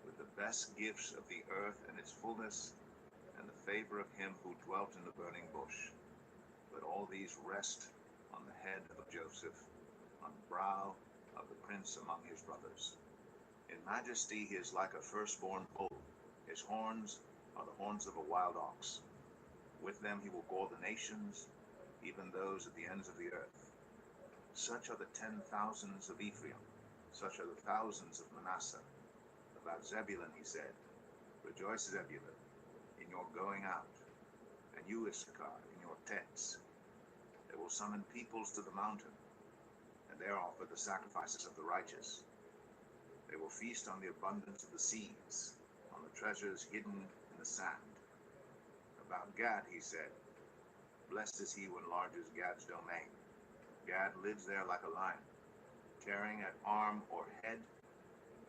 With the best gifts of the earth and its fullness, and the favor of him who dwelt in the burning bush. Let all these rest on the head of Joseph, on the brow of the prince among his brothers. In majesty he is like a firstborn bull. His horns are the horns of a wild ox. With them he will gore the nations, even those at the ends of the earth. Such are the 10,000s of Ephraim, such are the thousands of Manasseh. About Zebulun he said, Rejoice, Zebulun, in your going out, and you, Issachar, in your tents. They will summon peoples to the mountain, and there offer the sacrifices of the righteous. They will feast on the abundance of the seeds, on the treasures hidden in the sand. About Gad he said, Blessed is he who enlarges Gad's domain. Gad lives there like a lion, tearing at arm or head.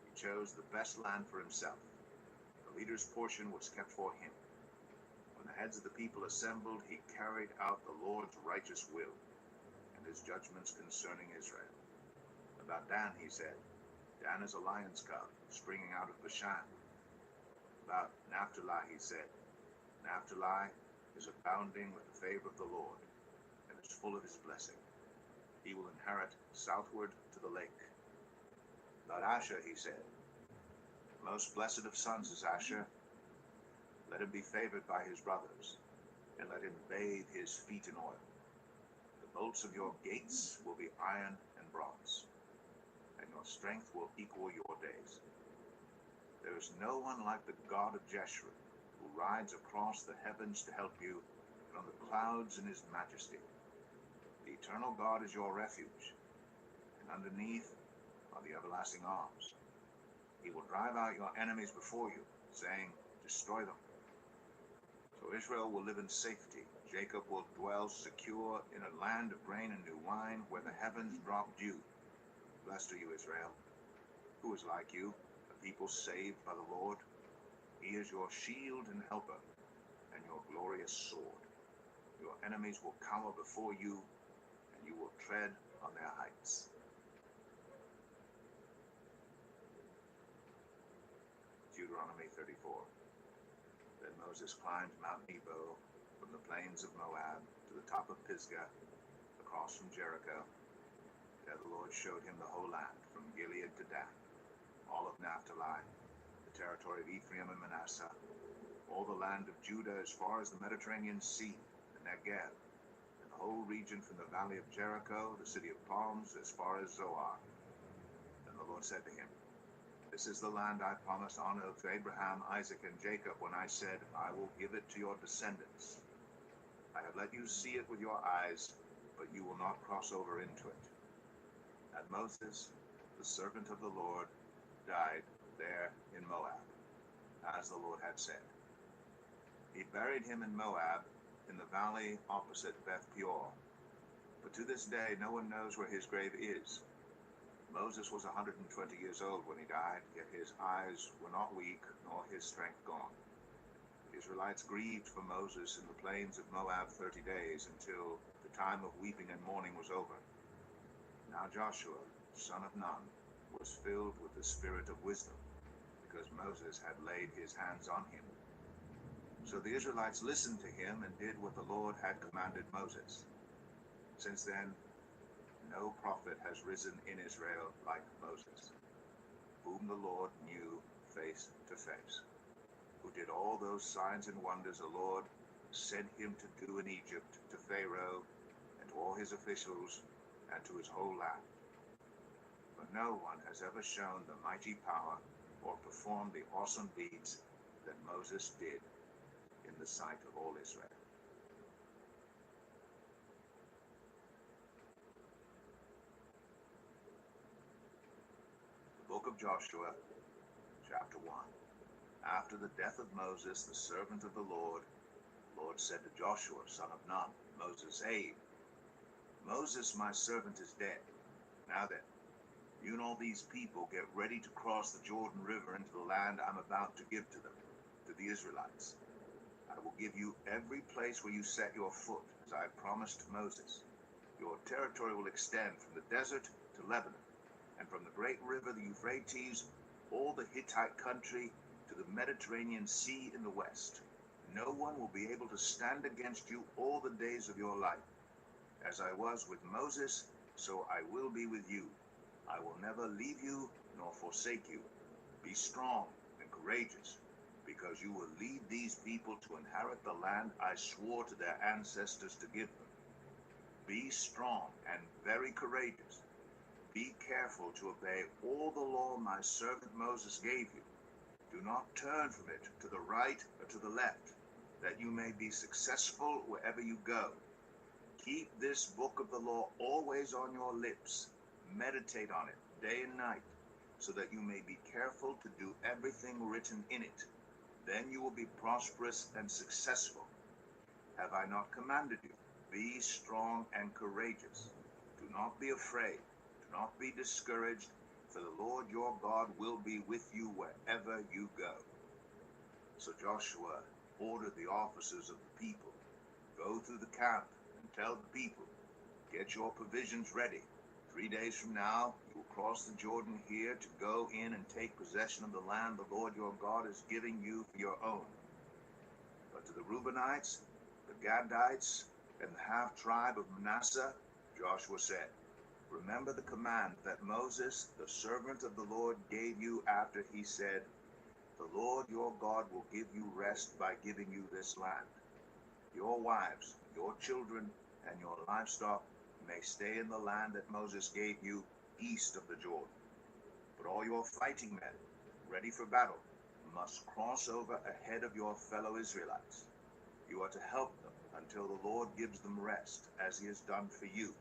He chose the best land for himself. The leader's portion was kept for him. When the heads of the people assembled, he carried out the Lord's righteous will and his judgments concerning Israel. About Dan he said, Dan is a lion's cub, springing out of Bashan. About Naphtali he said, Naphtali is abounding with the favor of the Lord, and is full of his blessing. He will inherit southward to the lake. About Asher he said, Most blessed of sons is Asher. Let him be favored by his brothers, and let him bathe his feet in oil. The bolts of your gates will be iron and bronze, and your strength will equal your days. There is no one like the God of Jeshurun, who rides across the heavens to help you, and on the clouds in his majesty. The eternal God is your refuge, and underneath are the everlasting arms. He will drive out your enemies before you, saying, Destroy them. So Israel will live in safety. Jacob will dwell secure in a land of grain and new wine, where the heavens drop dew. Blessed are you, Israel. Who is like you, a people saved by the Lord? He is your shield and helper, and your glorious sword. Your enemies will cower before you, and you will tread on their heights. Deuteronomy 34. Then Moses climbed Mount Nebo from the plains of Moab to the top of Pisgah, across from Jericho. There the Lord showed him the whole land, from Gilead to Dan, all of Naphtali, the territory of Ephraim and Manasseh, all the land of Judah as far as the Mediterranean Sea, the Negev, and the whole region from the valley of Jericho, the city of palms, as far as Zoar. Then the Lord said to him, This is the land I promised on oath to Abraham, Isaac, and Jacob when I said, I will give it to your descendants. I have let you see it with your eyes, but you will not cross over into it. And Moses, the servant of the Lord, died there in Moab, as the Lord had said. He buried him in Moab, in the valley opposite Beth Peor. But to this day no one knows where his grave is. Moses was 120 years old when he died, yet his eyes were not weak, nor his strength gone. The Israelites grieved for Moses in the plains of Moab 30 days, until the time of weeping and mourning was over. Now Joshua, son of Nun, was filled with the spirit of wisdom, because Moses had laid his hands on him. So the Israelites listened to him and did what the Lord had commanded Moses. Since then, no prophet has risen in Israel like Moses, whom the Lord knew face to face, who did all those signs and wonders the Lord sent him to do in Egypt, to Pharaoh and to all his officials and to his whole land. But no one has ever shown the mighty power or performed the awesome deeds that Moses did in the sight of all Israel. The book of Joshua, chapter 1. After the death of Moses, the servant of the Lord said to Joshua, son of Nun, Moses' aide, Moses, my servant, is dead. Now then, you and all these people get ready to cross the Jordan River into the land I'm about to give to them, to the Israelites. I will give you every place where you set your foot, as I promised to Moses. Your territory will extend from the desert to Lebanon, and from the great river, the Euphrates, all the Hittite country, to the Mediterranean Sea in the west. No one will be able to stand against you all the days of your life. As I was with Moses, so I will be with you. I will never leave you nor forsake you. Be strong and courageous, because you will lead these people to inherit the land I swore to their ancestors to give them. Be strong and very courageous. Be careful to obey all the law my servant Moses gave you. Do not turn from it to the right or to the left, that you may be successful wherever you go. Keep this book of the law always on your lips. Meditate on it day and night, so that you may be careful to do everything written in it. Then you will be prosperous and successful. Have I not commanded you? Be strong and courageous. Do not be afraid. Do not be discouraged, for the Lord your God will be with you wherever you go. So Joshua ordered the officers of the people, go through the camp and tell the people, get your provisions ready. 3 days from now, you will cross the Jordan here to go in and take possession of the land the Lord your God is giving you for your own. But to the Reubenites, the Gadites, and the half-tribe of Manasseh, Joshua said, remember the command that Moses, the servant of the Lord, gave you after he said, the Lord your God will give you rest by giving you this land. Your wives, your children, and your livestock may stay in the land that Moses gave you east of the Jordan. But all your fighting men, ready for battle, must cross over ahead of your fellow Israelites. You are to help them until the Lord gives them rest, as he has done for you,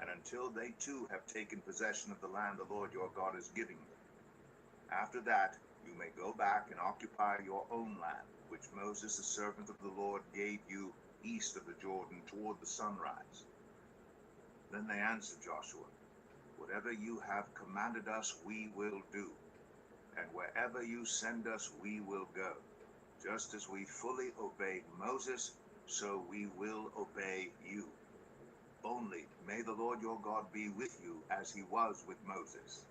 and until they too have taken possession of the land the Lord your God is giving them. After that, you may go back and occupy your own land, which Moses, the servant of the Lord, gave you east of the Jordan toward the sunrise. Then they answered Joshua, whatever you have commanded us, we will do, and wherever you send us, we will go. Just as we fully obeyed Moses, so we will obey you. Only may the Lord your God be with you as he was with Moses.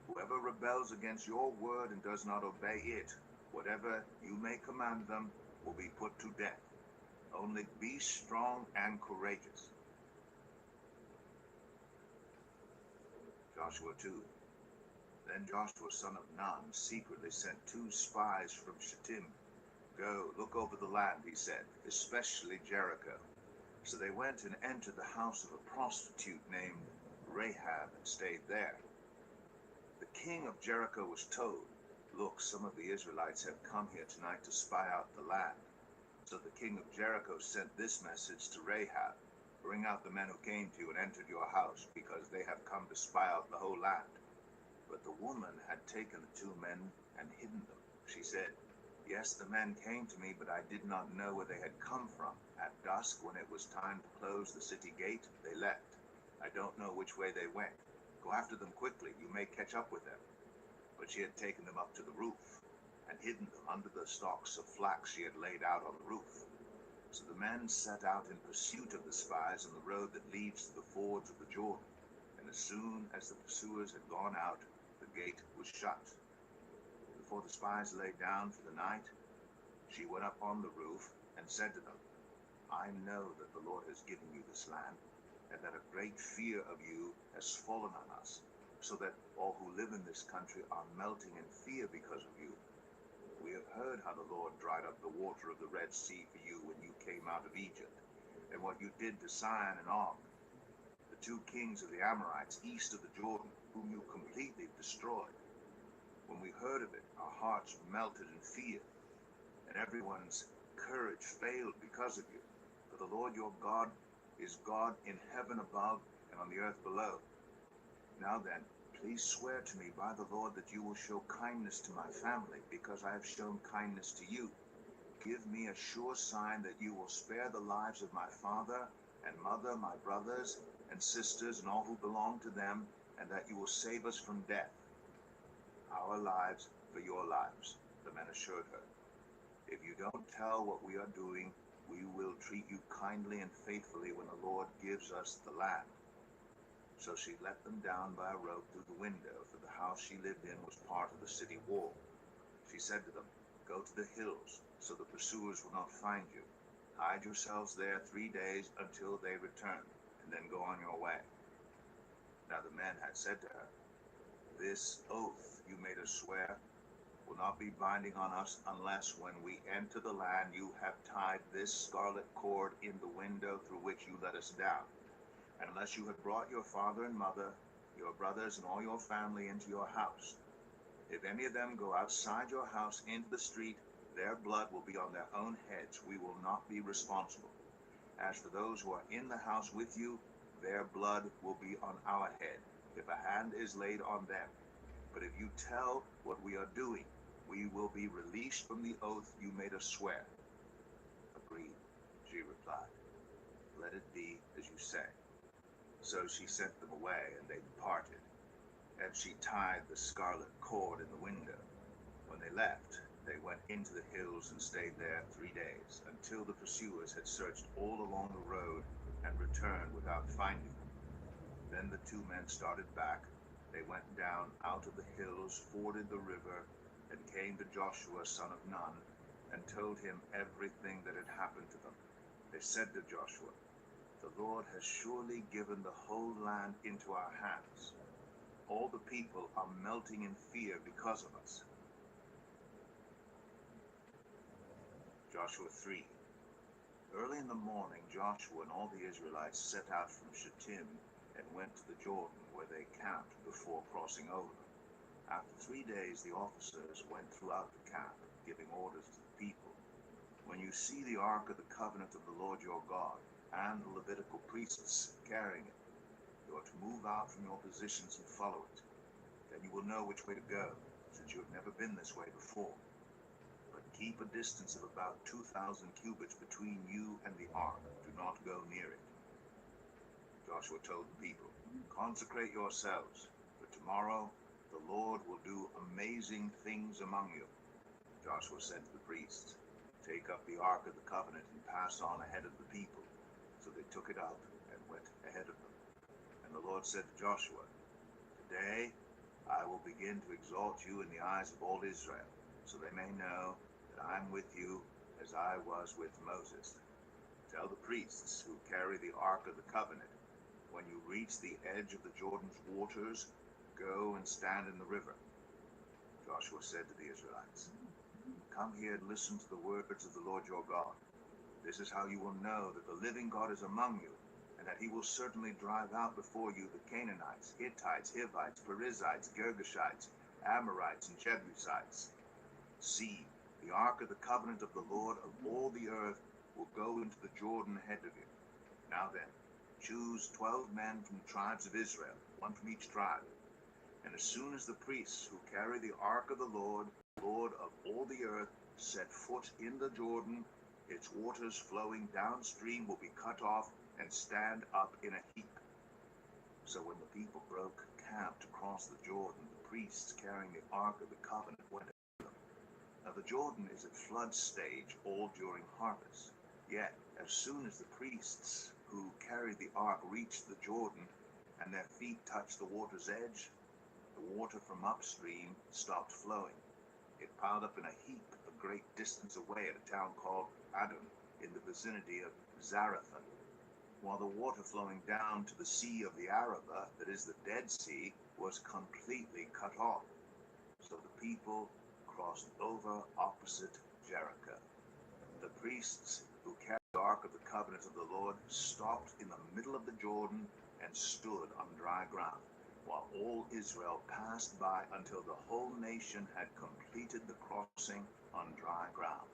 Whoever rebels against your word and does not obey it, whatever you may command them, will be put to death. Only be strong and courageous. Joshua 2. Then Joshua son of Nun secretly sent 2 spies from Shittim. Go, look over the land, he said, especially Jericho. So they went and entered the house of a prostitute named Rahab and stayed there. The king of Jericho was told, look, some of the Israelites have come here tonight to spy out the land. So the king of Jericho sent this message to Rahab, bring out the men who came to you and entered your house, because they have come to spy out the whole land. But the woman had taken the 2 men and hidden them. She said, yes, the men came to me, but I did not know where they had come from. At dusk, when it was time to close the city gate, they left. I don't know which way they went. Go after them quickly, you may catch up with them. But she had taken them up to the roof and hidden them under the stalks of flax she had laid out on the roof. So the men set out in pursuit of the spies on the road that leads to the fords of the Jordan. And as soon as the pursuers had gone out, the gate was shut. Before the spies lay down for the night, she went up on the roof and said to them, I know that the Lord has given you this land, and that a great fear of you has fallen on us, so that all who live in this country are melting in fear because of you. We have heard how the Lord dried up the water of the Red Sea for you when you came out of Egypt, and what you did to Sihon and Og, the 2 kings of the Amorites east of the Jordan, whom you completely destroyed. When we heard of it, our hearts melted in fear, and everyone's courage failed because of you. For the Lord your God is God in heaven above and on the earth below. Now then, please swear to me by the Lord that you will show kindness to my family, because I have shown kindness to you. Give me a sure sign that you will spare the lives of my father and mother, my brothers and sisters, and all who belong to them, and that you will save us from death. Our lives for your lives, the men assured her. If you don't tell what we are doing, we will treat you kindly and faithfully when the Lord gives us the land. So she let them down by a rope through the window, for the house she lived in was part of the city wall. She said to them, Go to the hills, so the pursuers will not find you. Hide yourselves there 3 days until they return, and then go on your way." Now the men had said to her, "This oath you made us swear will not be binding on us unless when we enter the land you have tied this scarlet cord in the window through which you let us down, and unless you have brought your father and mother, your brothers and all your family into your house. If any of them go outside your house into the street, their blood will be on their own heads. We will not be responsible. As for those who are in the house with you, their blood will be on our head, if a hand is laid on them. But if you tell what we are doing, we will be released from the oath you made us swear." "Agreed," she replied. "Let it be as you say." So she sent them away, and they departed. And she tied the scarlet cord in the window. When they left, they went into the hills and stayed there 3 days, until the pursuers had searched all along the road and returned without finding them. Then the 2 men started back. They went down out of the hills, forded the river, and came to Joshua son of Nun, and told him everything that had happened to them. They said to Joshua, "The Lord has surely given the whole land into our hands. All the people are melting in fear because of us." Joshua 3. Early in the morning, Joshua and all the Israelites set out from Shittim and went to the Jordan, where they camped before crossing over. After 3 days, the officers went throughout the camp, giving orders to the people. "When you see the ark of the covenant of the Lord your God and the Levitical priests carrying it, you are to move out from your positions and follow it. Then you will know which way to go, since you have never been this way before. But keep a distance of about 2,000 cubits between you and the ark. Do not go near it." Joshua told the people, "Consecrate yourselves, for tomorrow the Lord will do amazing things among you." Joshua said to the priests, "Take up the ark of the covenant and pass on ahead of the people." So they took it up and went ahead of them. And the Lord said to Joshua, "Today I will begin to exalt you in the eyes of all Israel, so they may know that I am with you as I was with Moses. Tell the priests who carry the ark of the covenant, when you reach the edge of the Jordan's waters, go and stand in the river." Joshua said to the Israelites, "Come here and listen to the words of the Lord your God. This is how you will know that the living God is among you, and that he will certainly drive out before you the Canaanites, Hittites, Hivites, Perizzites, Girgashites, Amorites, and Jebusites. See, the ark of the covenant of the Lord of all the earth will go into the Jordan ahead of you. Now then, choose 12 men from the tribes of Israel, one from each tribe. And as soon as the priests who carry the ark of the Lord of all the earth, set foot in the Jordan, its waters flowing downstream will be cut off and stand up in a heap." So when the people broke camp to cross the Jordan, the priests carrying the ark of the covenant went ahead of them. Now the Jordan is at flood stage all during harvest. Yet, as soon as the priests who carried the ark reached the Jordan and their feet touched the water's edge, the water from upstream stopped flowing. It piled up in a heap a great distance away at a town called Adon in the vicinity of Zarethan, while the water flowing down to the Sea of the Arabah, that is the Dead Sea, was completely cut off. So the people crossed over opposite Jericho. The priests who carried the ark of the covenant of the Lord stopped in the middle of the Jordan and stood on dry ground, while all Israel passed by until the whole nation had completed the crossing on dry ground.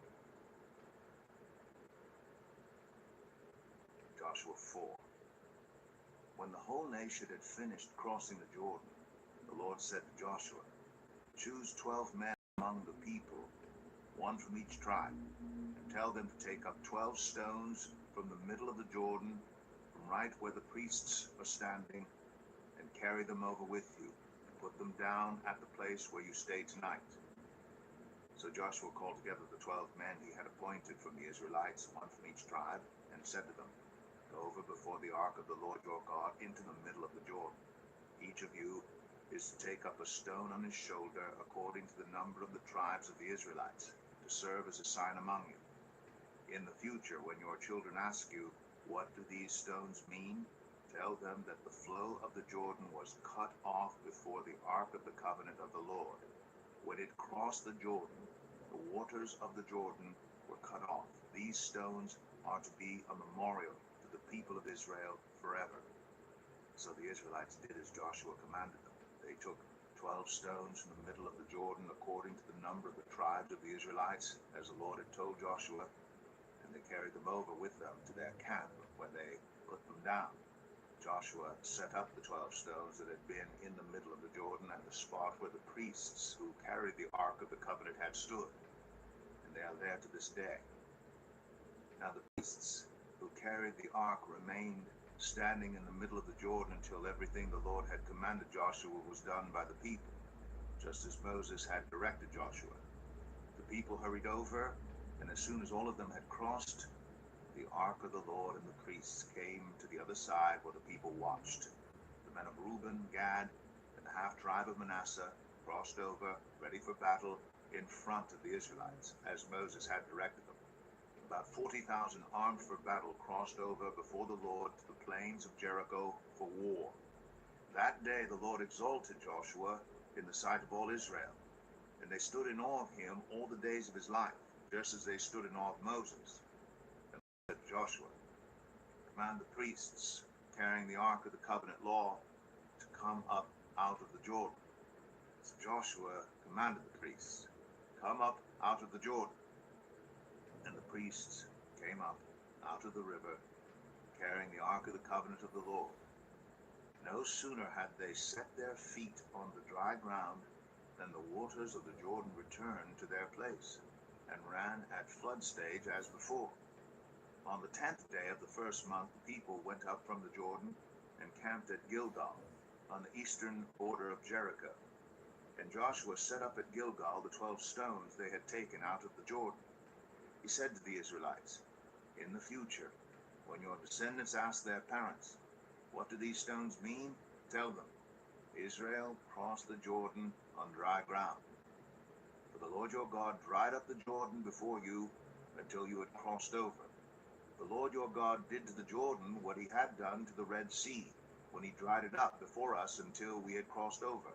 Joshua 4. When the whole nation had finished crossing the Jordan, the Lord said to Joshua, "Choose 12 men among the people, one from each tribe, and tell them to take up 12 stones from the middle of the Jordan, from right where the priests are standing, and carry them over with you, and put them down at the place where you stay tonight." So Joshua called together the 12 men he had appointed from the Israelites, one from each tribe, and said to them, "Go over before the ark of the Lord your God into the middle of the Jordan. Each of you is to take up a stone on his shoulder according to the number of the tribes of the Israelites, to serve as a sign among you. In the future, when your children ask you, what do these stones mean? Tell them that the flow of the Jordan was cut off before the ark of the covenant of the Lord. When it crossed the Jordan, the waters of the Jordan were cut off. These stones are to be a memorial to the people of Israel forever. So the Israelites did as Joshua commanded them. They took 12 stones from the middle of the Jordan according to the number of the tribes of the Israelites, as the Lord had told Joshua, and they carried them over with them to their camp when they put them down. Joshua set up the 12 stones that had been in the middle of the Jordan at the spot where the priests who carried the Ark of the Covenant had stood, and they are there to this day. Now the priests who carried the Ark remained standing in the middle of the Jordan until everything the Lord had commanded Joshua was done by the people, just as Moses had directed Joshua. The people hurried over, and as soon as all of them had crossed, the ark of the Lord and the priests came to the other side where the people watched. The men of Reuben, Gad, and the half-tribe of Manasseh crossed over, ready for battle, in front of the Israelites, as Moses had directed them. About 40,000 armed for battle crossed over before the Lord to the plains of Jericho for war. That day the Lord exalted Joshua in the sight of all Israel, and they stood in awe of him all the days of his life, just as they stood in awe of Moses. Joshua, command the priests carrying the Ark of the Covenant law to come up out of the Jordan. So Joshua commanded the priests, come up out of the Jordan. And the priests came up out of the river, carrying the Ark of the Covenant of the Lord. No sooner had they set their feet on the dry ground than the waters of the Jordan returned to their place and ran at flood stage as before. On the 10th day of the first month, the people went up from the Jordan and camped at Gilgal, on the eastern border of Jericho. And Joshua set up at Gilgal the 12 stones they had taken out of the Jordan. He said to the Israelites, in the future, when your descendants ask their parents, what do these stones mean? Tell them, Israel crossed the Jordan on dry ground. For the Lord your God dried up the Jordan before you until you had crossed over. The Lord your God did to the Jordan what he had done to the Red Sea, when he dried it up before us until we had crossed over.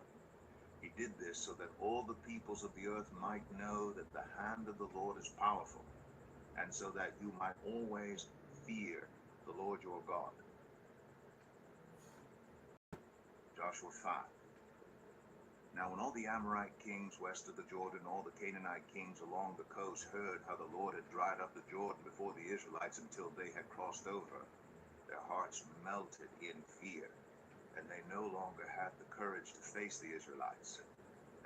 He did this so that all the peoples of the earth might know that the hand of the Lord is powerful, and so that you might always fear the Lord your God. Joshua 5. Now when all the Amorite kings west of the Jordan, all the Canaanite kings along the coast heard how the Lord had dried up the Jordan before the Israelites until they had crossed over, their hearts melted in fear, and they no longer had the courage to face the Israelites.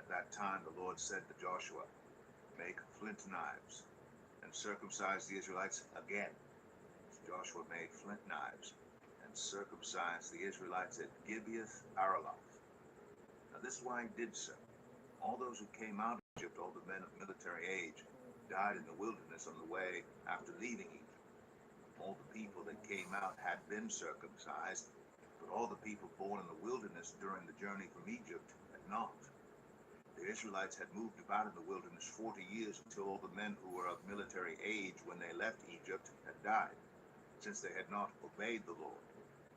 At that time the Lord said to Joshua, make flint knives, and circumcise the Israelites again. So Joshua made flint knives, and circumcised the Israelites at Gibeath Araloth. Now this is why he did so. All those who came out of Egypt, all the men of military age, died in the wilderness on the way after leaving Egypt. All the people that came out had been circumcised, but all the people born in the wilderness during the journey from Egypt had not. The Israelites had moved about in the wilderness 40 years until all the men who were of military age when they left Egypt had died, since they had not obeyed the Lord.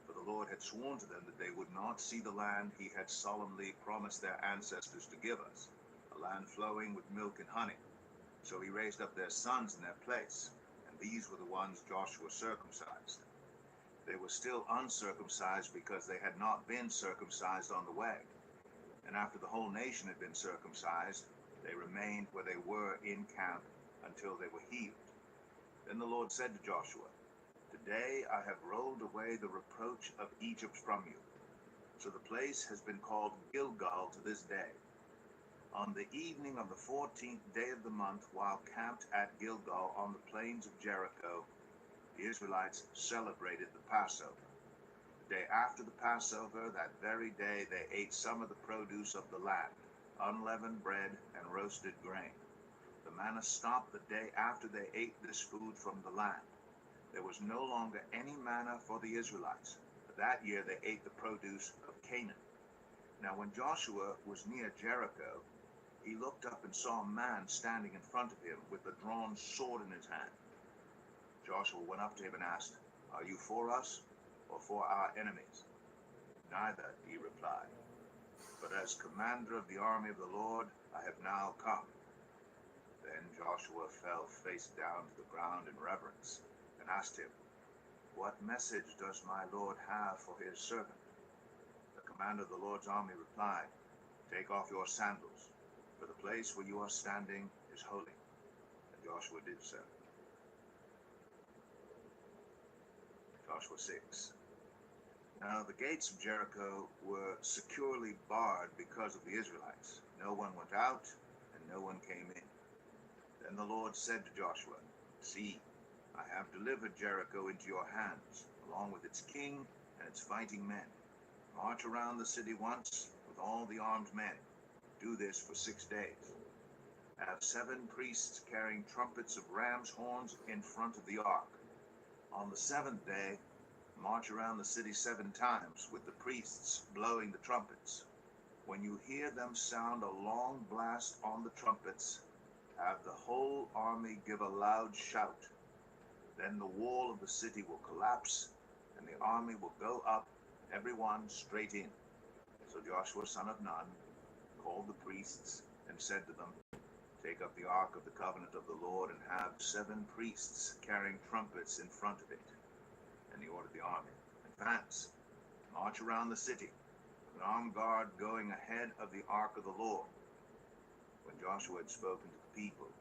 For the Lord had sworn to them that they would not see the land he had solemnly promised their ancestors to give us, a land flowing with milk and honey. So he raised up their sons in their place, and these were the ones Joshua circumcised. They were still uncircumcised because they had not been circumcised on the way. And after the whole nation had been circumcised, they remained where they were in camp until they were healed. Then the Lord said to Joshua, today I have rolled away the reproach of Egypt from you. So the place has been called Gilgal to this day. On the evening of the 14th day of the month, while camped at Gilgal on the plains of Jericho, the Israelites celebrated the Passover. The day after the Passover, that very day, they ate some of the produce of the land, unleavened bread and roasted grain. The manna stopped the day after they ate this food from the land. There was no longer any manna for the Israelites, but that year they ate the produce of Canaan. Now when Joshua was near Jericho, He looked up and saw a man standing in front of him with a drawn sword in his hand. Joshua went up to him and asked, "Are you for us or for our enemies?" "Neither," he replied, "but as commander of the army of the Lord, I have now come." Then Joshua fell face down to the ground in reverence and asked him, "What message does my Lord have for his servant?" The commander of the Lord's army replied, "Take off your sandals, for the place where you are standing is holy." And Joshua did so. Joshua 6. Now the gates of Jericho were securely barred because of the Israelites. No one went out, and no one came in. Then the Lord said to Joshua, "See, I have delivered Jericho into your hands, along with its king and its fighting men. March around the city once with all the armed men. Do this for 6 days. Have 7 priests carrying trumpets of ram's horns in front of the ark. On the 7th day, march around the city 7 times with the priests blowing the trumpets. When you hear them sound a long blast on the trumpets, have the whole army give a loud shout. Then the wall of the city will collapse, and the army will go up, everyone straight in." So Joshua son of Nun called the priests and said to them, "Take up the ark of the covenant of the Lord and have 7 priests carrying trumpets in front of it." And he ordered the army, "Advance, march around the city, with an armed guard going ahead of the ark of the Lord." When Joshua had spoken to the people,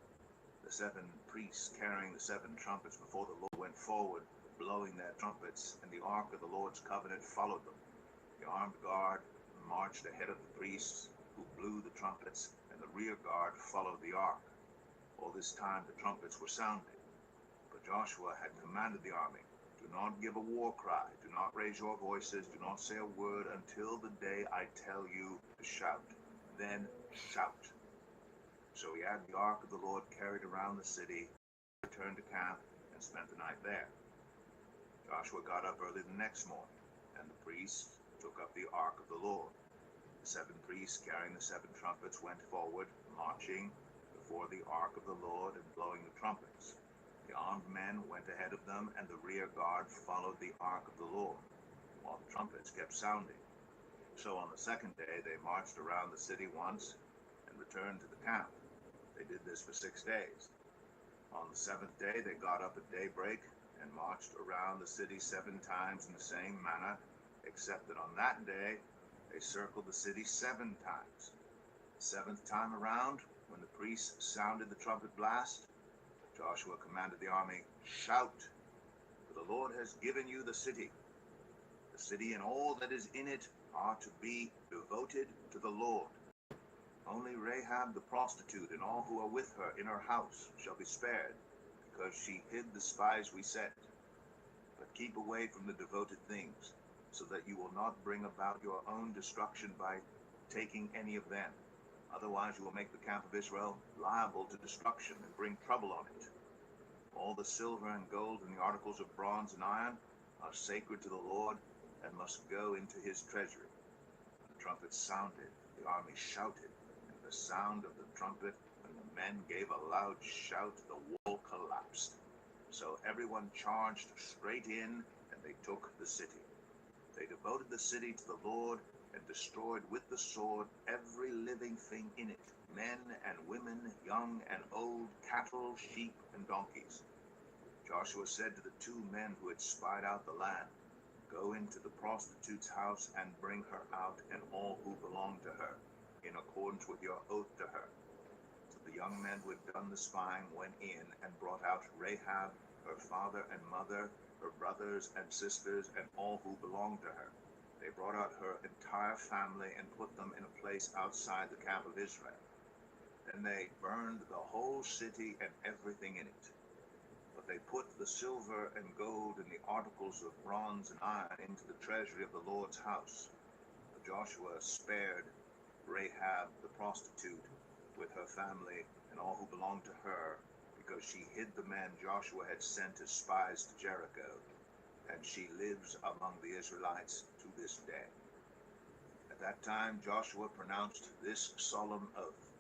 the 7 priests carrying the 7 trumpets before the Lord went forward, blowing their trumpets, and the ark of the Lord's covenant followed them. The armed guard marched ahead of the priests, who blew the trumpets, and the rear guard followed the ark. All this time the trumpets were sounding. But Joshua had commanded the army, "Do not give a war cry, do not raise your voices, do not say a word until the day I tell you to shout. Then shout." So he had the ark of the Lord carried around the city, returned to camp, and spent the night there. Joshua got up early the next morning, and the priests took up the ark of the Lord. The 7 priests carrying the 7 trumpets went forward, marching before the ark of the Lord and blowing the trumpets. The armed men went ahead of them, and the rear guard followed the ark of the Lord, while the trumpets kept sounding. So on the 2nd day they marched around the city once and returned to the camp. They did this for 6 days. On the 7th day they got up at daybreak and marched around the city 7 times in the same manner, except that on that day they circled the city 7 times. The 7th time around, when the priests sounded the trumpet blast, Joshua commanded the army, "Shout, for the Lord has given you the city. The city and all that is in it are to be devoted to the Lord. Only Rahab the prostitute and all who are with her in her house shall be spared, because she hid the spies we sent. But keep away from the devoted things, so that you will not bring about your own destruction by taking any of them. Otherwise you will make the camp of Israel liable to destruction and bring trouble on it. All the silver and gold and the articles of bronze and iron are sacred to the Lord and must go into his treasury." When the trumpets sounded, the army shouted, and the sound of the trumpet, when the men gave a loud shout, the wall collapsed. So everyone charged straight in, and they took the city. They devoted the city to the Lord and destroyed with the sword every living thing in it, men and women, young and old, cattle, sheep, and donkeys. Joshua said to the 2 men who had spied out the land, "Go into the prostitute's house and bring her out and all who belong to her, in accordance with your oath to her." So the young men who had done the spying went in and brought out Rahab, her father and mother, her brothers and sisters, and all who belonged to her. They brought out her entire family and put them in a place outside the camp of Israel. Then they burned the whole city and everything in it. But they put the silver and gold and the articles of bronze and iron into the treasury of the Lord's house. But Joshua spared Rahab the prostitute with her family and all who belonged to her, because she hid the men Joshua had sent as spies to Jericho, and she lives among the Israelites to this day. At that time Joshua pronounced this solemn oath: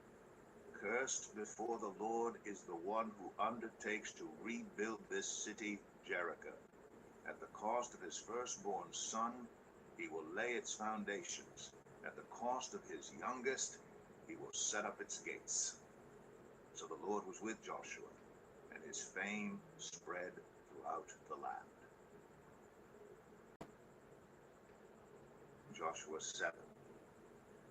Cursed before the Lord is the one who undertakes to rebuild this city, Jericho. At the cost of his firstborn son, he will lay its foundations. At the cost of his youngest, he will set up its gates. So the Lord was with Joshua, and his fame spread throughout the land. Joshua 7.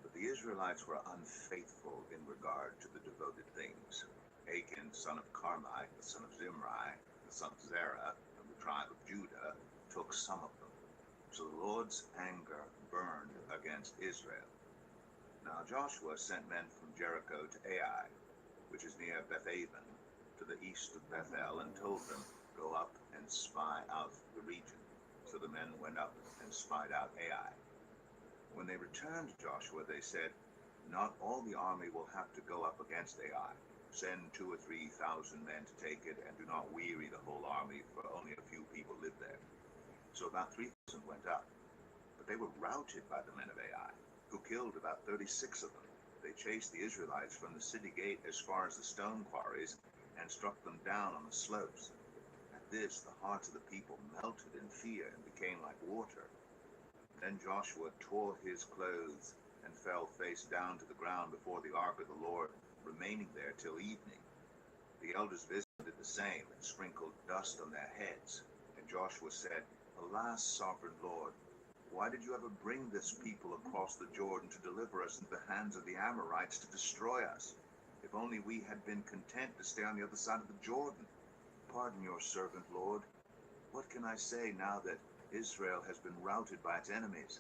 But the Israelites were unfaithful in regard to the devoted things. Achan, son of Carmi, the son of Zimri, the son of Zerah, of the tribe of Judah, took some of them. So the Lord's anger burned against Israel. Now Joshua sent men from Jericho to Ai, which is near Bethaven, to the east of Bethel, and told them, "Go up and spy out the region." So the men went up and spied out Ai. When they returned to Joshua, they said, "Not all the army will have to go up against Ai. Send 2,000 or 3,000 men to take it, and do not weary the whole army, for only a few people live there." So about 3,000 went up, but they were routed by the men of Ai, who killed about 36 of them. They chased the Israelites from the city gate as far as the stone quarries, and struck them down on the slopes. At this, the hearts of the people melted in fear and became like water. Then Joshua tore his clothes and fell face down to the ground before the ark of the Lord, remaining there till evening. The elders visited the same and sprinkled dust on their heads. And Joshua said, "Alas, sovereign Lord, why did you ever bring this people across the Jordan to deliver us into the hands of the Amorites to destroy us? If only we had been content to stay on the other side of the Jordan. Pardon your servant, Lord. What can I say now that Israel has been routed by its enemies?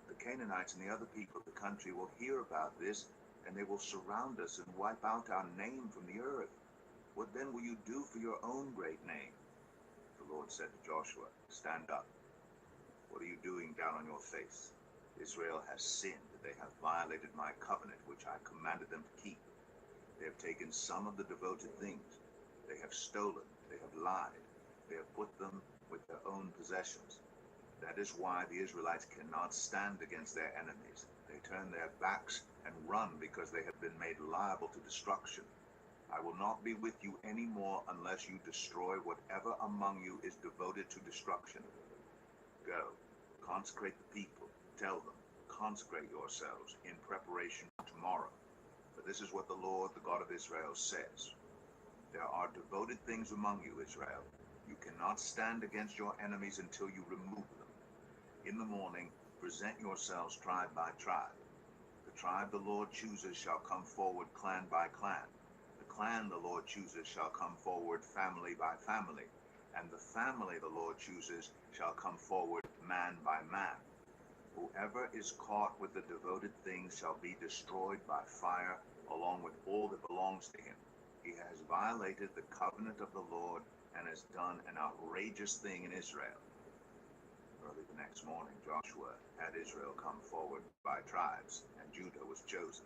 The Canaanites and the other people of the country will hear about this, and they will surround us and wipe out our name from the earth. What then will you do for your own great name?" The Lord said to Joshua, "Stand up. What are you doing down on your face? Israel has sinned. They have violated my covenant, which I commanded them to keep. They have taken some of the devoted things. They have stolen. They have lied. They have put them with their own possessions. That is why the Israelites cannot stand against their enemies. They turn their backs and run because they have been made liable to destruction. I will not be with you any more unless you destroy whatever among you is devoted to destruction. Go, consecrate the people. Tell them, consecrate yourselves in preparation for tomorrow. For this is what the Lord, the God of Israel, says. There are devoted things among you, Israel. You cannot stand against your enemies until you remove them. In the morning, present yourselves tribe by tribe. The tribe the Lord chooses shall come forward clan by clan. The clan the Lord chooses shall come forward family by family. And the family the Lord chooses shall come forward man by man. Whoever is caught with the devoted things shall be destroyed by fire, along with all that belongs to him. He has violated the covenant of the Lord and has done an outrageous thing in Israel." Early the next morning, Joshua had Israel come forward by tribes, and Judah was chosen.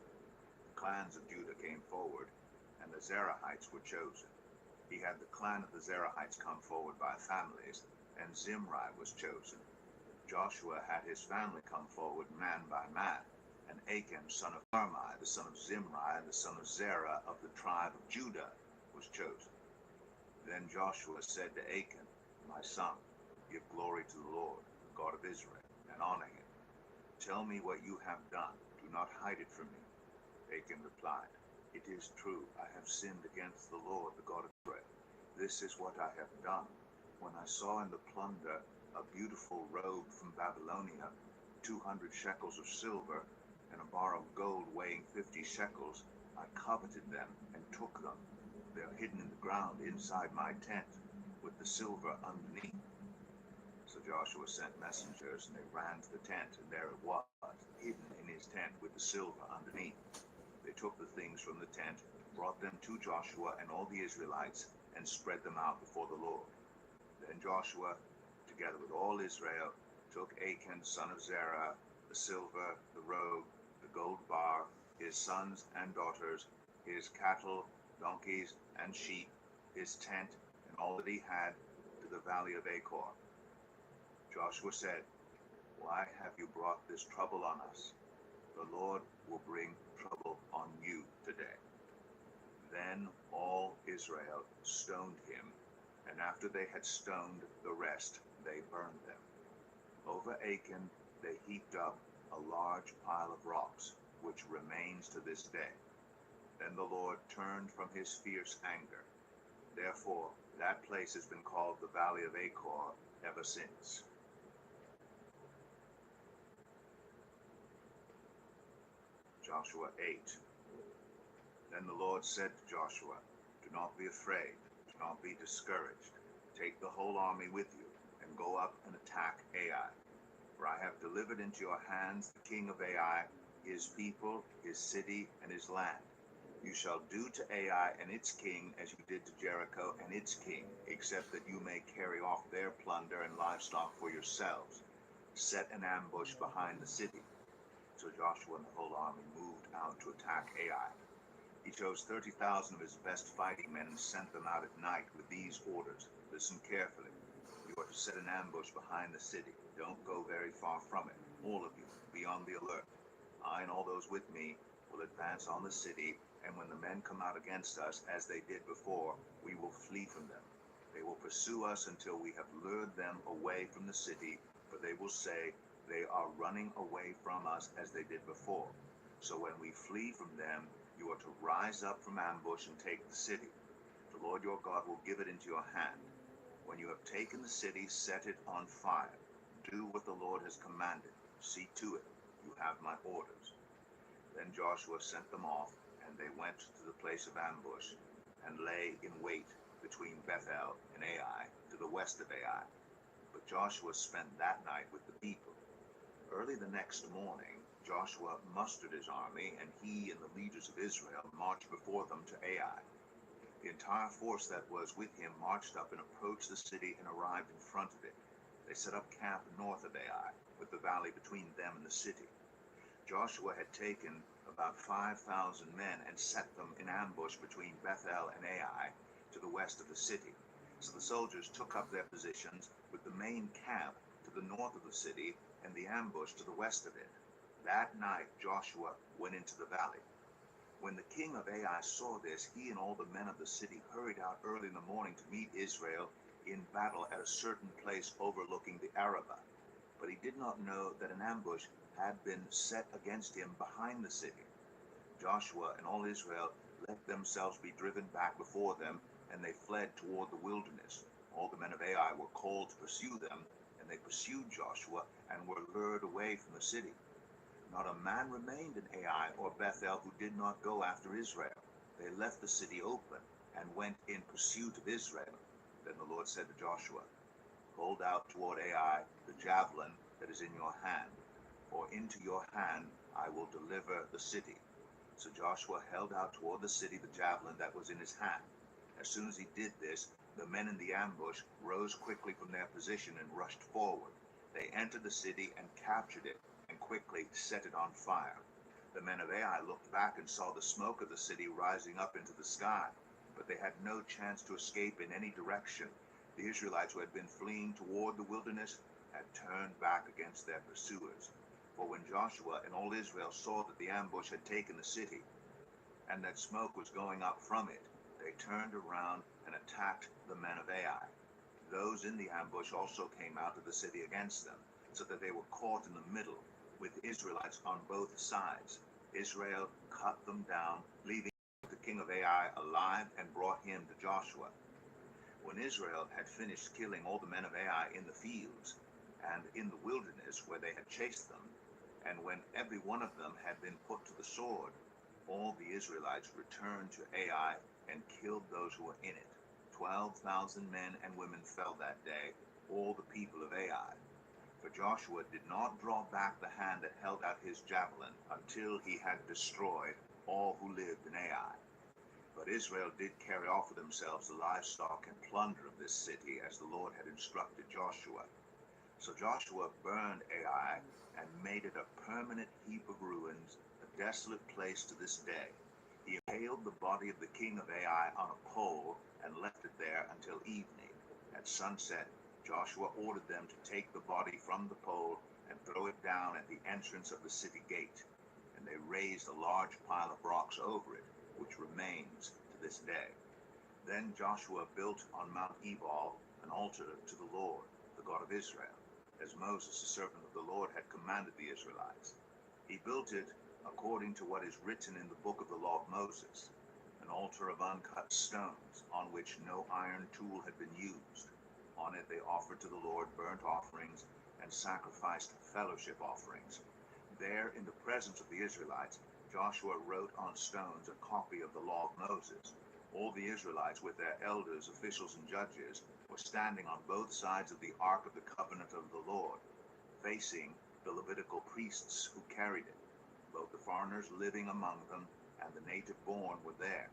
The clans of Judah came forward, and the Zerahites were chosen. He had the clan of the Zerahites come forward by families, and Zimri was chosen. Joshua had his family come forward man by man, and Achan, son of Carmi, the son of Zimri, the son of Zerah of the tribe of Judah, was chosen. Then Joshua said to Achan, "My son, give glory to the Lord, the God of Israel, and honor him. Tell me what you have done. Do not hide it from me." Achan replied, "It is true, I have sinned against the Lord, the God of Israel. This is what I have done. When I saw in the plunder a beautiful robe from Babylonia, 200 shekels of silver, and a bar of gold weighing 50 shekels, I coveted them and took them. They are hidden in the ground inside my tent, with the silver underneath." So Joshua sent messengers, and they ran to the tent, and there it was, hidden in his tent with the silver underneath. They took the things from the tent, brought them to Joshua and all the Israelites, and spread them out before the Lord. Then Joshua, together with all Israel, took Achan, son of Zerah, the silver, the robe, the gold bar, his sons and daughters, his cattle, donkeys, and sheep, his tent, and all that he had, to the valley of Achor. Joshua said, "Why have you brought this trouble on us? The Lord will bring trouble on you today." Then all Israel stoned him, and after they had stoned the rest, they burned them. Over Achan they heaped up a large pile of rocks, which remains to this day. Then the Lord turned from his fierce anger. Therefore, that place has been called the Valley of Achor ever since. Joshua 8. Then the Lord said to Joshua, "Do not be afraid, do not be discouraged. Take the whole army with you, and go up and attack Ai. For I have delivered into your hands the king of Ai, his people, his city, and his land. You shall do to Ai and its king as you did to Jericho and its king, except that you may carry off their plunder and livestock for yourselves. Set an ambush behind the city." So Joshua and the whole army moved out to attack Ai. He chose 30,000 of his best fighting men and sent them out at night with these orders. Listen carefully. You are to set an ambush behind the city. Don't go very far from it. All of you, be on the alert. I and all those with me will advance on the city, and when the men come out against us, as they did before, we will flee from them. They will pursue us until we have lured them away from the city, for they will say, "They are running away from us as they did before." So when we flee from them, you are to rise up from ambush and take the city. The Lord your God will give it into your hand. When you have taken the city, set it on fire. Do what the Lord has commanded. See to it. You have my orders. Then Joshua sent them off, and they went to the place of ambush, and lay in wait between Bethel and Ai, to the west of Ai. But Joshua spent that night with the people. Early the next morning, Joshua mustered his army, and he and the leaders of Israel marched before them to Ai. The entire force that was with him marched up and approached the city and arrived in front of it. They set up camp north of Ai, with the valley between them and the city. Joshua had taken about 5,000 men and set them in ambush between Bethel and Ai, to the west of the city. So the soldiers took up their positions with the main camp to the north of the city and the ambush to the west of it. That night Joshua went into the valley. When the king of Ai saw this, he and all the men of the city hurried out early in the morning to meet Israel in battle at a certain place overlooking the Arabah. But he did not know that an ambush had been set against him behind the city. Joshua and all Israel let themselves be driven back before them, and they fled toward the wilderness. All the men of Ai were called to pursue them, and they pursued Joshua and were lured away from the city. Not a man remained in Ai or Bethel who did not go after Israel. They left the city open and went in pursuit of Israel. Then the Lord said to Joshua, "Hold out toward Ai the javelin that is in your hand, for into your hand I will deliver the city." So Joshua held out toward the city the javelin that was in his hand. As soon as he did this, the men in the ambush rose quickly from their position and rushed forward. They entered the city and captured it, and quickly set it on fire. The men of Ai looked back and saw the smoke of the city rising up into the sky, but they had no chance to escape in any direction. The Israelites who had been fleeing toward the wilderness had turned back against their pursuers. For when Joshua and all Israel saw that the ambush had taken the city, and that smoke was going up from it, they turned around and attacked the men of Ai. Those in the ambush also came out of the city against them, so that they were caught in the middle, with Israelites on both sides. Israel cut them down, leaving the king of Ai alive, and brought him to Joshua. When Israel had finished killing all the men of Ai in the fields and in the wilderness where they had chased them, and when every one of them had been put to the sword, all the Israelites returned to Ai and killed those who were in it. 12,000 men and women fell that day, all the people of Ai. For Joshua did not draw back the hand that held out his javelin until he had destroyed all who lived in Ai. But Israel did carry off for themselves the livestock and plunder of this city, as the Lord had instructed Joshua. So Joshua burned Ai and made it a permanent heap of ruins, a desolate place to this day. He impaled the body of the king of Ai on a pole and left it there until evening. At sunset, Joshua ordered them to take the body from the pole and throw it down at the entrance of the city gate. And they raised a large pile of rocks over it, which remains to this day. Then Joshua built on Mount Ebal an altar to the Lord, the God of Israel, as Moses, the servant of the Lord, had commanded the Israelites. He built it according to what is written in the book of the law of Moses, an altar of uncut stones, on which no iron tool had been used. On it they offered to the Lord burnt offerings and sacrificed fellowship offerings. There, in the presence of the Israelites, Joshua wrote on stones a copy of the law of Moses. All the Israelites, with their elders, officials, and judges, were standing on both sides of the ark of the covenant of the Lord, facing the Levitical priests who carried it. Both the foreigners living among them and the native born were there.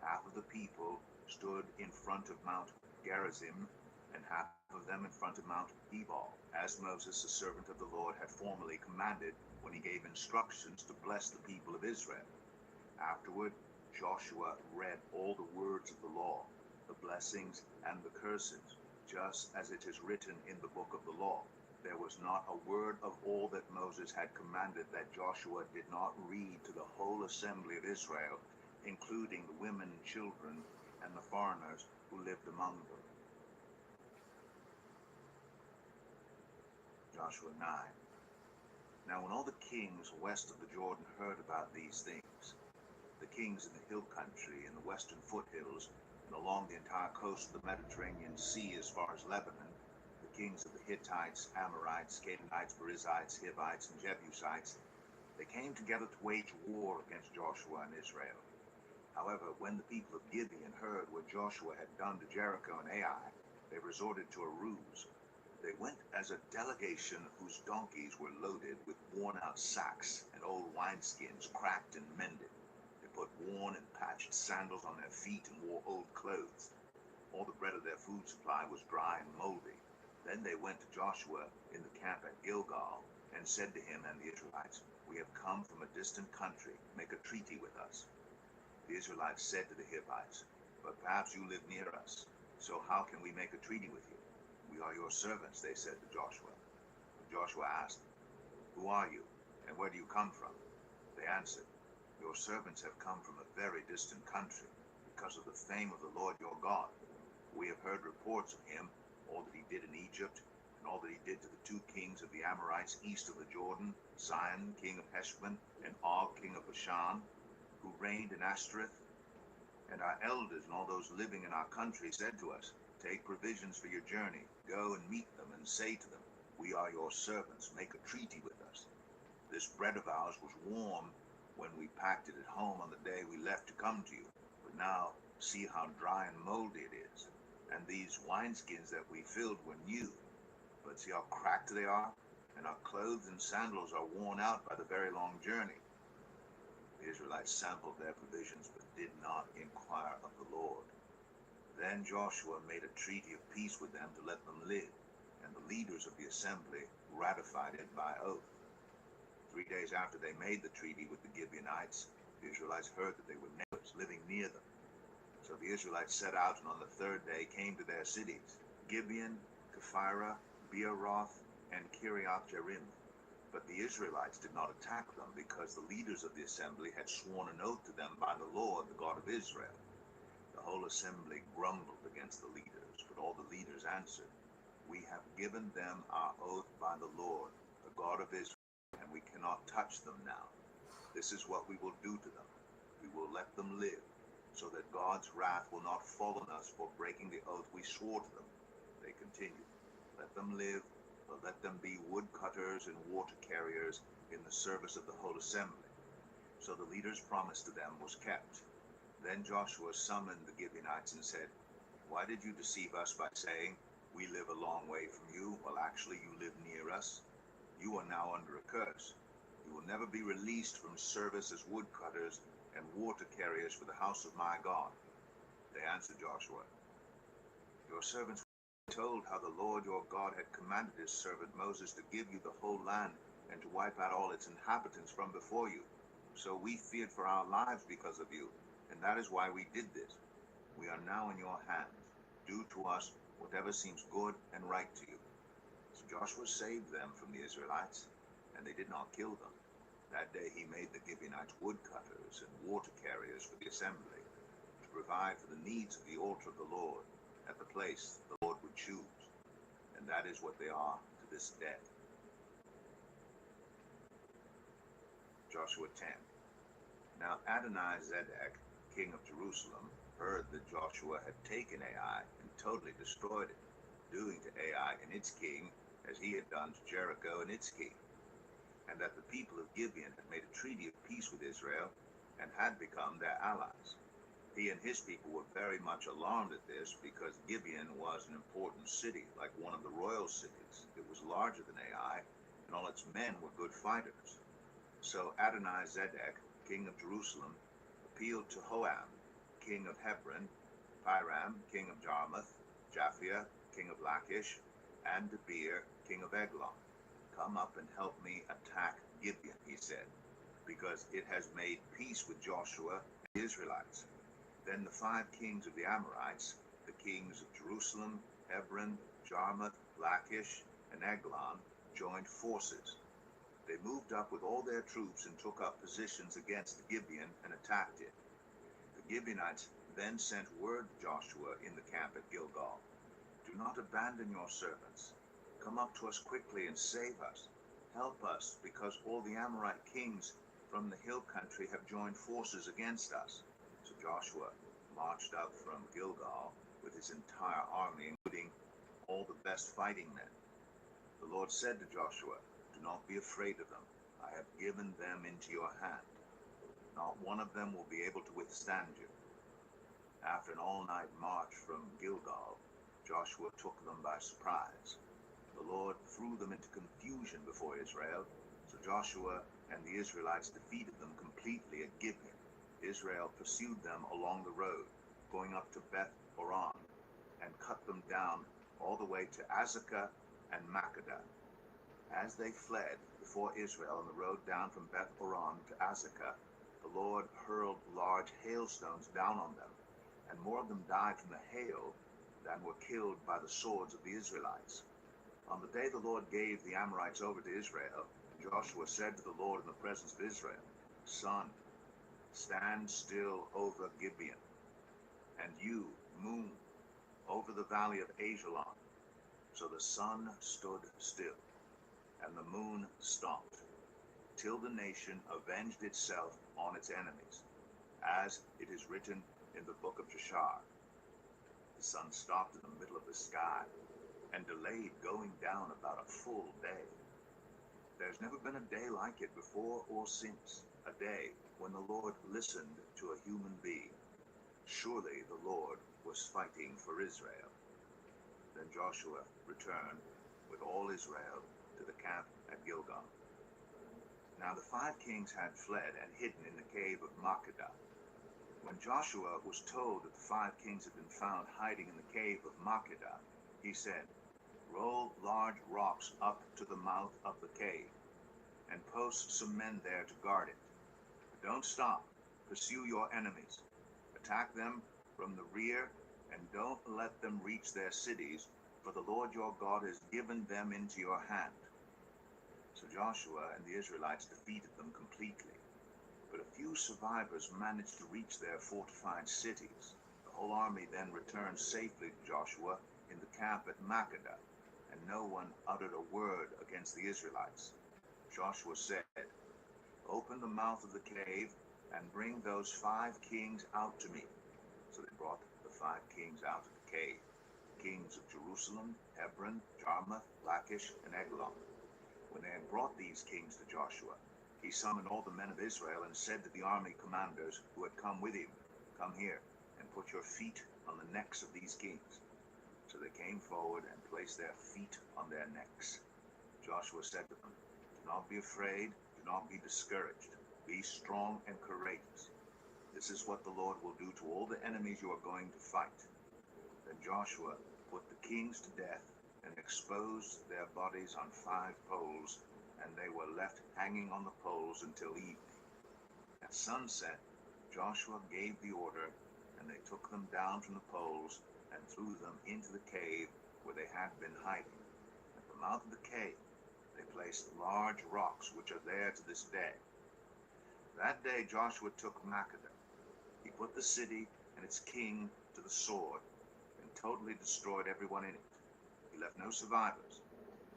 Half of the people stood in front of Mount Gerizim, and half of them in front of Mount Ebal, as Moses, the servant of the Lord, had formerly commanded when he gave instructions to bless the people of Israel. Afterward, Joshua read all the words of the law, the blessings and the curses, just as it is written in the book of the law. There was not a word of all that Moses had commanded that Joshua did not read to the whole assembly of Israel, including the women, children, and the foreigners who lived among them. Joshua 9. Now when all the kings west of the Jordan heard about these things, the kings in the hill country, in the western foothills, and along the entire coast of the Mediterranean Sea as far as Lebanon, the kings of the Hittites, Amorites, Canaanites, Perizzites, Hivites, and Jebusites, they came together to wage war against Joshua and Israel. However, when the people of Gibeon heard what Joshua had done to Jericho and Ai, they resorted to a ruse. They went as a delegation whose donkeys were loaded with worn-out sacks and old wineskins cracked and mended. They put worn and patched sandals on their feet and wore old clothes. All the bread of their food supply was dry and moldy. Then they went to Joshua in the camp at Gilgal and said to him and the Israelites, "We have come from a distant country. Make a treaty with us." The Israelites said to the Hivites, "But perhaps you live near us, so how can we make a treaty with you?" "We are your servants," they said to Joshua. Joshua asked, "Who are you, and where do you come from?" They answered, "Your servants have come from a very distant country, because of the fame of the Lord your God. We have heard reports of him, all that he did in Egypt, and all that he did to the two kings of the Amorites east of the Jordan, Sihon, king of Heshbon, and Og, king of Bashan, who reigned in Ashtoreth. And our elders and all those living in our country said to us, 'Take provisions for your journey, go and meet them, and say to them, "We are your servants, make a treaty with us." This bread of ours was warm when we packed it at home on the day we left to come to you, but now see how dry and moldy it is. And these wineskins that we filled were new, but see how cracked they are, and our clothes and sandals are worn out by the very long journey.' The Israelites sampled their provisions, but did not inquire of the Lord. Then Joshua made a treaty of peace with them to let them live, and the leaders of the assembly ratified it by oath. 3 days after they made the treaty with the Gibeonites, the Israelites heard that they were neighbors living near them. So the Israelites set out, and on the third day came to their cities, Gibeon, Kephirah, Beeroth, and Kiriath Jearim. But the Israelites did not attack them, because the leaders of the assembly had sworn an oath to them by the Lord, the God of Israel. The whole assembly grumbled against the leaders, but all the leaders answered, "We have given them our oath by the Lord, the God of Israel, and we cannot touch them now. This is what we will do to them. We will let them live, so that God's wrath will not fall on us for breaking the oath we swore to them." They continued, "Let them live, but let them be woodcutters and water carriers in the service of the whole assembly." So the leader's promise to them was kept. Then Joshua summoned the Gibeonites and said, "Why did you deceive us by saying, 'We live a long way from you,' while actually you live near us? You are now under a curse. You will never be released from service as woodcutters and water carriers for the house of my God." They answered Joshua, "Your servants were told how the Lord your God had commanded his servant Moses to give you the whole land and to wipe out all its inhabitants from before you. So we feared for our lives because of you, and that is why we did this. We are now in your hands. Do to us whatever seems good and right to you." So Joshua saved them from the Israelites, and they did not kill them. That day he made the Gibeonites woodcutters and water carriers for the assembly. to provide for the needs of the altar of the Lord at the place the Lord would choose, and that is what they are to this day. Joshua 10. Now Adonizedek, king of Jerusalem, heard that Joshua had taken Ai and totally destroyed it, doing to Ai and its king as he had done to Jericho and its king, and that the people of Gibeon had made a treaty of peace with Israel and had become their allies. He and his people were very much alarmed at this, because Gibeon was an important city, like one of the royal cities. It was larger than Ai, and all its men were good fighters. So Adonizedek, king of Jerusalem, appealed to Hoam, king of Hebron, Piram, king of Jarmuth, Japhia, king of Lachish, and Debir, king of Eglon. Come up and help me attack Gibeon, he said, because it has made peace with Joshua and the Israelites. Then the 5 kings of the Amorites, the kings of Jerusalem, Hebron, Jarmuth, Lachish, and Eglon, joined forces. They moved up with all their troops and took up positions against Gibeon and attacked it. The Gibeonites then sent word to Joshua in the camp at Gilgal, "Do not abandon your servants. Come up to us quickly and save us. Help us, because all the Amorite kings from the hill country have joined forces against us." So Joshua marched out from Gilgal with his entire army, including all the best fighting men. The Lord said to Joshua, "Do not be afraid of them. I have given them into your hand. Not one of them will be able to withstand you." After an all-night march from Gilgal, Joshua took them by surprise. The Lord threw them into confusion before Israel, so Joshua and the Israelites defeated them completely at Gibeon. Israel pursued them along the road, going up to Beth Horon, and cut them down all the way to Azekah and Makkedah. As they fled before Israel on the road down from Beth Horon to Azekah, the Lord hurled large hailstones down on them, and more of them died from the hail than were killed by the swords of the Israelites. On the day the Lord gave the Amorites over to Israel, Joshua said to the Lord in the presence of Israel, "Sun, stand still over Gibeon, and you, moon, over the valley of Ajalon." So the sun stood still, and the moon stopped, till the nation avenged itself on its enemies, as it is written in the book of Jashar. The sun stopped in the middle of the sky and delayed going down about a full day. There's never been a day like it before or since, a day when the Lord listened to a human being. Surely the Lord was fighting for Israel. Then Joshua returned with all Israel to the camp at Gilgal. Now the 5 kings had fled and hidden in the cave of Makkedah. When Joshua was told that the 5 kings had been found hiding in the cave of Makkedah, he said, "Roll large rocks up to the mouth of the cave, and post some men there to guard it. But don't stop. Pursue your enemies. Attack them from the rear, and don't let them reach their cities, for the Lord your God has given them into your hand." So Joshua and the Israelites defeated them completely. But a few survivors managed to reach their fortified cities. The whole army then returned safely to Joshua in the camp at Makkedah, and no one uttered a word against the Israelites. Joshua said, "Open the mouth of the cave and bring those 5 kings out to me." So they brought the 5 kings out of the cave, the kings of Jerusalem, Hebron, Jarmuth, Lachish, and Eglon. When they had brought these kings to Joshua, he summoned all the men of Israel and said to the army commanders who had come with him, "Come here and put your feet on the necks of these kings." So they came forward and placed their feet on their necks. Joshua said to them, "Do not be afraid, do not be discouraged. Be strong and courageous. This is what the Lord will do to all the enemies you are going to fight." Then Joshua put the kings to death and exposed their bodies on 5 poles, and they were left hanging on the poles until evening. At sunset, Joshua gave the order, and they took them down from the poles and threw them into the cave where they had been hiding. At the mouth of the cave, they placed large rocks which are there to this day. That day Joshua took Makkedah. He put the city and its king to the sword, and totally destroyed everyone in it. He left no survivors.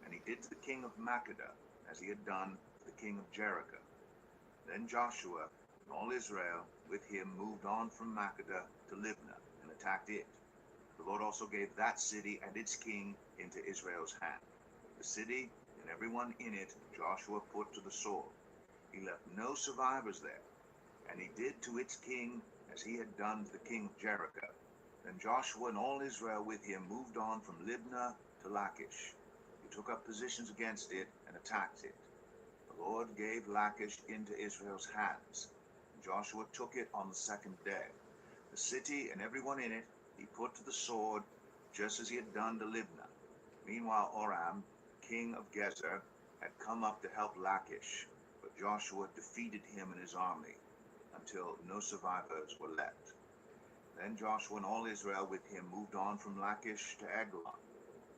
And he did to the king of Makkedah as he had done to the king of Jericho. Then Joshua and all Israel with him moved on from Makkedah to Libnah and attacked it. The Lord also gave that city and its king into Israel's hand. The city and everyone in it Joshua put to the sword. He left no survivors there. And he did to its king as he had done to the king of Jericho. Then Joshua and all Israel with him moved on from Libnah to Lachish. He took up positions against it and attacked it. The Lord gave Lachish into Israel's hands. And Joshua took it on the second day. The city and everyone in it he put to the sword, just as he had done to Libnah. Meanwhile Oram, king of Gezer, had come up to help Lachish, but Joshua defeated him and his army, until no survivors were left. Then Joshua and all Israel with him moved on from Lachish to Eglon.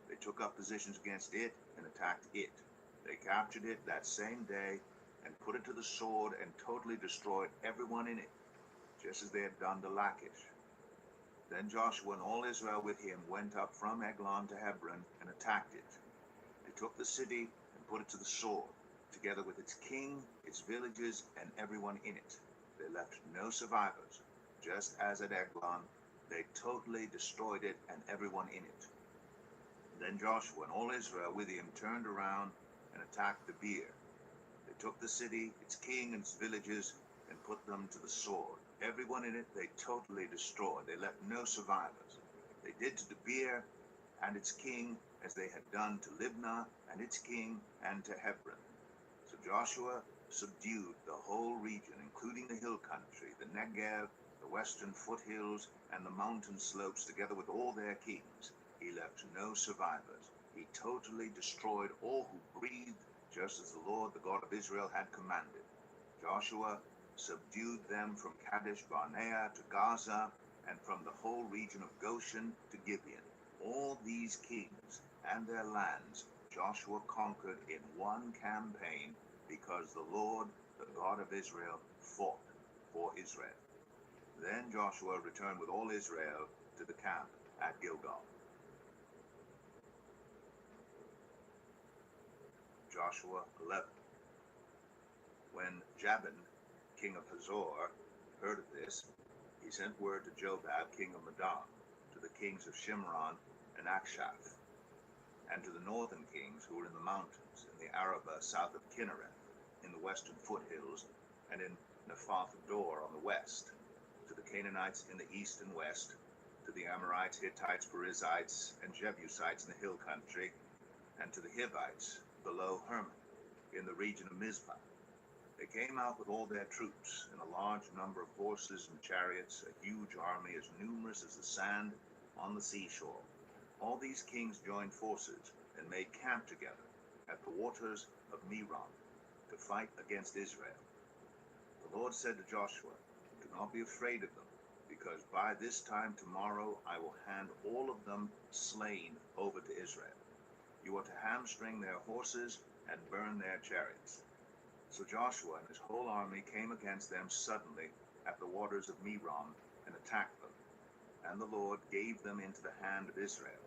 They took up positions against it and attacked it. They captured it that same day and put it to the sword and totally destroyed everyone in it, just as they had done to Lachish. Then Joshua and all Israel with him went up from Eglon to Hebron and attacked it. They took the city and put it to the sword, together with its king, its villages, and everyone in it. They left no survivors. Just as at Eglon, they totally destroyed it and everyone in it. Then Joshua and all Israel with him turned around and attacked Debir. They took the city, its king, and its villages, and put them to the sword. Everyone in it they totally destroyed. They left no survivors. They did to Debir and its king as they had done to Libnah and its king and to Hebron. So Joshua subdued the whole region, including the hill country, the Negev, the western foothills, and the mountain slopes, together with all their kings. He left no survivors. He totally destroyed all who breathed, just as the Lord, the God of Israel, had commanded. Joshua subdued them from Kadesh Barnea to Gaza, and from the whole region of Goshen to Gibeon. All these kings and their lands Joshua conquered in one campaign, because the Lord, the God of Israel, fought for Israel. Then Joshua returned with all Israel to the camp at Gilgal. Joshua 11. When Jabin, king of Hazor, heard of this, he sent word to Jobab, king of Madon, to the kings of Shimron and Akshaph, and to the northern kings who were in the mountains, in the Arabah south of Kinnereth, in the western foothills, and in Nephath Dor on the west, to the Canaanites in the east and west, to the Amorites, Hittites, Perizzites, and Jebusites in the hill country, and to the Hivites below Hermon, in the region of Mizpah. They came out with all their troops, in a large number of horses and chariots, a huge army as numerous as the sand on the seashore. All these kings joined forces and made camp together at the waters of Merom to fight against Israel. The Lord said to Joshua, "Do not be afraid of them, because by this time tomorrow I will hand all of them slain over to Israel. You are to hamstring their horses and burn their chariots." So Joshua and his whole army came against them suddenly at the waters of Merom and attacked them, and the Lord gave them into the hand of Israel.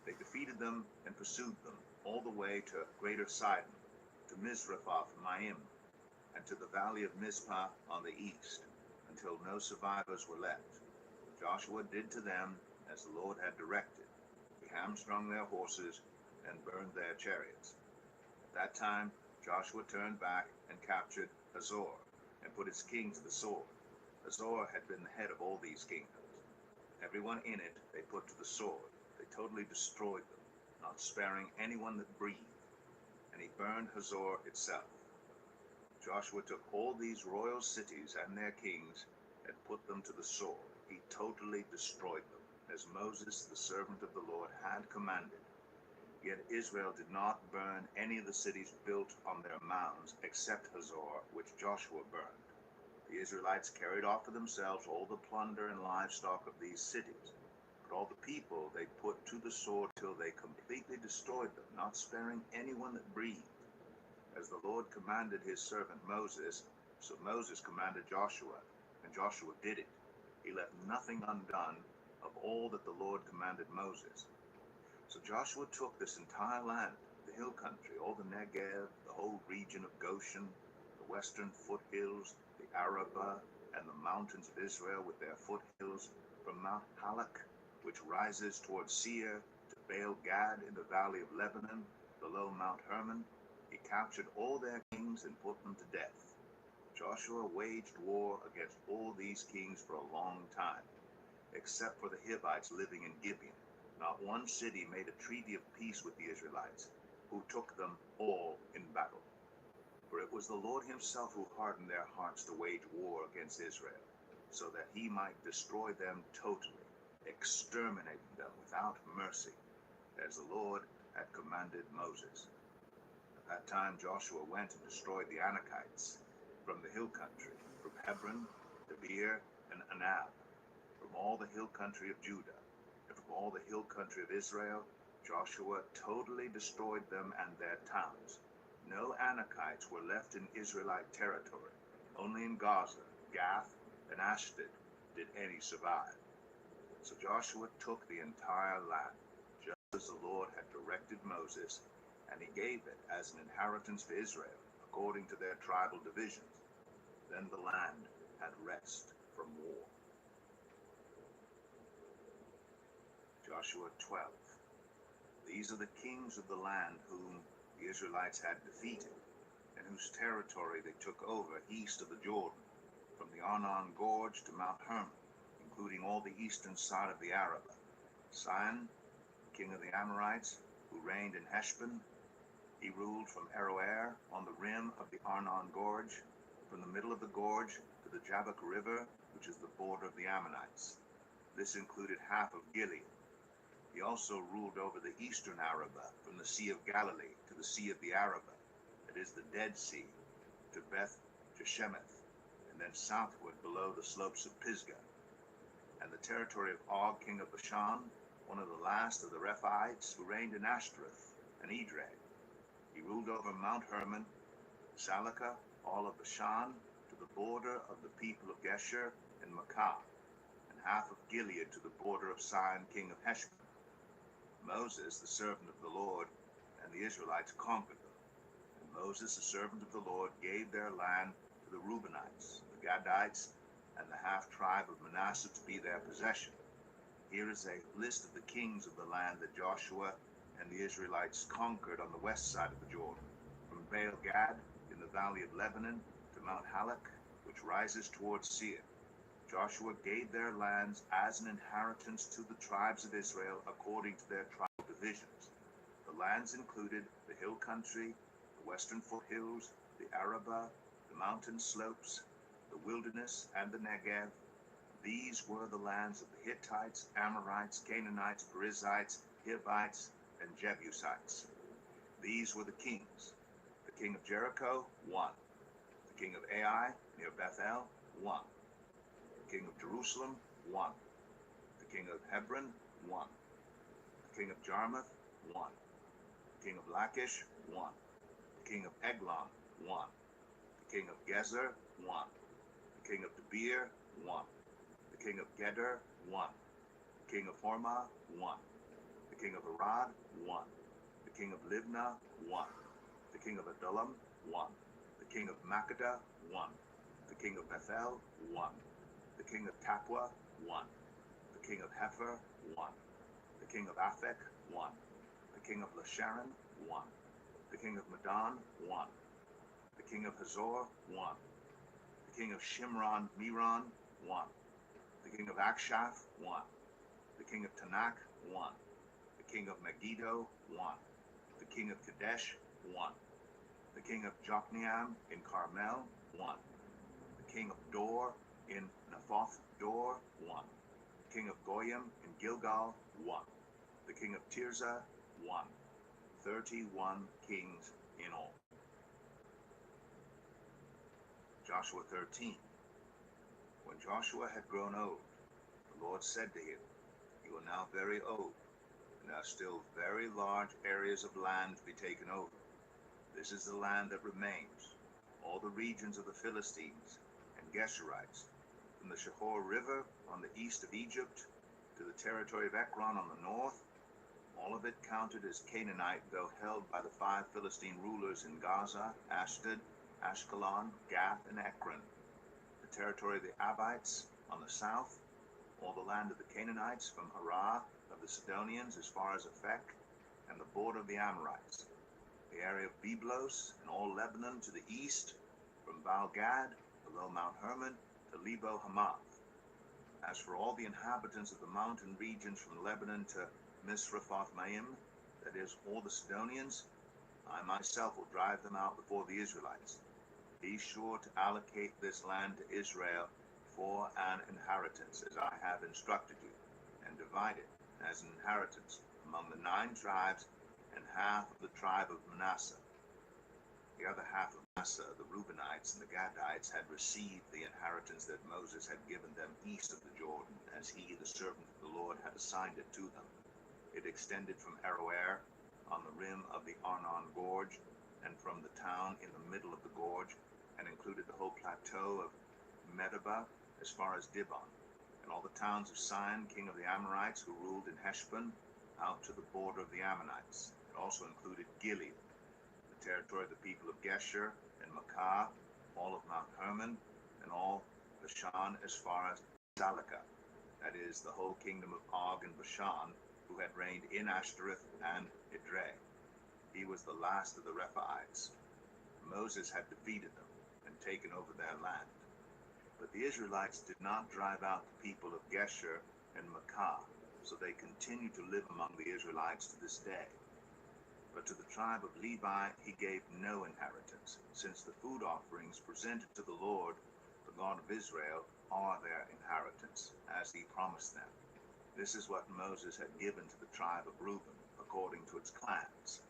They defeated them and pursued them all the way to Greater Sidon, to Mizrephoth Maim, and to the valley of Mizpah on the east, until no survivors were left. Joshua did to them as the Lord had directed. He hamstrung their horses and burned their chariots. At that time Joshua turned back and captured Hazor, and put its king to the sword. Hazor had been the head of all these kingdoms. Everyone in it they put to the sword. They totally destroyed them, not sparing anyone that breathed. And he burned Hazor itself. Joshua took all these royal cities and their kings and put them to the sword. He totally destroyed them, as Moses, the servant of the Lord, had commanded. Yet Israel did not burn any of the cities built on their mounds, except Hazor, which Joshua burned. The Israelites carried off for themselves all the plunder and livestock of these cities, but all the people they put to the sword till they completely destroyed them, not sparing anyone that breathed. As the Lord commanded his servant Moses, so Moses commanded Joshua, and Joshua did it. He left nothing undone of all that the Lord commanded Moses. So Joshua took this entire land, the hill country, all the Negev, the whole region of Goshen, the western foothills, the Arabah, and the mountains of Israel with their foothills, from Mount Halak, which rises towards Seir, to Baal Gad in the valley of Lebanon, below Mount Hermon. He captured all their kings and put them to death. Joshua waged war against all these kings for a long time, except for the Hivites living in Gibeon. Not one city made a treaty of peace with the Israelites, who took them all in battle. For it was the Lord himself who hardened their hearts to wage war against Israel, so that he might destroy them totally, exterminating them without mercy, as the Lord had commanded Moses. At that time Joshua went and destroyed the Anakites from the hill country, from Hebron, Debir, and Anab, from all the hill country of Judah, and from all the hill country of Israel. Joshua totally destroyed them and their towns. No Anakites were left in Israelite territory. Only in Gaza, Gath, and Ashdod did any survive. So Joshua took the entire land, just as the Lord had directed Moses, and he gave it as an inheritance to Israel, according to their tribal divisions. Then the land had rest from war. Joshua 12. These are the kings of the land whom the Israelites had defeated, and whose territory they took over east of the Jordan, from the Arnon Gorge to Mount Hermon, including all the eastern side of the Arabah. Sihon, king of the Amorites, who reigned in Heshbon. He ruled from Aroer on the rim of the Arnon Gorge, from the middle of the gorge to the Jabbok River, which is the border of the Ammonites. This included half of Gilead. He also ruled over the eastern Arabah, from the Sea of Galilee to the Sea of the Arabah, that is the Dead Sea, to Beth Jeshemeth, and then southward below the slopes of Pisgah. And the territory of Og, king of Bashan, one of the last of the Rephaites, who reigned in Ashtaroth and Edrei. He ruled over Mount Hermon, Salakah, all of Bashan, to the border of the people of Geshur and Makkah, and half of Gilead to the border of Sihon, king of Heshbon. Moses, the servant of the Lord, and the Israelites conquered them. And Moses, the servant of the Lord, gave their land to the Reubenites, the Gadites, and the half-tribe of Manasseh to be their possession. Here is a list of the kings of the land that Joshua and the Israelites conquered on the west side of the Jordan, from Baal Gad in the valley of Lebanon to Mount Halak, which rises towards Seir. Joshua gave their lands as an inheritance to the tribes of Israel according to their tribal divisions. The lands included the hill country, the western foothills, the Arabah, the mountain slopes, the wilderness, and the Negev. These were the lands of the Hittites, Amorites, Canaanites, Perizzites, Hivites, and Jebusites. These were the kings. The king of Jericho, 1. The king of Ai, near Bethel, 1. The king of Jerusalem, 1. The king of Hebron, 1. The king of Jarmuth, 1. The king of Lachish, 1. The king of Eglon, 1. The king of Gezer, 1. The king of Debir, 1. The king of Geder, 1. The king of Hormah, 1. The king of Arad, 1. The king of Libnah, 1. The king of Adullam, 1. The king of Makkedah, 1. The king of Bethel, 1. The king of Tapua, 1. The king of Hepher, 1. The king of Aphek, 1. The king of Lasharon, 1. The king of Medan, 1. The king of Hazor, 1. The king of Shimron Meron, 1. The king of Akshaph, 1. The king of Tanakh, 1. The king of Megiddo, 1. The king of Kadesh, 1. The king of Jokneam in Carmel, 1. The king of Dor in Naphoth Dor, 1. The king of Goyim in Gilgal, 1. The king of Tirzah, 1. 31 kings in all. Joshua 13. When Joshua had grown old, the Lord said to him, "You are now very old, and there are still very large areas of land to be taken over. This is the land that remains, all the regions of the Philistines and Geshurites, from the Shihor River on the east of Egypt to the territory of Ekron on the north, all of it counted as Canaanite, though held by the 5 Philistine rulers in Gaza, Ashdod, Ashkelon, Gath, and Ekron. The territory of the Abites on the south, all the land of the Canaanites from Arah of the Sidonians as far as Aphek, and the border of the Amorites, the area of Byblos and all Lebanon to the east, from Baal-Gad below Mount Hermon to Lebo Hamath. As for all the inhabitants of the mountain regions from Lebanon to Misrephoth-Maim, that is, all the Sidonians, I myself will drive them out before the Israelites. Be sure to allocate this land to Israel for an inheritance, as I have instructed you, and divide it as an inheritance among the 9 tribes and half of the tribe of Manasseh. The other half of Manasseh, the Reubenites and the Gadites, had received the inheritance that Moses had given them east of the Jordan, as he, the servant of the Lord, had assigned it to them. It extended from Aroer on the rim of the Arnon Gorge, and from the town in the middle of the gorge, and included the whole plateau of Medeba as far as Dibon, and all the towns of Sihon, king of the Amorites, who ruled in Heshbon, out to the border of the Ammonites. It also included Gilead, the territory of the people of Geshur and Makkah, all of Mount Hermon, and all Bashan as far as Salakah, that is, the whole kingdom of Og and Bashan, who had reigned in Ashtoreth and Edrei. He was the last of the Rephaites. Moses had defeated them and taken over their land. But the Israelites did not drive out the people of Geshur and Makkah, so they continue to live among the Israelites to this day. But to the tribe of Levi he gave no inheritance, since the food offerings presented to the Lord, the God of Israel, are their inheritance, as he promised them. This is what Moses had given to the tribe of Reuben, according to its clans.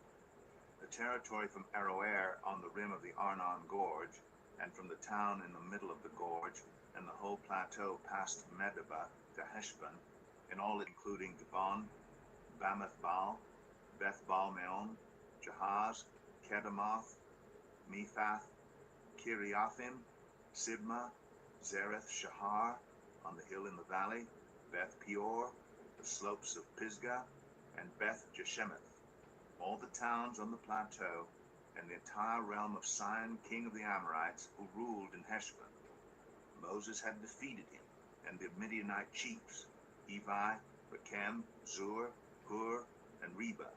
The territory from Aroer on the rim of the Arnon Gorge, and from the town in the middle of the gorge, and the whole plateau past Medeba to Heshbon, in all including Dibon, Bamath-Baal, Beth-Baal-Meon, Jahaz, Kedemoth, Mephath, Kiriathim, Sibmah, Zereth-Shahar, on the hill in the valley, Beth-Peor, the slopes of Pisgah, and Beth-Jeshemeth, all the towns on the plateau, and the entire realm of Sihon, king of the Amorites, who ruled in Heshbon. Moses had defeated him, and the Midianite chiefs, Evi, Rechem, Zur, Hur, and Reba,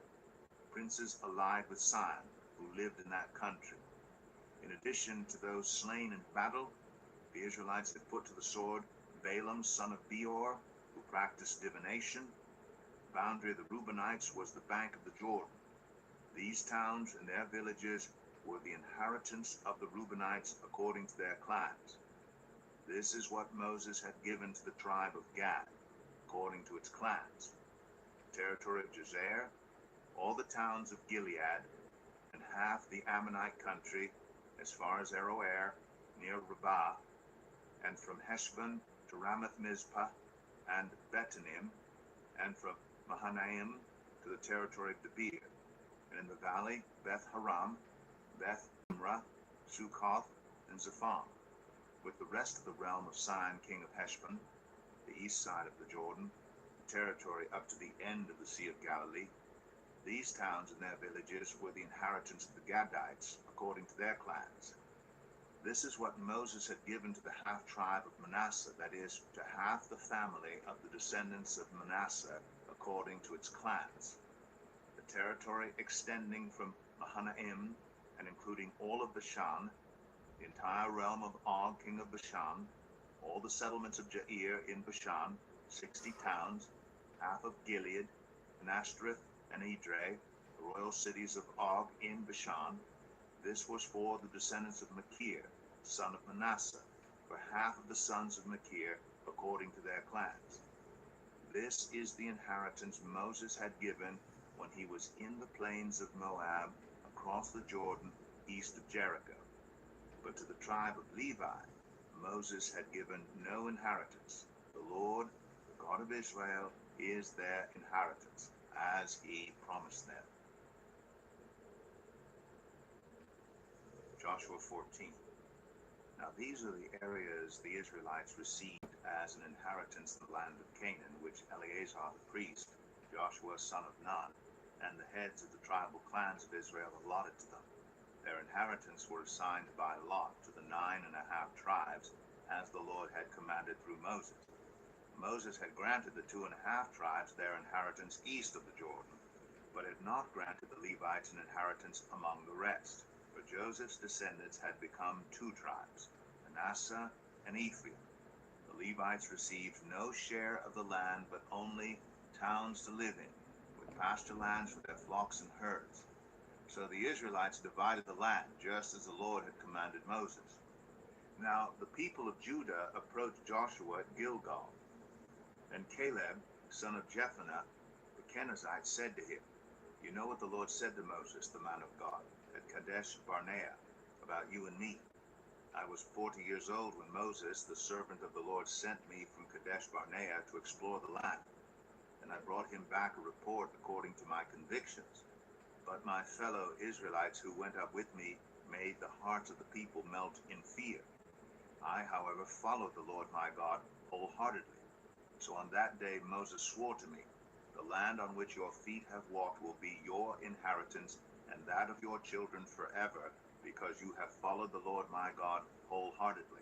princes allied with Sihon, who lived in that country. In addition to those slain in battle, the Israelites had put to the sword Balaam, son of Beor, who practiced divination. The boundary of the Reubenites was the bank of the Jordan. These towns and their villages were the inheritance of the Reubenites according to their clans. This is what Moses had given to the tribe of Gad, according to its clans. The territory of Jazer, all the towns of Gilead, and half the Ammonite country, as far as Aroer, near Rabbah, and from Heshbon to Ramath-Mizpah and Betanim, and from Mahanaim to the territory of Debir, and in the valley Beth-Haram, Beth-Nimrah, Succoth, and Zephon, with the rest of the realm of Sihon, king of Heshbon, the east side of the Jordan, the territory up to the end of the Sea of Galilee. These towns and their villages were the inheritance of the Gadites, according to their clans. This is what Moses had given to the half-tribe of Manasseh, that is, to half the family of the descendants of Manasseh, according to its clans. The territory extending from Mahanaim, and including all of Bashan, the entire realm of Og, king of Bashan, all the settlements of Jair in Bashan, 60 towns, half of Gilead, and Ashtoreth and Edrei, the royal cities of Og in Bashan. This was for the descendants of Machir, son of Manasseh, for half of the sons of Machir, according to their clans. This is the inheritance Moses had given when he was in the plains of Moab, across the Jordan, east of Jericho. But to the tribe of Levi, Moses had given no inheritance. The Lord, the God of Israel, is their inheritance, as he promised them. Joshua 14. Now Now these are the areas the Israelites received as an inheritance in the land of Canaan, which Eleazar the priest, Joshua son of Nun, and the heads of the tribal clans of Israel allotted to them. Their inheritance were assigned by lot to the 9.5 tribes, as the Lord had commanded through Moses. Moses had granted the 2.5 tribes their inheritance east of the Jordan, but had not granted the Levites an inheritance among the rest. For Joseph's descendants had become 2 tribes, Manasseh and Ephraim. The Levites received no share of the land, but only towns to live in, with pasture lands for their flocks and herds. So the Israelites divided the land, just as the Lord had commanded Moses. Now the people of Judah approached Joshua at Gilgal, and Caleb, son of Jephunneh, the Kenizzite, said to him, "You know what the Lord said to Moses, the man of God, at Kadesh Barnea, about you and me. I was 40 years old when Moses, the servant of the Lord, sent me from Kadesh Barnea to explore the land, and I brought him back a report according to my convictions. But my fellow Israelites who went up with me made the hearts of the people melt in fear. I, however, followed the Lord my God wholeheartedly. So on that day Moses swore to me, the land on which your feet have walked will be your inheritance and that of your children forever, because you have followed the Lord my God wholeheartedly.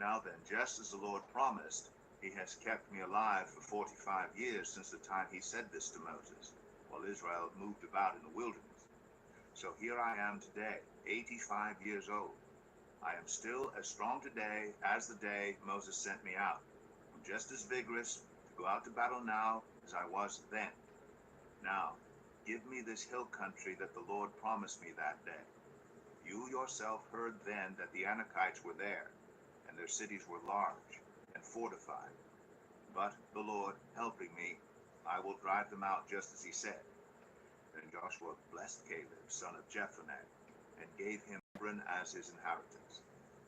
Now then, just as the Lord promised, he has kept me alive for 45 years since the time he said this to Moses, while Israel moved about in the wilderness. So here I am today, 85 years old. I am still as strong today as the day Moses sent me out. I'm just as vigorous to go out to battle now as I was then. Now, give me this hill country that the Lord promised me that day. You yourself heard then that the Anakites were there, and their cities were large and fortified. But the Lord helping me, I will drive them out just as he said." Then Joshua blessed Caleb, son of Jephunneh, and gave him Hebron as his inheritance.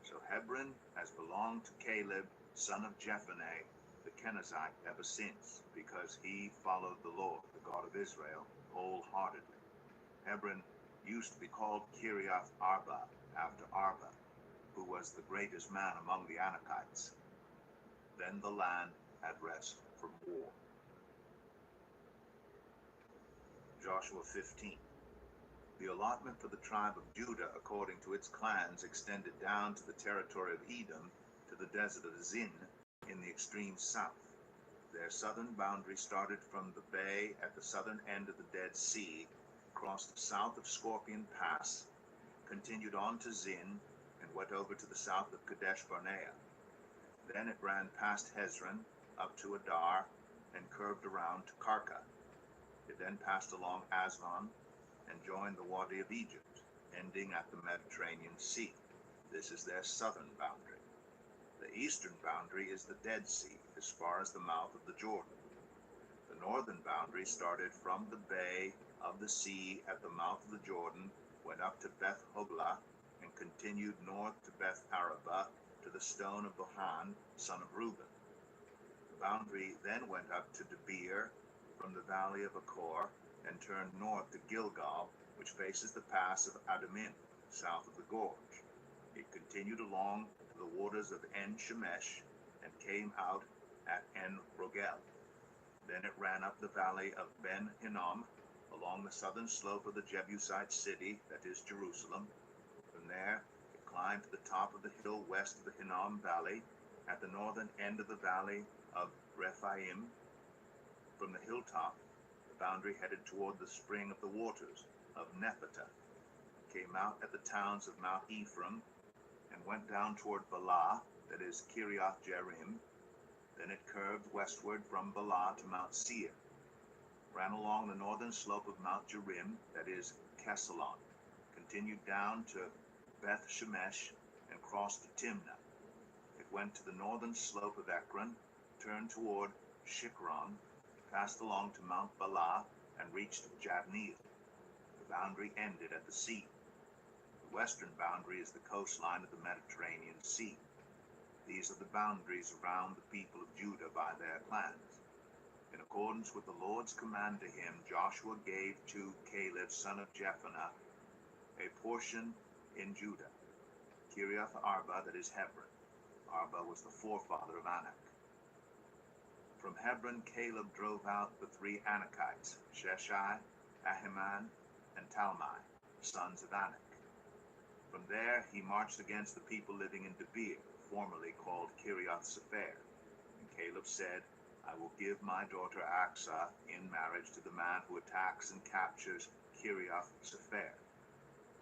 So Hebron has belonged to Caleb, son of Jephunneh, the Kenizzite, ever since, because he followed the Lord, the God of Israel, wholeheartedly. Hebron used to be called Kiriath Arba, after Arba, who was the greatest man among the Anakites. Then the land had rest from war. Joshua 15. The allotment for the tribe of Judah according to its clans extended down to the territory of Edom, to the desert of Zin, in the extreme south. Their southern boundary started from the bay at the southern end of the Dead Sea, crossed south of Scorpion Pass, continued on to Zin, and went over to the south of Kadesh Barnea. Then it ran past Hezron, up to Adar, and curved around to Karka. It then passed along Aslan, and joined the Wadi of Egypt, ending at the Mediterranean Sea. This is their southern boundary. The eastern boundary is the Dead Sea, as far as the mouth of the Jordan. The northern boundary started from the bay of the sea at the mouth of the Jordan, went up to Beth Hoglah, and continued north to Beth Arabah, to the stone of Bohan, son of Reuben. The boundary then went up to Debir, from the valley of Achor, and turned north to Gilgal, which faces the pass of Adumim, south of the gorge. It continued along to the waters of En Shemesh, and came out at En Rogel. Then it ran up the valley of Ben Hinnom, along the southern slope of the Jebusite city, that is Jerusalem. From there it climbed to the top of the hill west of the Hinnom Valley, at the northern end of the valley of Rephaim. From the hilltop, the boundary headed toward the spring of the waters of Nephata, came out at the towns of Mount Ephraim, and went down toward Balah, that is Kiriath Jearim. Then it curved westward from Balah to Mount Seir, ran along the northern slope of Mount Jearim, that is Kesalon, continued down to Beth Shemesh, and crossed to Timnah. It went to the northern slope of Ekron, turned toward Shikron, passed along to Mount Balah, and reached Jabneel. The boundary ended at the sea. The western boundary is the coastline of the Mediterranean Sea. These are the boundaries around the people of Judah by their clans. In accordance with the Lord's command to him, Joshua gave to Caleb, son of Jephunneh, a portion in Judah. Kiriath Arba, that is Hebron. Arba was the forefather of Anak. From Hebron, Caleb drove out the 3 Anakites, Sheshai, Ahiman, and Talmai, sons of Anak. From there he marched against the people living in Debir, formerly called Kiriath Sepher. And Caleb said, I will give my daughter Aksah in marriage to the man who attacks and captures Kiriath Sepher.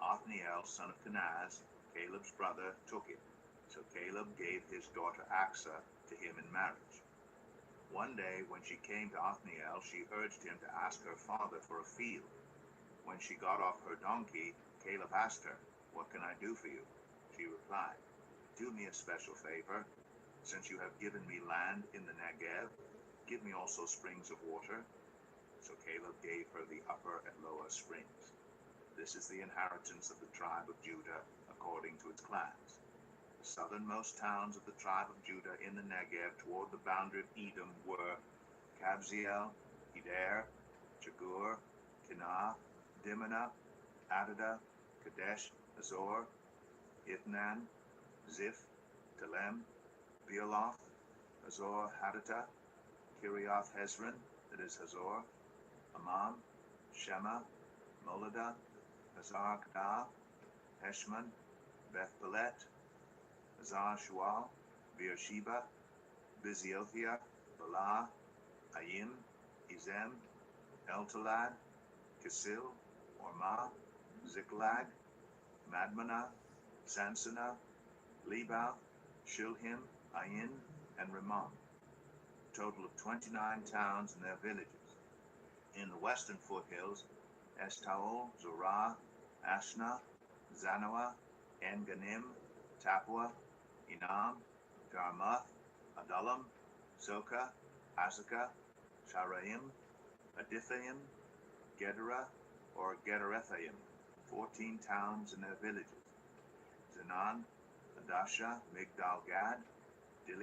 Othniel, son of Kenaz, Caleb's brother, took it. So Caleb gave his daughter Aksah to him in marriage. One day, when she came to Othniel, she urged him to ask her father for a field. When she got off her donkey, Caleb asked her, What can I do for you? She replied, Do me a special favor. Since you have given me land in the Negev, give me also springs of water. So Caleb gave her the upper and lower springs. This is the inheritance of the tribe of Judah according to its clans. The southernmost towns of the tribe of Judah in the Negev toward the boundary of Edom were Kabzeel, Eder, Jagur, Kenah, Dimnah, Adada, Kadesh, Azor, Ithnan, Ziph, Telem, Bealoth, Azor Hadattah, Kiriath Hezron, that is Hazor, Amam, Shema, Moladah, Hazar Kadah, Heshmon, Beth Pelet, Hazar Shual, Beersheba, Biziothia, Bala, Ayim, Izem, Eltalad, Kisil, Ormah, Ziklag, Madmanah, Sansana, Lebath, Shilhim, Ayin, and Rimmon. A total of 29 towns and their villages. In the western foothills, Estaol, Zorah, Ashna, Zanoah, En-Ganim, Tapua, Enam, Jarmuth, Adullam, Soka, Azekah, Sharaim, Adithaim, Gedera, or Gederethaim, 14 towns and their villages. Zenan, Adasha, Migdal-Gad,